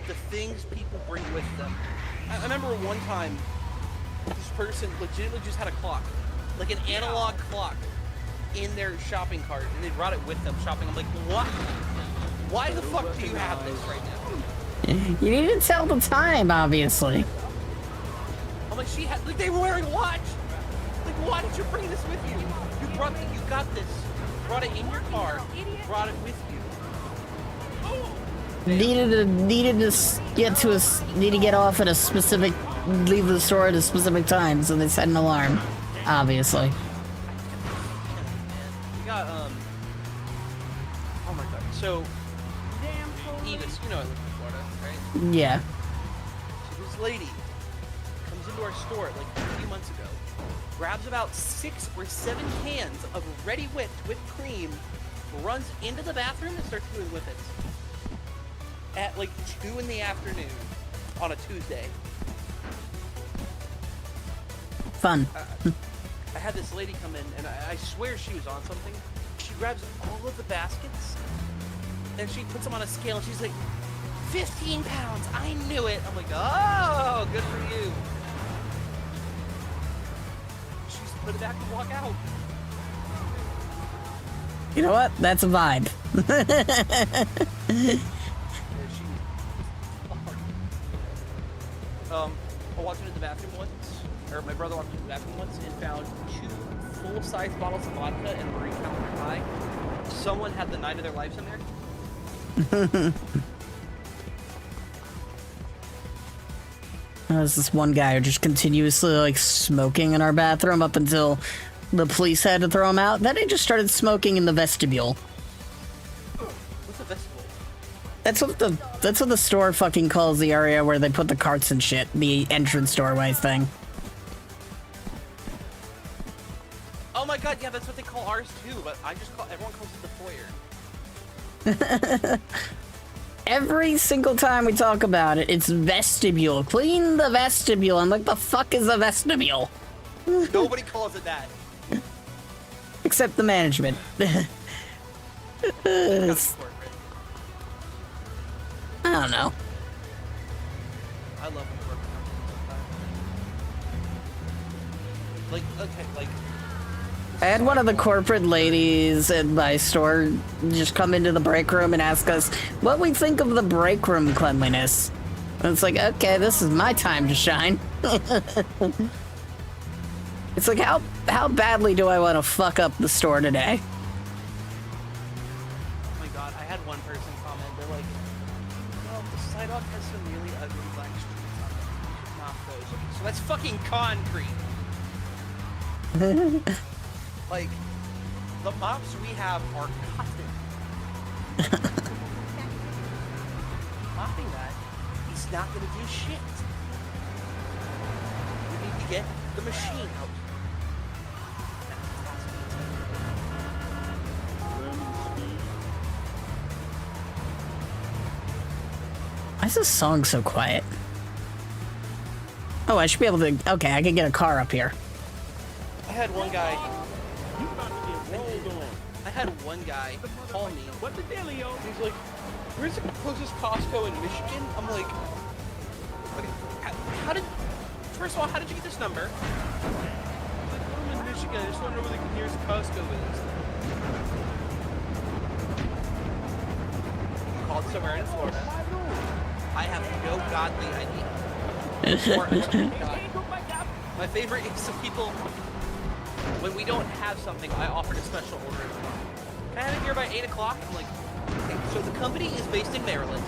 G: The things people bring with them. I remember one time, this person legitimately just had a clock, like an analog clock, in their shopping cart, and they brought it with them shopping. I'm like, what? Why the fuck do you have this right now?
A: You need to tell the time, obviously.
G: I'm like, she had, like, they were wearing a watch. Like, why did you bring this with you? You got this. You brought it in your car. Brought it with you.
A: Needed to get off at a specific, leave the store at a specific time, so they set an alarm. Obviously.
G: We got oh my god. So Evis, you know I live in Florida, right?
A: Yeah.
G: So this lady comes into our store like a few months ago, grabs about 6 or 7 cans of ready whipped cream, runs into the bathroom and starts doing whippets. At like 2 in the afternoon on a Tuesday.
A: Fun.
G: I had this lady come in, and I swear she was on something. She grabs all of the baskets, and she puts them on a scale, and she's like, 15 pounds, I knew it. I'm like, oh, good for you. She just put it back and walk out.
A: You know what? That's a vibe.
G: I walked into the bathroom once, or my brother walked into the bathroom once and found 2 full-size bottles of vodka and Marie Calendar High. Someone had the night of their lives in there.
A: There's this one guy who just continuously like smoking in our bathroom up until the police had to throw him out. Then he just started smoking in the vestibule.
G: What's a vestibule?
A: That's what the store fucking calls the area where they put the carts and shit. The entrance doorway thing.
G: Oh my god, yeah, that's what they call ours too, but everyone calls it the foyer.
A: Every single time we talk about it, it's vestibule. Clean the vestibule. I'm like, the fuck is a vestibule?
G: Nobody calls it that.
A: Except the management. I don't know.
G: I love when corporate companies like that. Like, okay, like...
A: I had one of the corporate ladies at my store just come into the break room and ask us what we think of the break room cleanliness. And it's like, okay, this is my time to shine. It's like, how badly do I want to fuck up the store today?
G: Oh my god, I had one person comment, they're like, well, the sidewalk has some really ugly black streaks on it. You should knock those. Okay, so that's fucking concrete. Like, the mops we have are cotton. Mopping that is not gonna do shit. We need to get the machine out.
A: Why is this song so quiet? Oh, I should be able to... Okay, I can get a car up here.
G: I had one guy call me. What the dealio? He's like, where's the closest Costco in Michigan? I'm like, okay, first of all, how did you get this number? He's like, I'm in Michigan, I just want to know where the nearest Costco is. He called somewhere in Florida. I have no godly idea. My favorite is some people, when we don't have something, I offered a special order. Can I have it here by 8 o'clock? I'm like, okay, so the company is based in Maryland.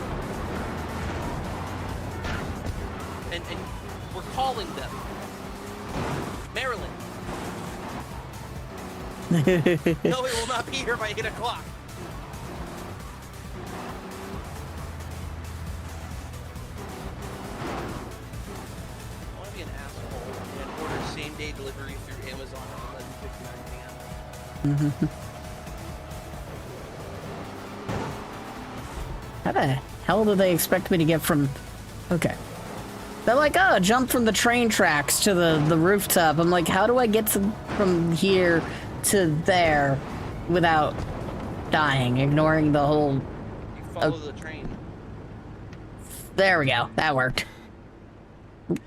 G: And we're calling them Maryland. No, it will not be here by 8 o'clock. I want to be an asshole and order same-day delivery through Amazon at 11:59 p.m.
A: How the hell do they expect me to get from... Okay. They're like, oh, jump from the train tracks to the rooftop. I'm like, how do I get from here to there without dying, ignoring the whole...
G: You follow the train.
A: There we go. That worked.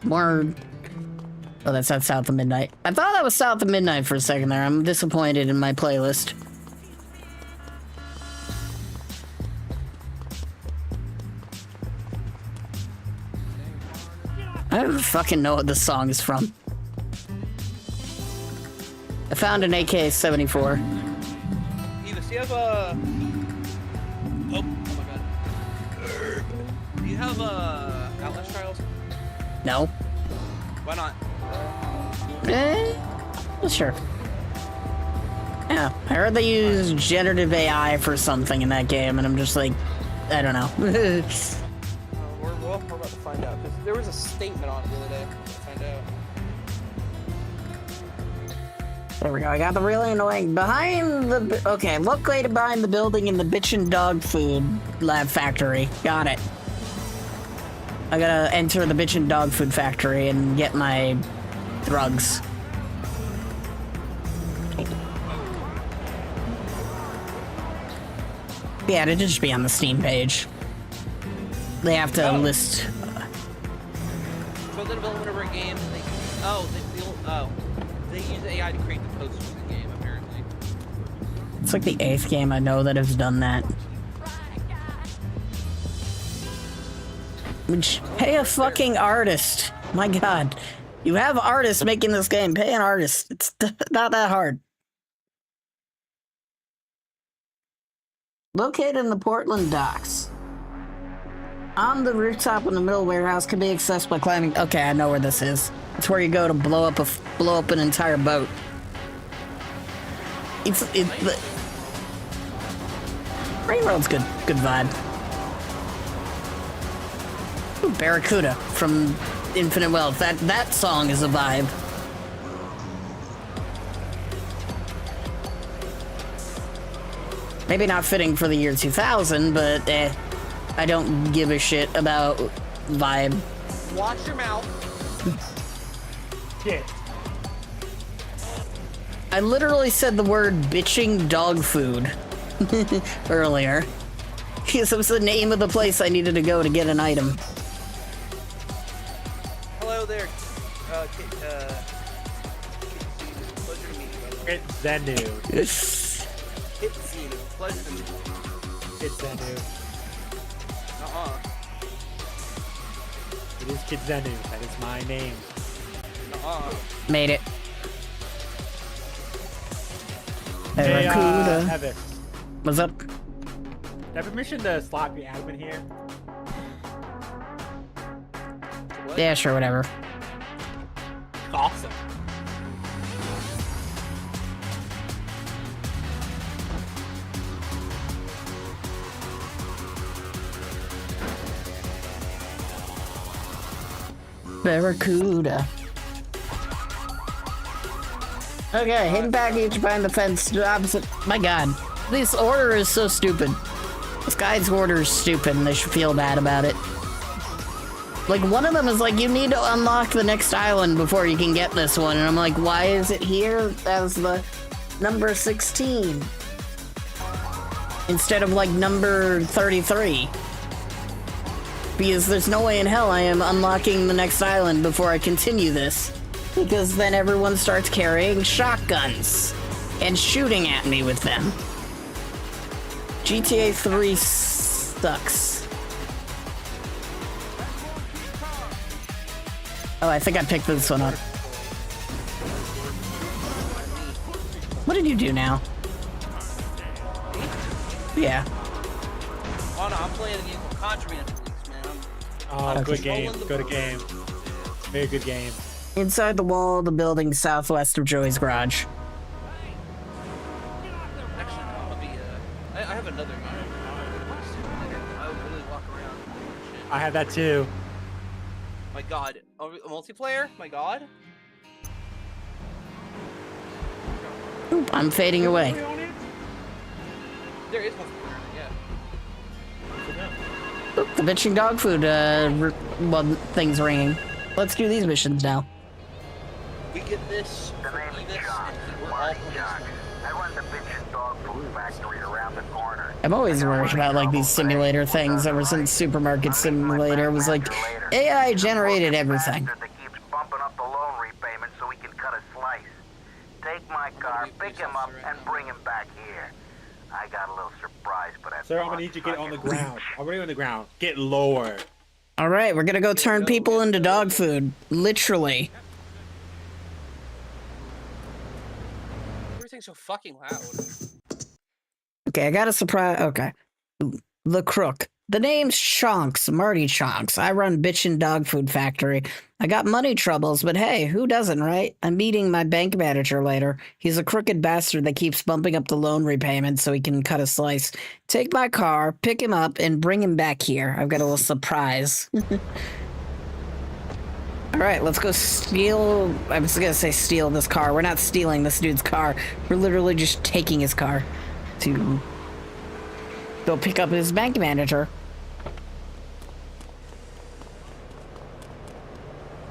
A: More... Oh, that's not South of Midnight. I thought that was South of Midnight for a second there. I'm disappointed in my playlist. I don't fucking know what this song is from. I found an AK-74.
G: Evis, do you have a... Oh my god. Do you have Outlast Trials?
A: No.
G: Why not?
A: Well, sure. Yeah, I heard they use generative AI for something in that game, and I'm just like, I don't know.
G: We're about to find out, because there was a statement on it the other day. We'll find out.
A: There we go. I got the really annoying behind the... Okay, located behind the building in the bitchin' dog food lab factory. Got it. I gotta enter the bitchin' dog food factory and get my drugs. Yeah, it'd just be on the Steam page. They have to list...
G: So the development of a game, they use AI to create the posters of the game, apparently.
A: It's like the 8th game I know that has done that. Which, pay a fucking artist. My god. You have artists making this game. Pay an artist. It's not that hard. Located in the Portland docks. On the rooftop in the middle warehouse can be accessed by climbing... Okay, I know where this is. It's where you go to blow up an entire boat. It's the... Railroad's good vibe. Ooh, Barracuda from Infinite Wealth. That song is a vibe. Maybe not fitting for the year 2000, but I don't give a shit about vibe.
G: Watch your mouth.
C: Shit.
A: I literally said the word bitching dog food earlier. Because it was the name of the place I needed to go to get an item.
G: Hello there, pleasure to meet you.
C: It's Zenu.
G: It's Zenu. Pleasure to meet you.
C: It's Zenu. It is Kid Zenu. That is my name.
A: Made it.
C: Hey,
A: Barracuda.
C: Evis.
A: What's up?
C: Do I have permission to slap your admin here?
G: What?
A: Yeah, sure, whatever.
C: Awesome.
A: Barracuda. Okay, hidden package behind the fence opposite. My god. This order is so stupid. This guy's order is stupid and they should feel bad about it. Like, one of them is like, you need to unlock the next island before you can get this one. And I'm like, why is it here as the number 16? Instead of, like, number 33. Because there's no way in hell I am unlocking the next island before I continue this. Because then everyone starts carrying shotguns and shooting at me with them. GTA 3 sucks. Oh, I think I picked this one up. What did you do now? Yeah.
G: Oh no, I'm playing a game called Contraband Police, man.
C: Oh, good game. Good game. Very good game.
A: Inside the wall of the building southwest of Joey's garage.
G: Actually, I'll be, I have another game. I would really walk around. Shit.
C: I have that too.
G: My god. A multiplayer? My god.
A: Oop, I'm fading away.
G: There is multiplayer, yeah.
A: Oop, the bitching dog food, thing's ringing. Let's do these missions now.
G: We get this for Evis, and we're all policemen.
I: I run the bitchin' dog food factory around the corner.
A: I'm always worried about like these simulator things. Ever since Supermarket Simulator was like AI generated everything.
I: That keeps bumping up the loan repayment so he can cut a slice. Take my car, pick him up, and bring him back here. I got a little surprise, but
C: Sir, I'm gonna need you to get on the ground. I'm already on the ground. Get lower.
A: All right, we're gonna go turn people into dog food, literally.
G: Everything's so fucking loud.
A: Okay, I got a surprise. Okay, the crook. The name's Chonks, Marty Chonks. I run bitchin' dog food factory. I got money troubles, but hey, who doesn't, right? I'm meeting my bank manager later. He's a crooked bastard that keeps bumping up the loan repayment so he can cut a slice. Take my car, pick him up, and bring him back here. I've got a little surprise. All right, let's go steal. I was gonna say steal this car. We're not stealing this dude's car. We're literally just taking his car to go pick up his bank manager.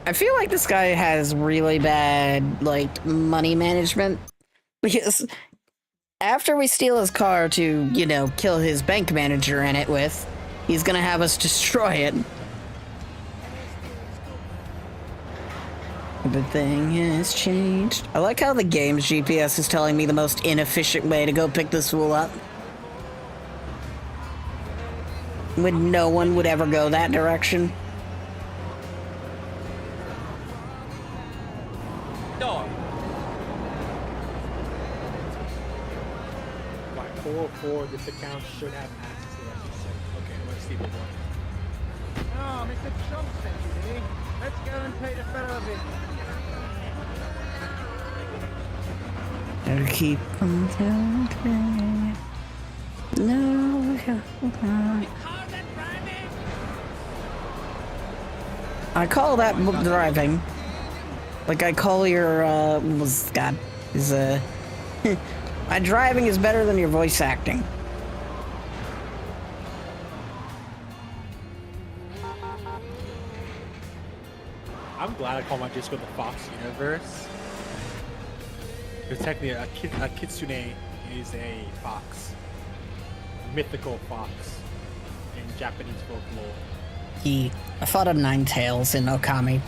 A: I feel like this guy has really bad, like, money management. Because after we steal his car to, you know, kill his bank manager in it with, he's gonna have us destroy it. Everything has changed. I like how the game's GPS is telling me the most inefficient way to go pick this fool up. When no one would ever go that direction.
G: Dog.
C: By 404, this account should have access to that. Okay, let's see what one.
E: Oh, Mr. Chomp sent you, did he? Let's go and pay the fellow a visit.
A: Gotta keep on talking. No. I call that driving. Like I call your, my driving is better than your voice acting.
C: I'm glad I call my Disco the Fox Universe. Because technically, a kitsune is a fox. A mythical fox in Japanese folklore.
A: I fought a Ninetales in Okami.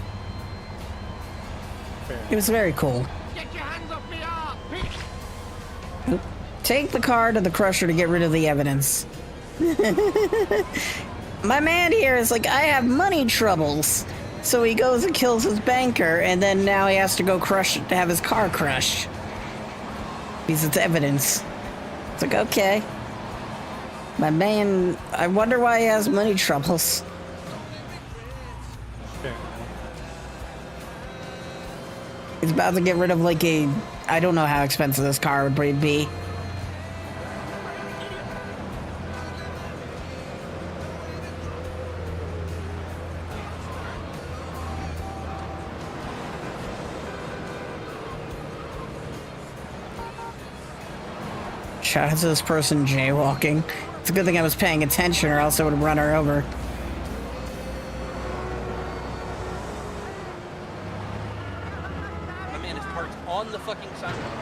C: Fair.
A: It was very cool.
E: Get your hands off me, arm!
A: Take the car to the crusher to get rid of the evidence. My man here is like, I have money troubles. So he goes and kills his banker, and then now he has to go have his car crushed. Because it's evidence. It's like, okay. My man, I wonder why he has money troubles.
C: Fair.
A: He's about to get rid of like I don't know how expensive this car would be. Shout out to this person jaywalking. It's a good thing I was paying attention or else I would have run her over.
G: My man is parked on the fucking sidewalk.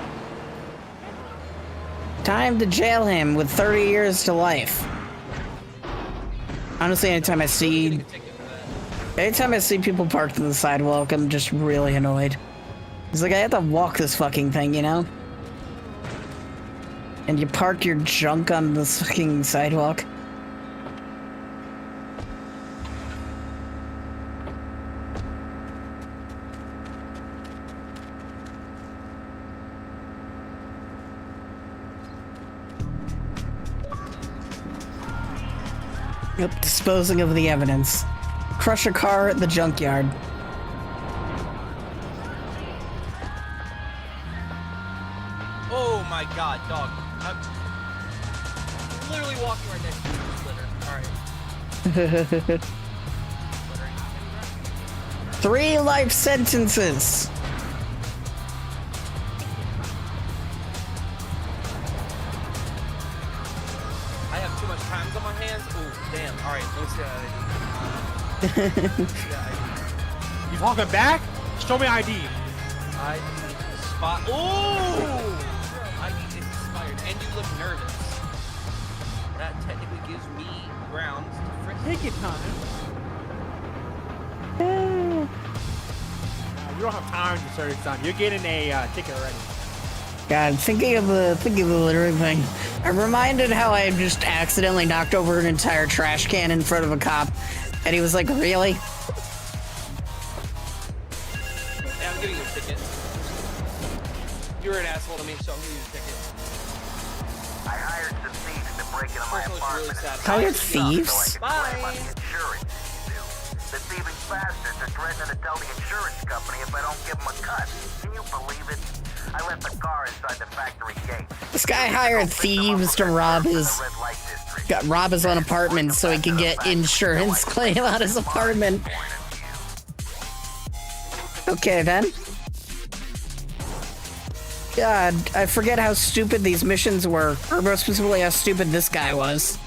A: Time to jail him with 30 years to life. Honestly, anytime I see people parked on the sidewalk, I'm just really annoyed. It's like I have to walk this fucking thing, you know? And you park your junk on this fucking sidewalk. Yep, disposing of the evidence. Crush a car at the junkyard.
G: Oh my god, dog. I'm literally walking right next to this litter. Alright.
A: 3 life sentences.
G: I have too much times on my hands. Oh, damn. All right, let's see how
C: You talking back? Show me ID.
G: ID spot. Oh! ID is expired, and you look nervous. That technically gives me grounds to frisk.
C: Take your time. We don't have time to search this time. You're getting a ticket already.
A: God, thinking of the littering thing, I'm reminded how I just accidentally knocked over an entire trash can in front of a cop, and he was like, "Really?"
G: Yeah, I'm giving you a ticket. You're an asshole to me, so I'm giving you a ticket.
I: I hired some thieves to break into my apartment.
A: Hired thieves?
G: Bye.
I: The thieving bastards are threatening to tell the insurance company if I don't give them a cut. Can you believe it? I left the car inside the factory gate.
A: This guy hired thieves to rob his own apartment so he could get insurance claim on his apartment. Okay then. God, I forget how stupid these missions were, or more specifically how stupid this guy was.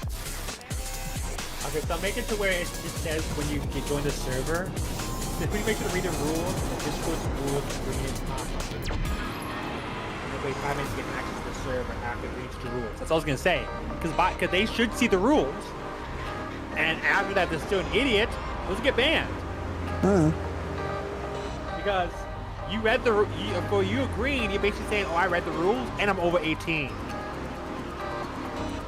C: Okay, so make it to where it says when you join the server, just when you make sure to read the rules, and just go to rules and bring in content. And then wait 5 minutes to get access to the server after it reads the rules. That's all I was gonna say. Because they should see the rules, and after that, they're still an idiot. Those get banned. Because you read for you agreeing, you're basically saying, "Oh, I read the rules, and I'm over 18."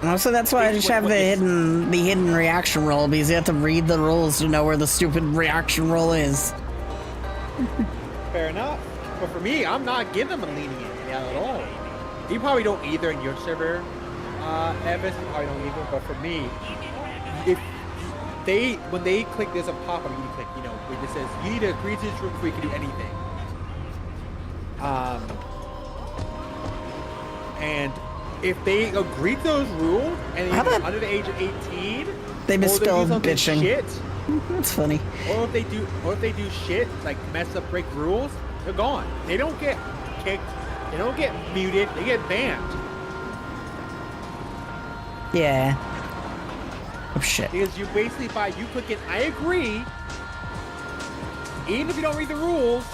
A: Also, that's why I just have the hidden reaction roll, because you have to read the rules to know where the stupid reaction roll is.
C: Fair enough. But for me, I'm not giving them a lenient at all. You probably don't either in your server, Evis. You probably don't either. But for me, when they click, there's a pop-up you click, where it says you need to agree to this rule before you can do anything. And if they agree to those rules and they're under the age of 18,
A: they've been still bitching.
C: Shit,
A: that's funny.
C: Or if they do shit like mess up, break rules, they're gone. They don't get kicked. They don't get muted. They get banned.
A: Yeah. Oh shit.
C: Because you basically by you clicking I agree, even if you don't read the rules,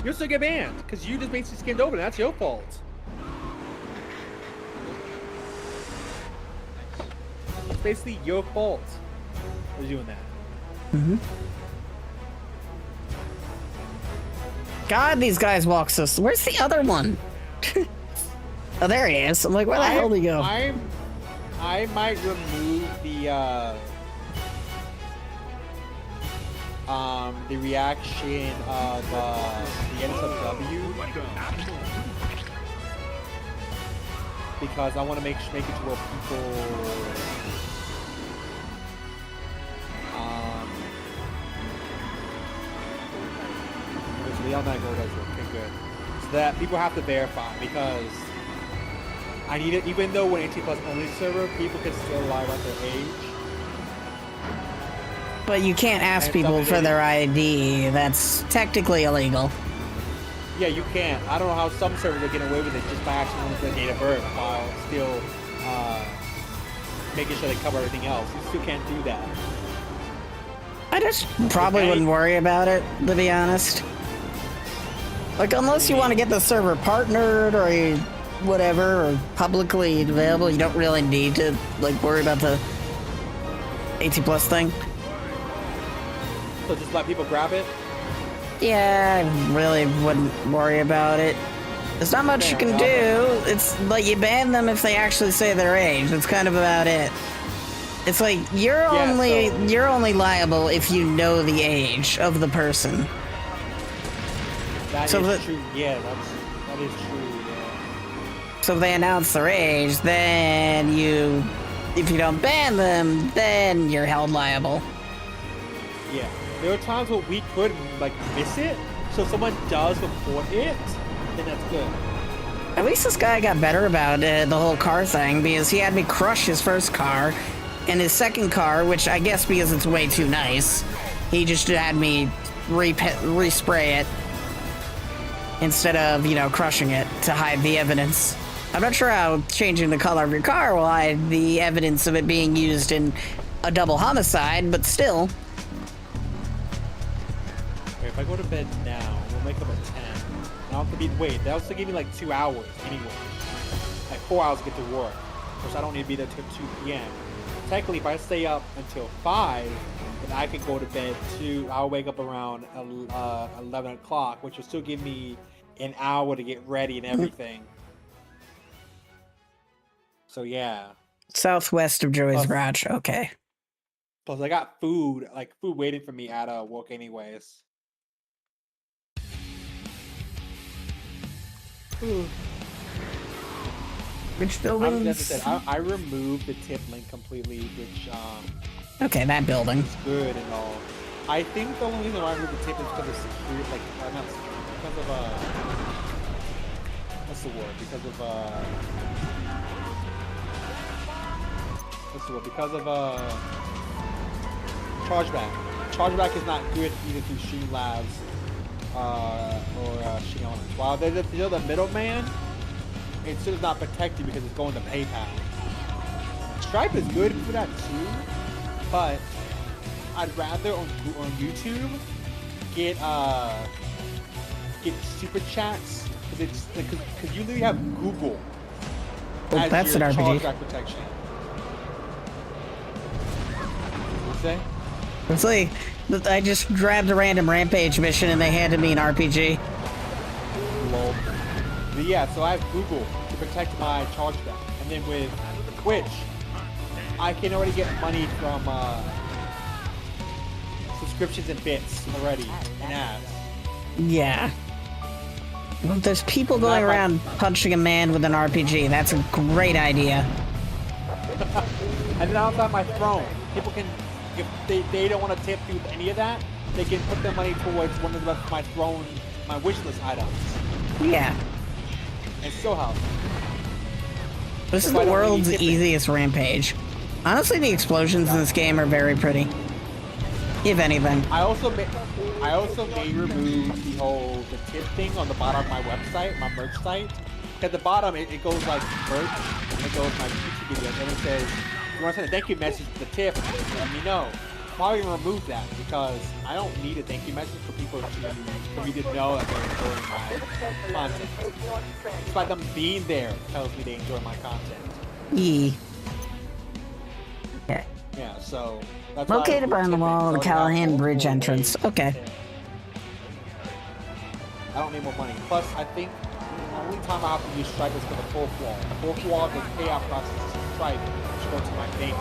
C: you'll still get banned because you just basically skimmed over. That's your fault. It's basically your fault for doing that.
A: God, these guys walk so. Where's the other one? Oh, there he is. I'm like, where the hell did he go?
C: I might remove the reaction of the NSFW because I want to make it to where people Leon Night Gold does it. Okay, good. So that people have to verify because I need it, even though when 18 plus only server, people can still lie about their age.
A: But you can't ask people for their ID. That's technically illegal.
C: Yeah, you can't. I don't know how some servers are getting away with it just by asking them for their date of birth while still making sure they cover everything else. You still can't do that.
A: I just probably wouldn't worry about it, to be honest. Like, unless you want to get the server partnered or whatever, or publicly available, you don't really need to, like, worry about the 18 plus thing.
C: So just let people grab it?
A: Yeah, I really wouldn't worry about it. There's not much you can do. It's like you ban them if they actually say their age. That's kind of about it. It's like you're only liable if you know the age of the person.
C: That is true. Yeah, that is true. Yeah.
A: So if they announce their age, then if you don't ban them, then you're held liable.
C: Yeah. There are times where we could like miss it, so if someone does report it, then that's good.
A: At least this guy got better about the whole car thing, because he had me crush his first car, and his second car, which I guess because it's way too nice, he just had me respray it instead of, crushing it to hide the evidence. I'm not sure how changing the color of your car will hide the evidence of it being used in a double homicide, but still.
C: Wait, if I go to bed now, we'll make up at 10. I'll have to be, wait, they'll still give me like 2 hours anyway. Like 4 hours to get to work. Which I don't need to be there till 2 p.m. Technically, if I stay up until 5, then I can go to bed too. I'll wake up around 11 o'clock, which will still give me an hour to get ready and everything. So yeah.
A: Southwest of Joey's garage. Okay.
C: Plus, I got food waiting for me at work anyways.
A: Which building?
C: As I said, I removed the tip link completely, which
A: okay, that building.
C: is good and all. I think the only reason why I removed the tip is because of security, like not because of what's the word? Because of what's the word? Because of chargeback. Chargeback is not good either through Shooting Labs or Shooting Owners. While they're the middleman, it still does not protect you because it's going to PayPal. Stripe is good for that too, but I'd rather on YouTube get super chats because you literally have Google as
A: that's
C: your
A: an RPG.
C: chargeback protection. What you say?
A: It's like I just grabbed a random rampage mission and they handed me an RPG.
C: Lol. But yeah, so I have Google to protect my chargeback, and then with Twitch, I can already get money from subscriptions and bits already and ads.
A: Yeah. Well, there's people going around punching a man with an RPG. That's a great idea.
C: And then outside my throne, people can, if they don't want to tip through any of that, they can put their money towards one of my throne, my wishlist items.
A: Yeah.
C: And still help.
A: This is the world's easiest rampage. Honestly, the explosions in this game are very pretty. If anything.
C: I also may remove the tip thing on the bottom of my website, my merch site. At the bottom, it goes like merch, and it goes my YouTube videos, and it says, if you want to send a thank you message to the tip, let me know. I'm probably going to remove that because I don't need a thank you message for me to know that they're enjoying my content. It's like them being there tells me they enjoy my content.
A: Yeah. Okay.
C: Yeah, so that's
A: located behind the wall of the Callahan Bridge entrance. Okay.
C: I don't need more money. Plus, I think the only time I have to use Stripe is for the fourth wall. The fourth wall is payout process to Stripe, which goes to my bank.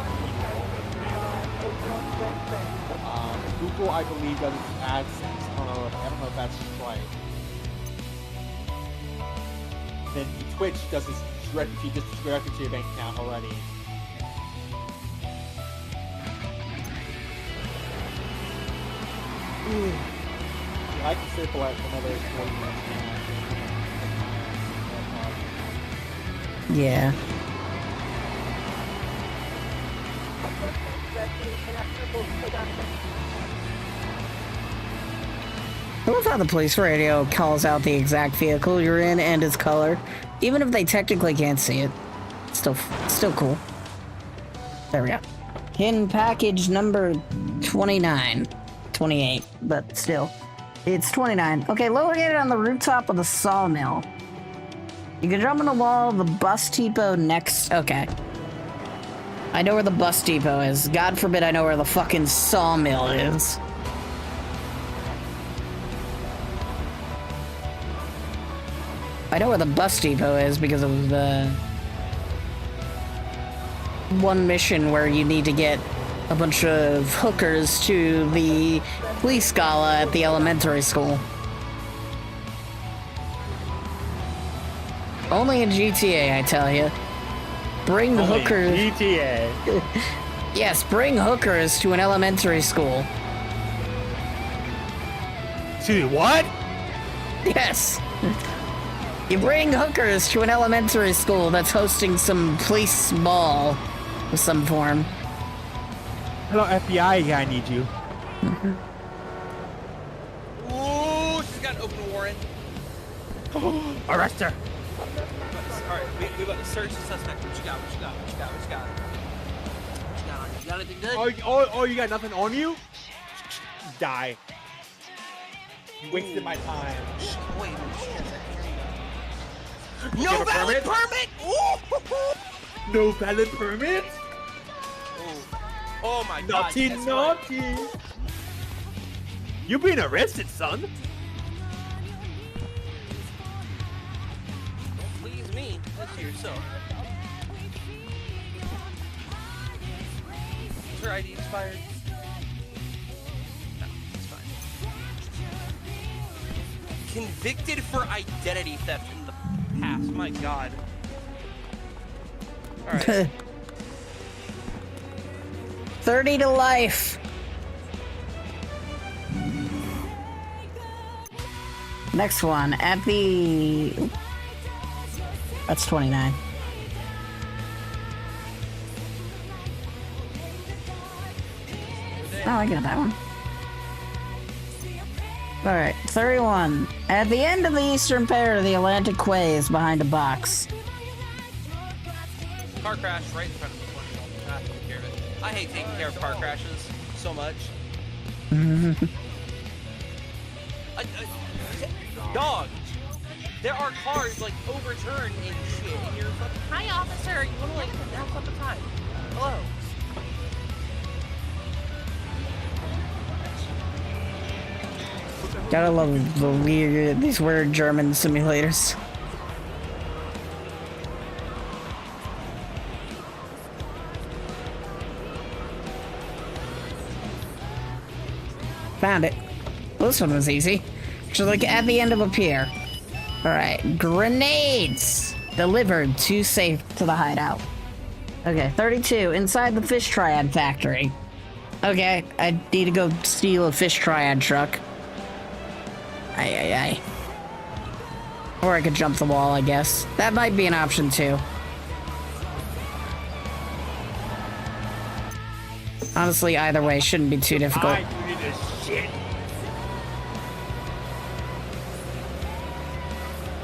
C: Google, I believe, does AdSense. I don't know if that's Stripe. Then Twitch does this directly to your bank account already. I can stay for like another 40 minutes now.
A: Yeah. I love how the police radio calls out the exact vehicle you're in and its color, even if they technically can't see it. Still cool. There we go. Hidden package number 29. 28, but still. It's 29. Okay, located on the rooftop of the sawmill. You can jump on the wall of the bus depot next. Okay. I know where the bus depot is. God forbid I know where the fucking sawmill is. I know where the bus depot is because of the one mission where you need to get a bunch of hookers to the police gala at the elementary school. Only in GTA, I tell you. Bring the hookers.
C: GTA.
A: Yes, bring hookers to an elementary school.
C: Dude, what?
A: Yes. You bring hookers to an elementary school that's hosting some police ball of some form.
C: Hello, FBI guy, I need you.
G: Ooh, she's got an open warrant.
C: Arrest her.
G: Alright. We about to search the suspect. What you got? What you got? What you got? What you got? What you got on you? You got anything good?
C: Oh, you got nothing on you? Die. You wasted my time.
G: Wait,
C: You
G: no
C: have a
G: valid permit?
C: No valid permit?
G: Oh my god.
C: Naughty,
G: that's
C: naughty.
G: Right.
C: You're being arrested, son.
G: Don't please me. That's to yourself. Is her ID expired? No, it's fine. Convicted for identity theft in the past. My god. Alright.
A: 30 to life. Next one at the. That's 29. Oh, I got that one. Alright, 31. At the end of the eastern pair of the Atlantic Quay is behind a box.
G: Car crash right in front of me. I have to take care of it. I hate taking care of car crashes so much. Dog! There are cars like overturned and shit, and you're fucking, hi officer, you wanna like have up the time? Hello.
A: Gotta love these weird German simulators. Found it. Well, this one was easy. So like at the end of a pier. Alright, grenades delivered to safe to the hideout. Okay, 32, inside the fish triad factory. Okay, I need to go steal a fish triad truck. Aye. Or I could jump the wall, I guess. That might be an option too. Honestly, either way shouldn't be too difficult.
C: I need this shit.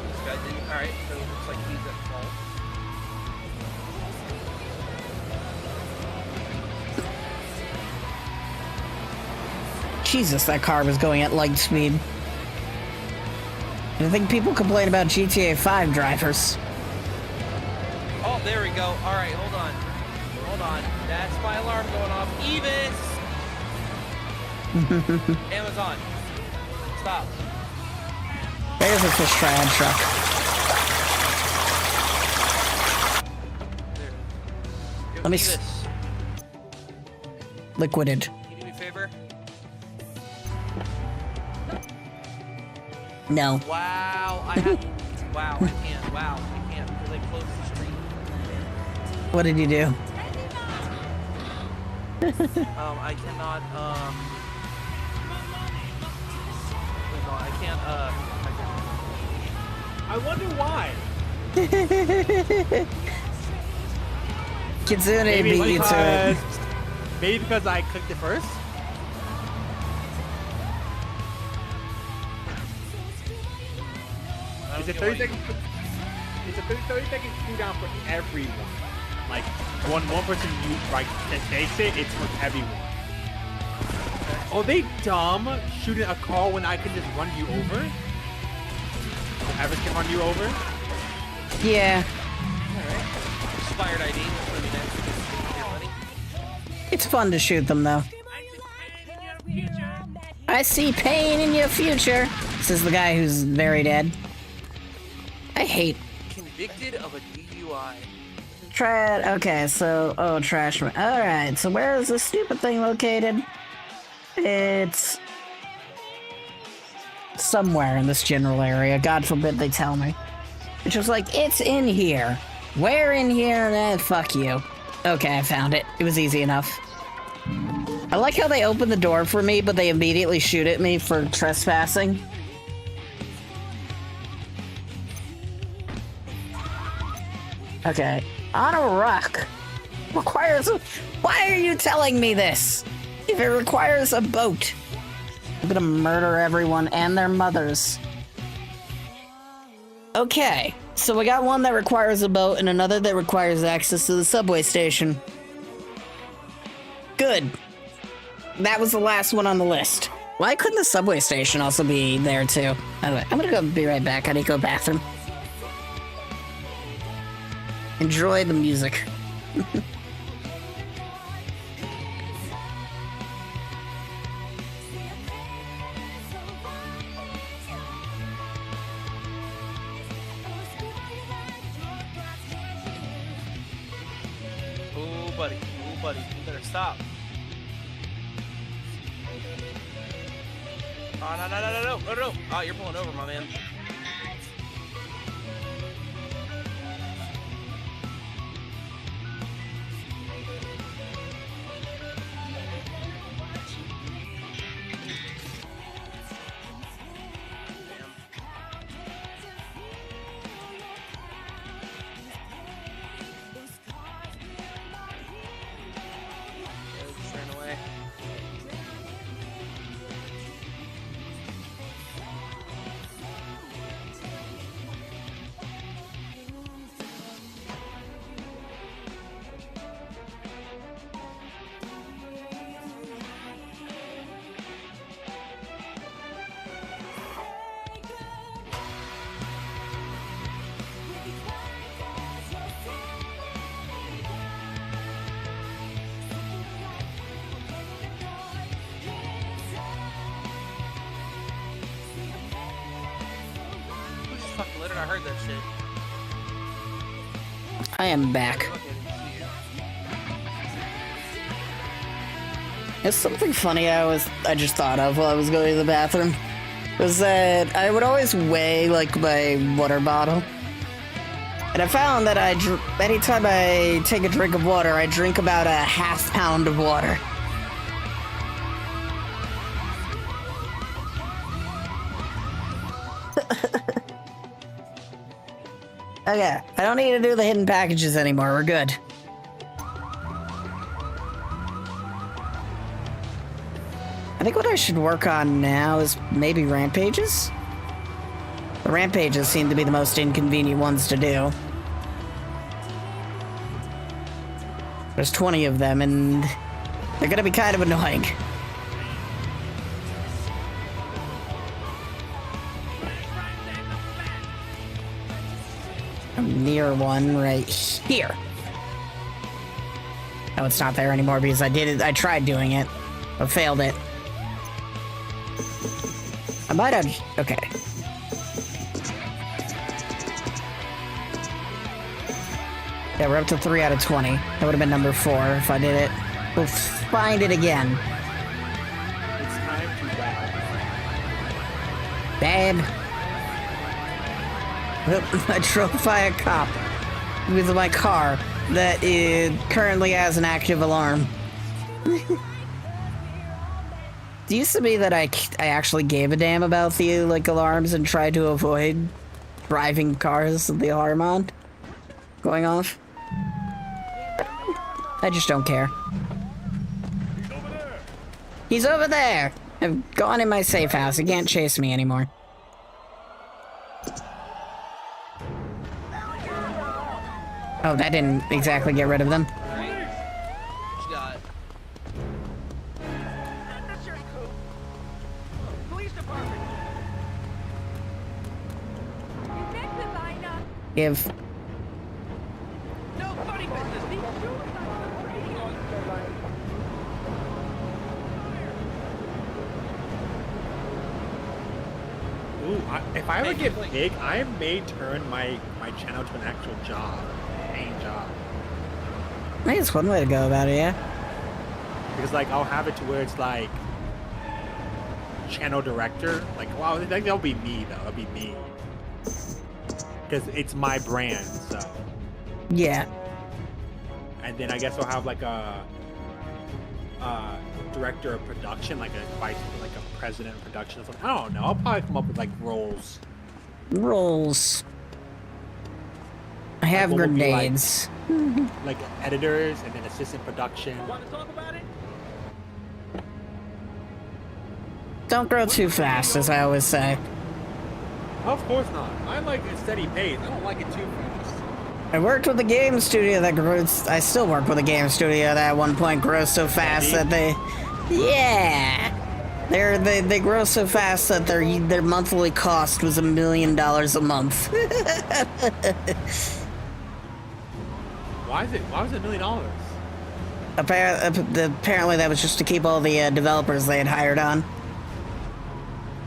G: This guy didn't, alright, so it looks like he's at fault.
A: Jesus, that car was going at light speed. I think people complain about GTA 5 drivers.
G: Oh, there we go. Alright, hold on. Hold on. That's my alarm going off. Evis! Amazon. Stop.
A: There's a fish triad truck.
G: There. Yo,
A: Let me
G: Evis,
A: Liquided.
G: can you do me a favor?
A: No.
G: Wow, I have. Wow, I can't. Wow, I can't because I closed the stream.
A: What did you do?
G: I cannot. No, I can't.
C: I wonder why.
A: Kitsune beat you to it.
C: Maybe because I clicked it first. It's a 30-second. It's a 30-second cooldown for everyone. Like one person you like that takes it, it's for everyone. Oh, they dumb shooting a car when I can just run you over. Average can run you over.
A: Yeah.
G: Expired ID. That's gonna be next. Here, buddy.
A: It's fun to shoot them, though. I see pain in your future, says the guy who's very dead. I hate.
G: Convicted of a DUI.
A: Okay, so trash. All right, so where is this stupid thing located? It's somewhere in this general area. God forbid they tell me. It's just like it's in here. Where in here? Fuck you. Okay, I found it. It was easy enough. I like how they open the door for me, but they immediately shoot at me for trespassing. Okay. On a rock. Requires a... Why are you telling me this? If it requires a boat. I'm gonna murder everyone and their mothers. Okay, so we got one that requires a boat and another that requires access to the subway station. Good. That was the last one on the list. Why couldn't the subway station also be there too? Anyway, I'm gonna go be right back. I need to go bathroom. Enjoy the music.
G: Ooh, buddy. Ooh, buddy. You better stop. Oh, no. Oh, you're pulling over, my man. I heard that shit.
A: I am back. There's something funny I just thought of while I was going to the bathroom. Was that I would always weigh like my water bottle. And I found that anytime I take a drink of water, I drink about a half pound of water. Okay, I don't need to do the hidden packages anymore, we're good. I think what I should work on now is maybe rampages? The rampages seem to be the most inconvenient ones to do. There's 20 of them, and they're gonna be kind of annoying. I'm near one right here. No, it's not there anymore because I tried doing it, but failed it. I might have, okay. Yeah, we're up to 3 out of 20. That would have been number 4 if I did it. We'll find it again.
C: It's time to
A: Babe. I drove by a cop with my car that currently has an active alarm. It used to be that I actually gave a damn about the alarms and tried to avoid driving cars with the alarm on going off. I just don't care. He's over there! I've gone in my safe house. He can't chase me anymore. Oh, that didn't exactly get rid of them. If
C: if I ever get big, I may turn my channel to an actual job, paying job.
A: I think it's one way to go about it, yeah.
C: Because I'll have it to where it's channel director. Wow, that'll be me though. That'll be me. Because it's my brand, so.
A: Yeah.
C: And then I guess I'll have a director of production, a president of production. I don't know. I'll probably come up with roles.
A: Roles. I have grenades.
C: Like editors and then assistant production.
G: Want to talk about it?
A: Don't grow too fast, as I always say.
C: Of course not. I like a steady pace. I don't like it too fast.
A: I worked with a game studio that grows. I still work with a game studio that at one point grows so fast that they, yeah, they grow so fast that their monthly cost was $1 million a month.
C: Why was it $1 million?
A: Apparently that was just to keep all the developers they had hired on.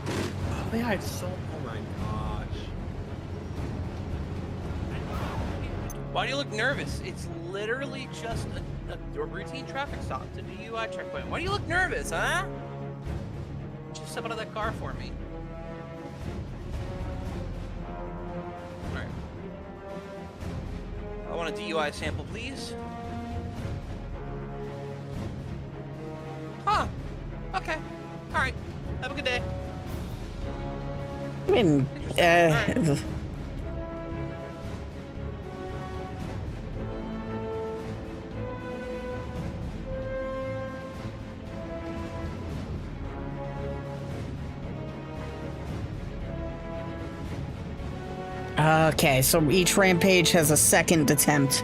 C: Oh, they hired so. Oh my gosh.
G: Why do you look nervous? It's literally just a routine traffic stop. It's a DUI checkpoint. Why do you look nervous, huh? Just step out of that car for me. Alright. I want a DUI sample, please. Huh. Okay. Alright. Have a good day.
A: I mean, okay, so each rampage has a second attempt.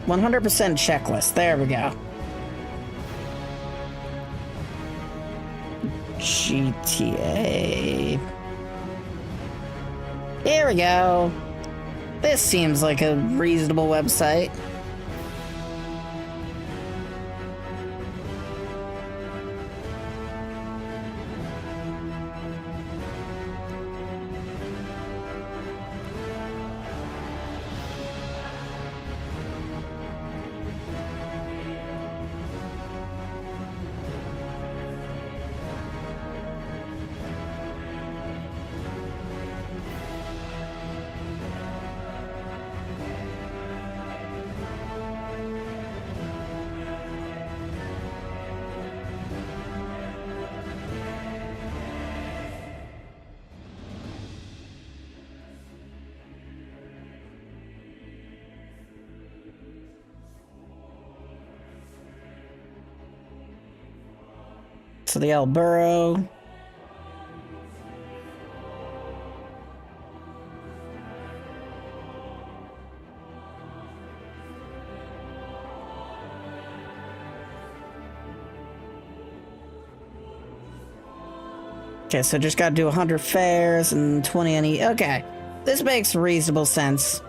A: "100% checklist." There we go. GTA. Here we go. This seems like a reasonable website. To the El Burro. Okay, so just gotta do 100 fares and 20 any. Okay, this makes reasonable sense.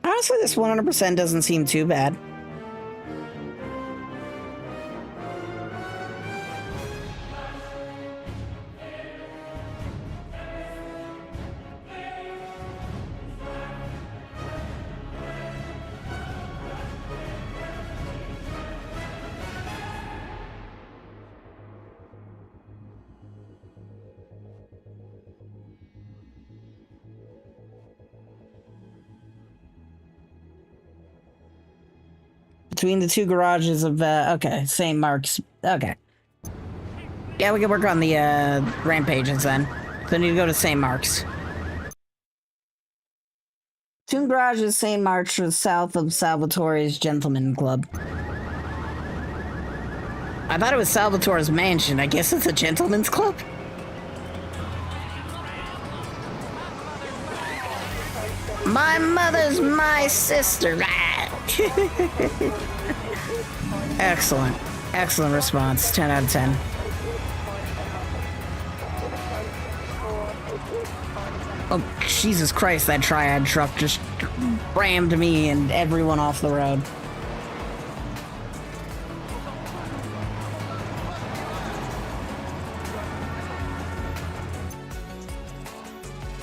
A: Honestly, this 100% doesn't seem too bad. Between the two garages of, okay, St. Mark's. Okay. Yeah, we can work on the, rampages then. So I need to go to St. Mark's. Two garages, St. Mark's, to the south of Salvatore's Gentleman Club. I thought it was Salvatore's mansion. I guess it's a gentleman's club? My mother's my sister. Excellent. Excellent response. 10 out of 10. Oh, Jesus Christ, that triad truck just rammed me and everyone off the road.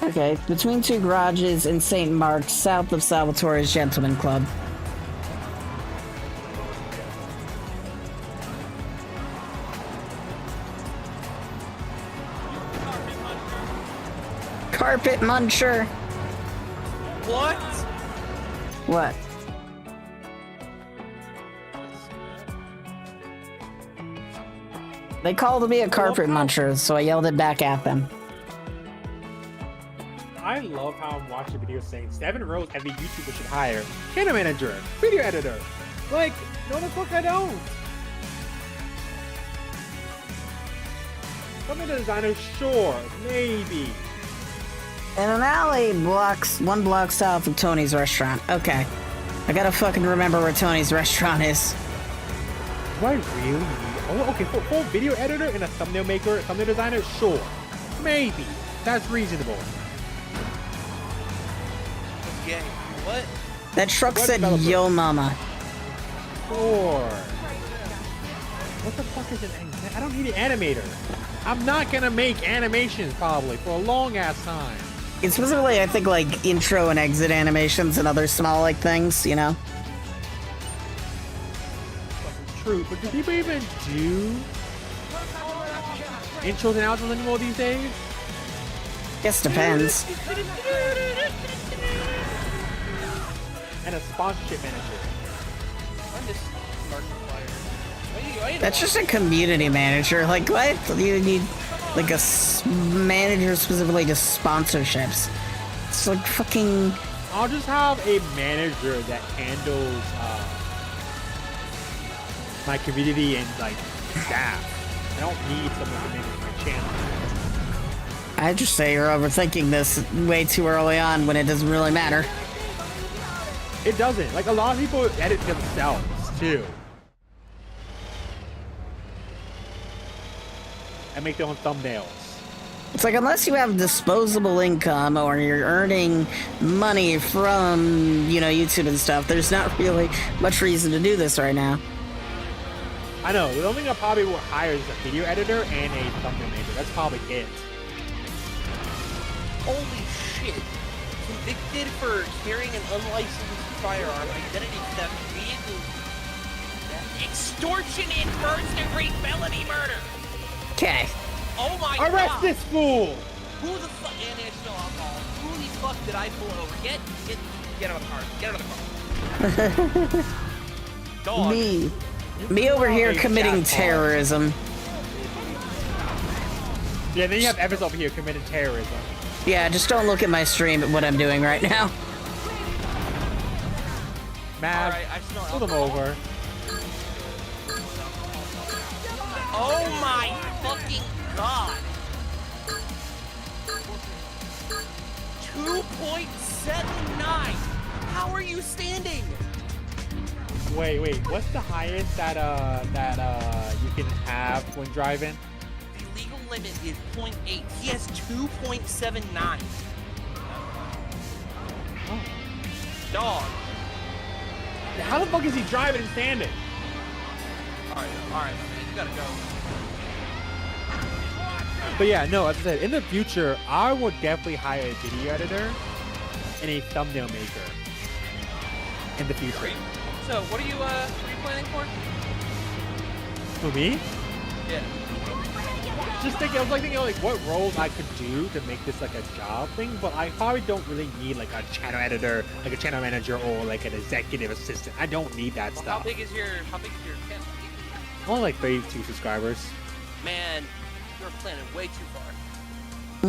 A: Okay, between two garages in St. Mark's, south of Salvatore's Gentleman Club. carpet muncher.
G: What?
A: What? They called me a carpet muncher, so I yelled it back at them.
C: I love how I'm watching videos saying 7 roles every YouTuber should hire. Channel manager, video editor. Like, no the fuck I don't. Thumbnail designer, sure, maybe.
A: In an alley one block south of Tony's restaurant. Okay. I gotta fucking remember where Tony's restaurant is.
C: Do I really need... Oh, okay, for video editor and a thumbnail maker, thumbnail designer, sure. Maybe. That's reasonable.
G: Okay, what?
A: That truck
C: Web
A: said,
C: developer.
A: yo mama.
C: Sure. What the fuck is an... I don't need an animator. I'm not gonna make animations, probably, for a long-ass time.
A: It's specifically, I think, like, intro and exit animations and other small, like, things, you know?
C: True, but do people even do intros and outros anymore these days?
A: Guess depends.
C: And a sponsorship manager.
G: I'm just Markiplier.
A: That's just a community manager. Like, what? You need, like, a manager specifically to sponsorships. It's like fucking...
C: I'll just have a manager that handles my community and, like, staff. I don't need someone to manage my channel.
A: I just say you're overthinking this way too early on when it doesn't really matter.
C: It doesn't. Like, a lot of people edit themselves, too. And make their own thumbnails.
A: It's like, unless you have disposable income or you're earning money from, you know, YouTube and stuff, there's not really much reason to do this right now.
C: I know. The only thing I probably will hire is a video editor and a thumbnail maker. That's probably it.
G: Holy shit. Convicted for carrying an unlicensed firearm, identity theft, vehicle, extortion, and first-degree felony murder.
A: Okay.
G: Oh my god.
C: Arrest this fool!
G: Who the fuck, and national alcohol, who the fuck did I pull over? Get out of the car. Get out of the car. Dog.
A: Me over here committing terrorism.
C: Yeah, then you have Evis over here committing terrorism.
A: Yeah, just don't look at my stream at what I'm doing right now.
C: Mav,
G: Alright,
C: pull them over.
G: Oh my fucking god. 2.79. How are you standing?
C: Wait, what's the highest that you can have when driving?
G: The legal limit is 0.8. He has 2.79.
C: Oh.
G: Dog.
C: How the fuck is he driving and standing?
G: Alright, man, you gotta go.
C: But yeah, no, as I said, in the future, I would definitely hire a video editor and a thumbnail maker. In the future.
G: Great. So, what are you planning for?
C: For me?
G: Yeah.
C: Just thinking, I was like thinking like what roles I could do to make this like a job thing, but I probably don't really need like a channel editor, like a channel manager, or like an executive assistant. I don't need that
G: Well,
C: stuff.
G: how big is your channel?
C: Only like 32 subscribers.
G: Man, you're planning way too far.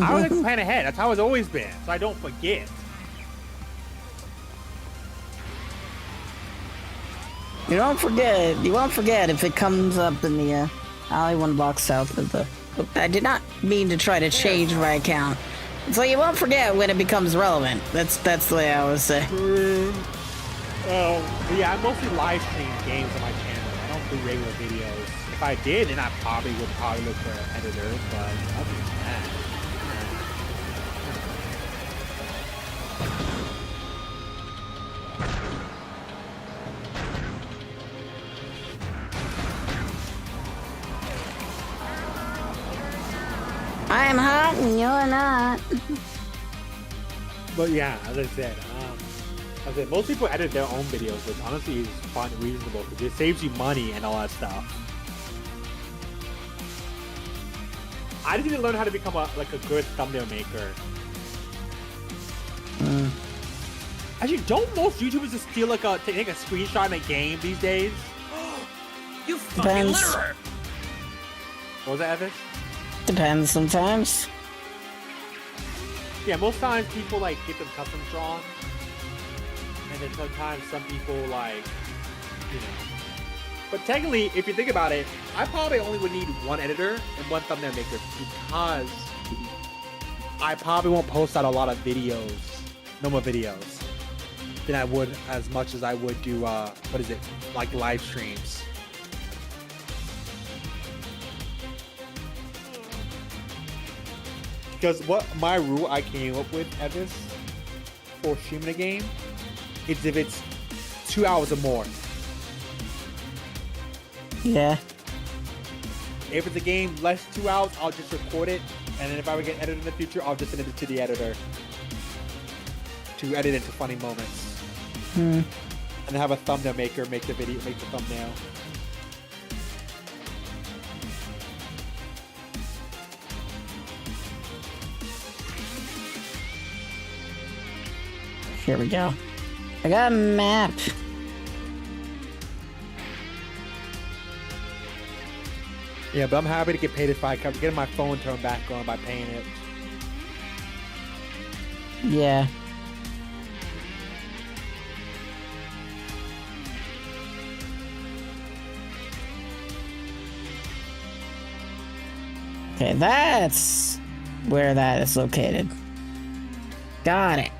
C: I would like to plan ahead. That's how it's always been, so I don't forget.
A: You won't forget if it comes up in the alley one block south of the... I did not mean to try to change my account. So you won't forget when it becomes relevant. That's the way I would say.
C: Yeah, I mostly live stream games on my channel. I don't do regular videos. If I did, then I probably would look for an editor, but other than that.
A: I'm hot and you're not.
C: But yeah, as I said, most people edit their own videos, which honestly is fun and reasonable because it saves you money and all that stuff. I didn't even learn how to become a good thumbnail maker Actually, don't most YouTubers just steal like take a screenshot in a game these days?
G: You fucking
A: Depends.
G: litterer!
C: What was that, Evis?
A: Depends sometimes.
C: Yeah, most times people like get them custom drawn, and then sometimes some people like, you know. But technically, if you think about it, I probably only would need one editor and one thumbnail maker because I probably won't post out a lot of videos, no more videos, than I would as much as I would do, what is it, like live streams. Because what my rule I came up with, Evis, for streaming a game, is if it's 2 hours or more.
A: Yeah.
C: If it's a game less than 2 hours, I'll just record it, and then if I would get edited in the future, I'll just send it to the editor to edit into funny moments. And then have a thumbnail maker make the video, make the thumbnail.
A: Here we go. I got a map.
C: Yeah, but I'm happy to get paid if I come getting my phone turned back on by paying it.
A: Yeah. Okay, that's where that is located. Got it.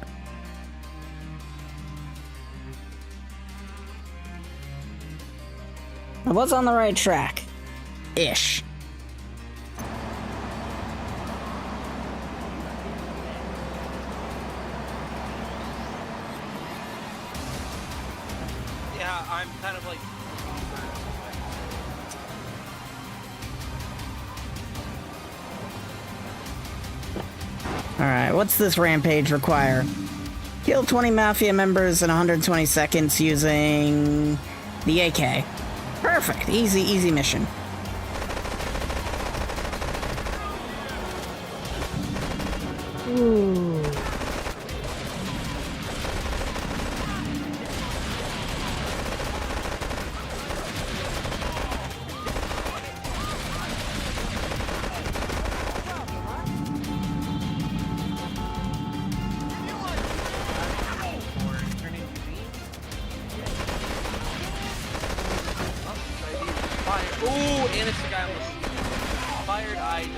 A: I was on the right track. Ish.
G: Yeah, I'm kind of like...
A: Alright, what's this rampage require? Kill 20 Mafia members in 120 seconds using the AK. Perfect. Easy, easy mission. Ooh.
G: Ooh, and it's the guy almost fired ID,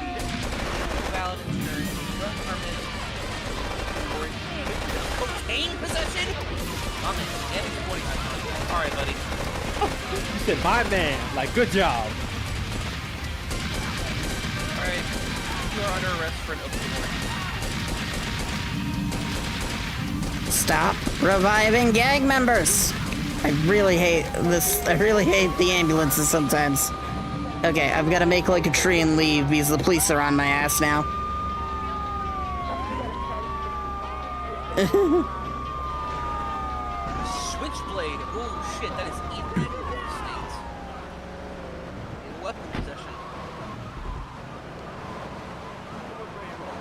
G: valid insurance, drug permit, or cocaine possession? I'm in, and it's 45. Alright, buddy.
C: You said my man, like good job.
G: Alright, you are under arrest for an open warrant.
A: Stop reviving gang members. I really hate this. I really hate the ambulances sometimes. Okay, I've got to make like a tree and leave because the police are on my ass now.
G: Switchblade. Oh shit, that is illegal in the States. In weapon possession.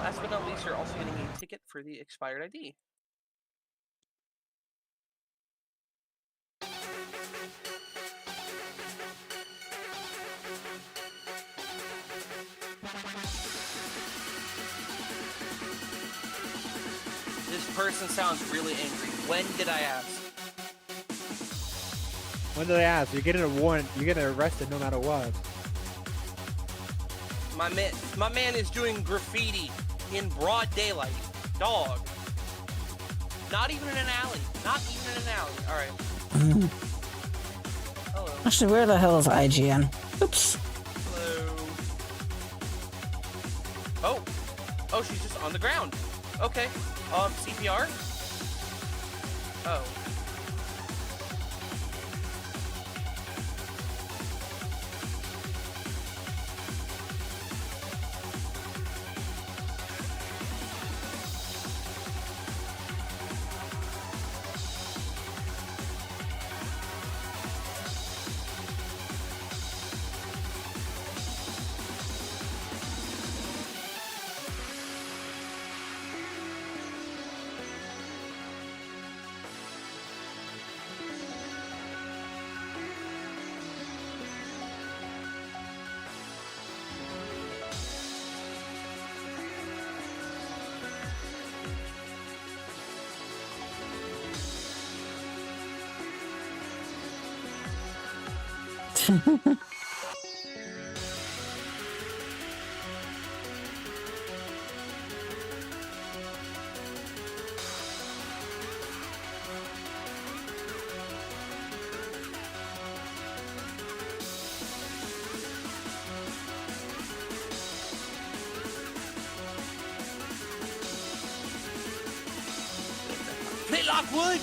G: Last but not least, you're also getting a ticket for the expired ID. This person sounds really angry. When did I ask?
C: When did I ask? You're getting a warrant. You're getting arrested no matter what.
G: My man is doing graffiti in broad daylight. Dog. Not even in an alley. Not even in an alley. Alright. Hello.
A: Actually, where the hell is IGN? Oops.
G: Hello. Oh. Oh, she's just on the ground. Okay. CPR? Oh. Hit Lockwood!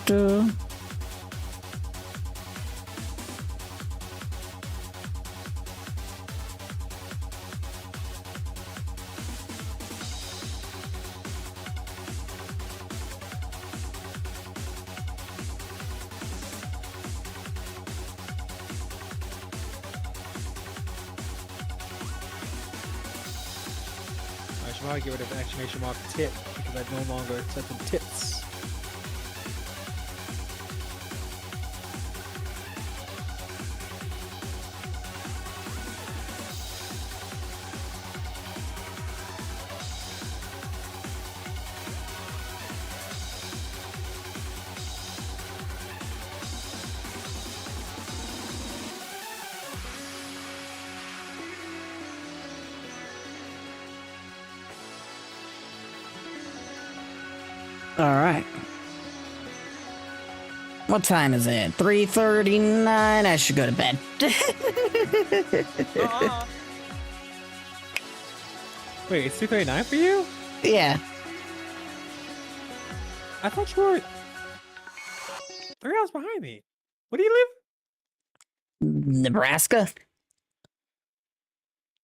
A: Do.
C: I should probably get rid of the exclamation mark tip because I no longer accept them tips.
A: All right. What time is it? 3:39. I should go to bed.
C: Wait, it's 2:39 for you?
A: Yeah.
C: I thought you were 3 hours behind me. Where do you live?
A: Nebraska.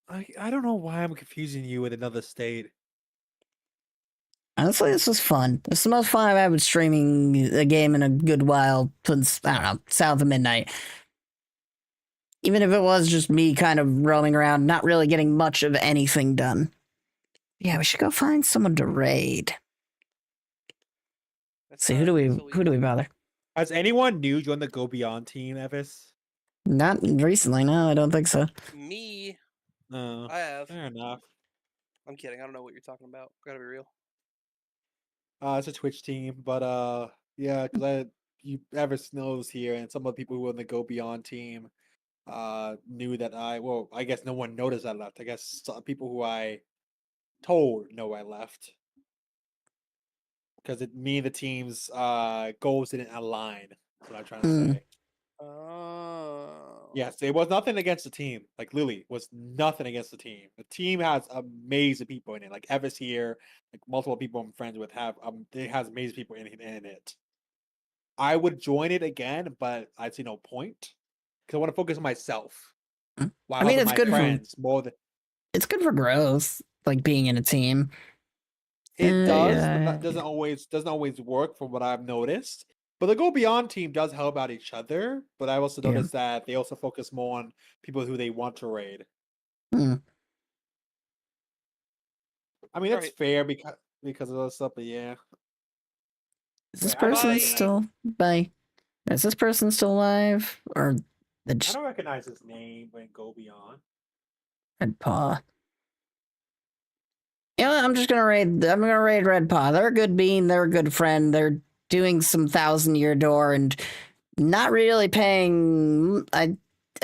C: I don't know why I'm confusing you with another state.
A: Honestly, this was fun. This is the most fun I've had with streaming a game in a good while since, I don't know, south of midnight. Even if it was just me kind of roaming around, not really getting much of anything done. Yeah, we should go find someone to raid. See, who do we bother?
C: Has anyone new joined the Go Beyond team, Evis?
A: Not recently, no, I don't think so.
J: Me,
C: No.
J: I have.
C: Fair enough.
J: I'm kidding. I don't know what you're talking about. Gotta be real.
C: It's a Twitch team, but yeah, because Evis knows here, and some of the people who were on the Go Beyond team knew that I guess no one noticed I left. I guess some people who I told know I left. Because me and the team's goals didn't align. That's what I'm trying to say.
J: Oh.
C: Yes, it was nothing against the team. Like Lily was nothing against the team. The team has amazing people in it. Like Evis here, like multiple people I'm friends with have it has amazing people in it. I would join it again, but I see no point because I want to focus on myself. While
A: I mean,
C: helping
A: it's
C: my
A: good
C: friends more than
A: it's good for growth, like being in a team.
C: it does, but
A: Yeah.
C: that doesn't always work from what I've noticed. But the Go Beyond team does help out each other. But I also
A: Yeah.
C: noticed that they also focus more on people who they want to raid.
A: Hmm.
C: I mean, that's
J: Right.
C: fair because of those stuff, but yeah.
A: Is this
C: Wait, I don't
A: person
C: recognize-
A: still by? Is this person still alive, or they
C: I
A: just
C: don't recognize his name when Go Beyond.
A: Red Paw? You know what, I'm gonna raid Red Paw. They're a good bean. They're a good friend. They're doing some 1,000-year door and not really paying. I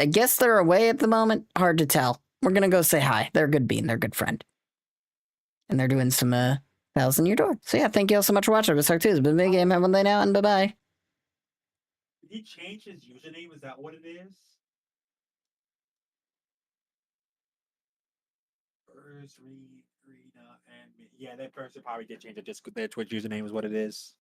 A: guess they're away at the moment. Hard to tell. We're gonna go say hi. They're a good bean. They're a good friend, and they're doing some 1,000-year door. So yeah, thank you all so much for watching. Evis Art 2. It's been a big game. Have one day now, and bye bye.
C: Did he change his username? Is that what it is? Rena, and yeah, that person probably did change it. Just their Twitch username is what it is.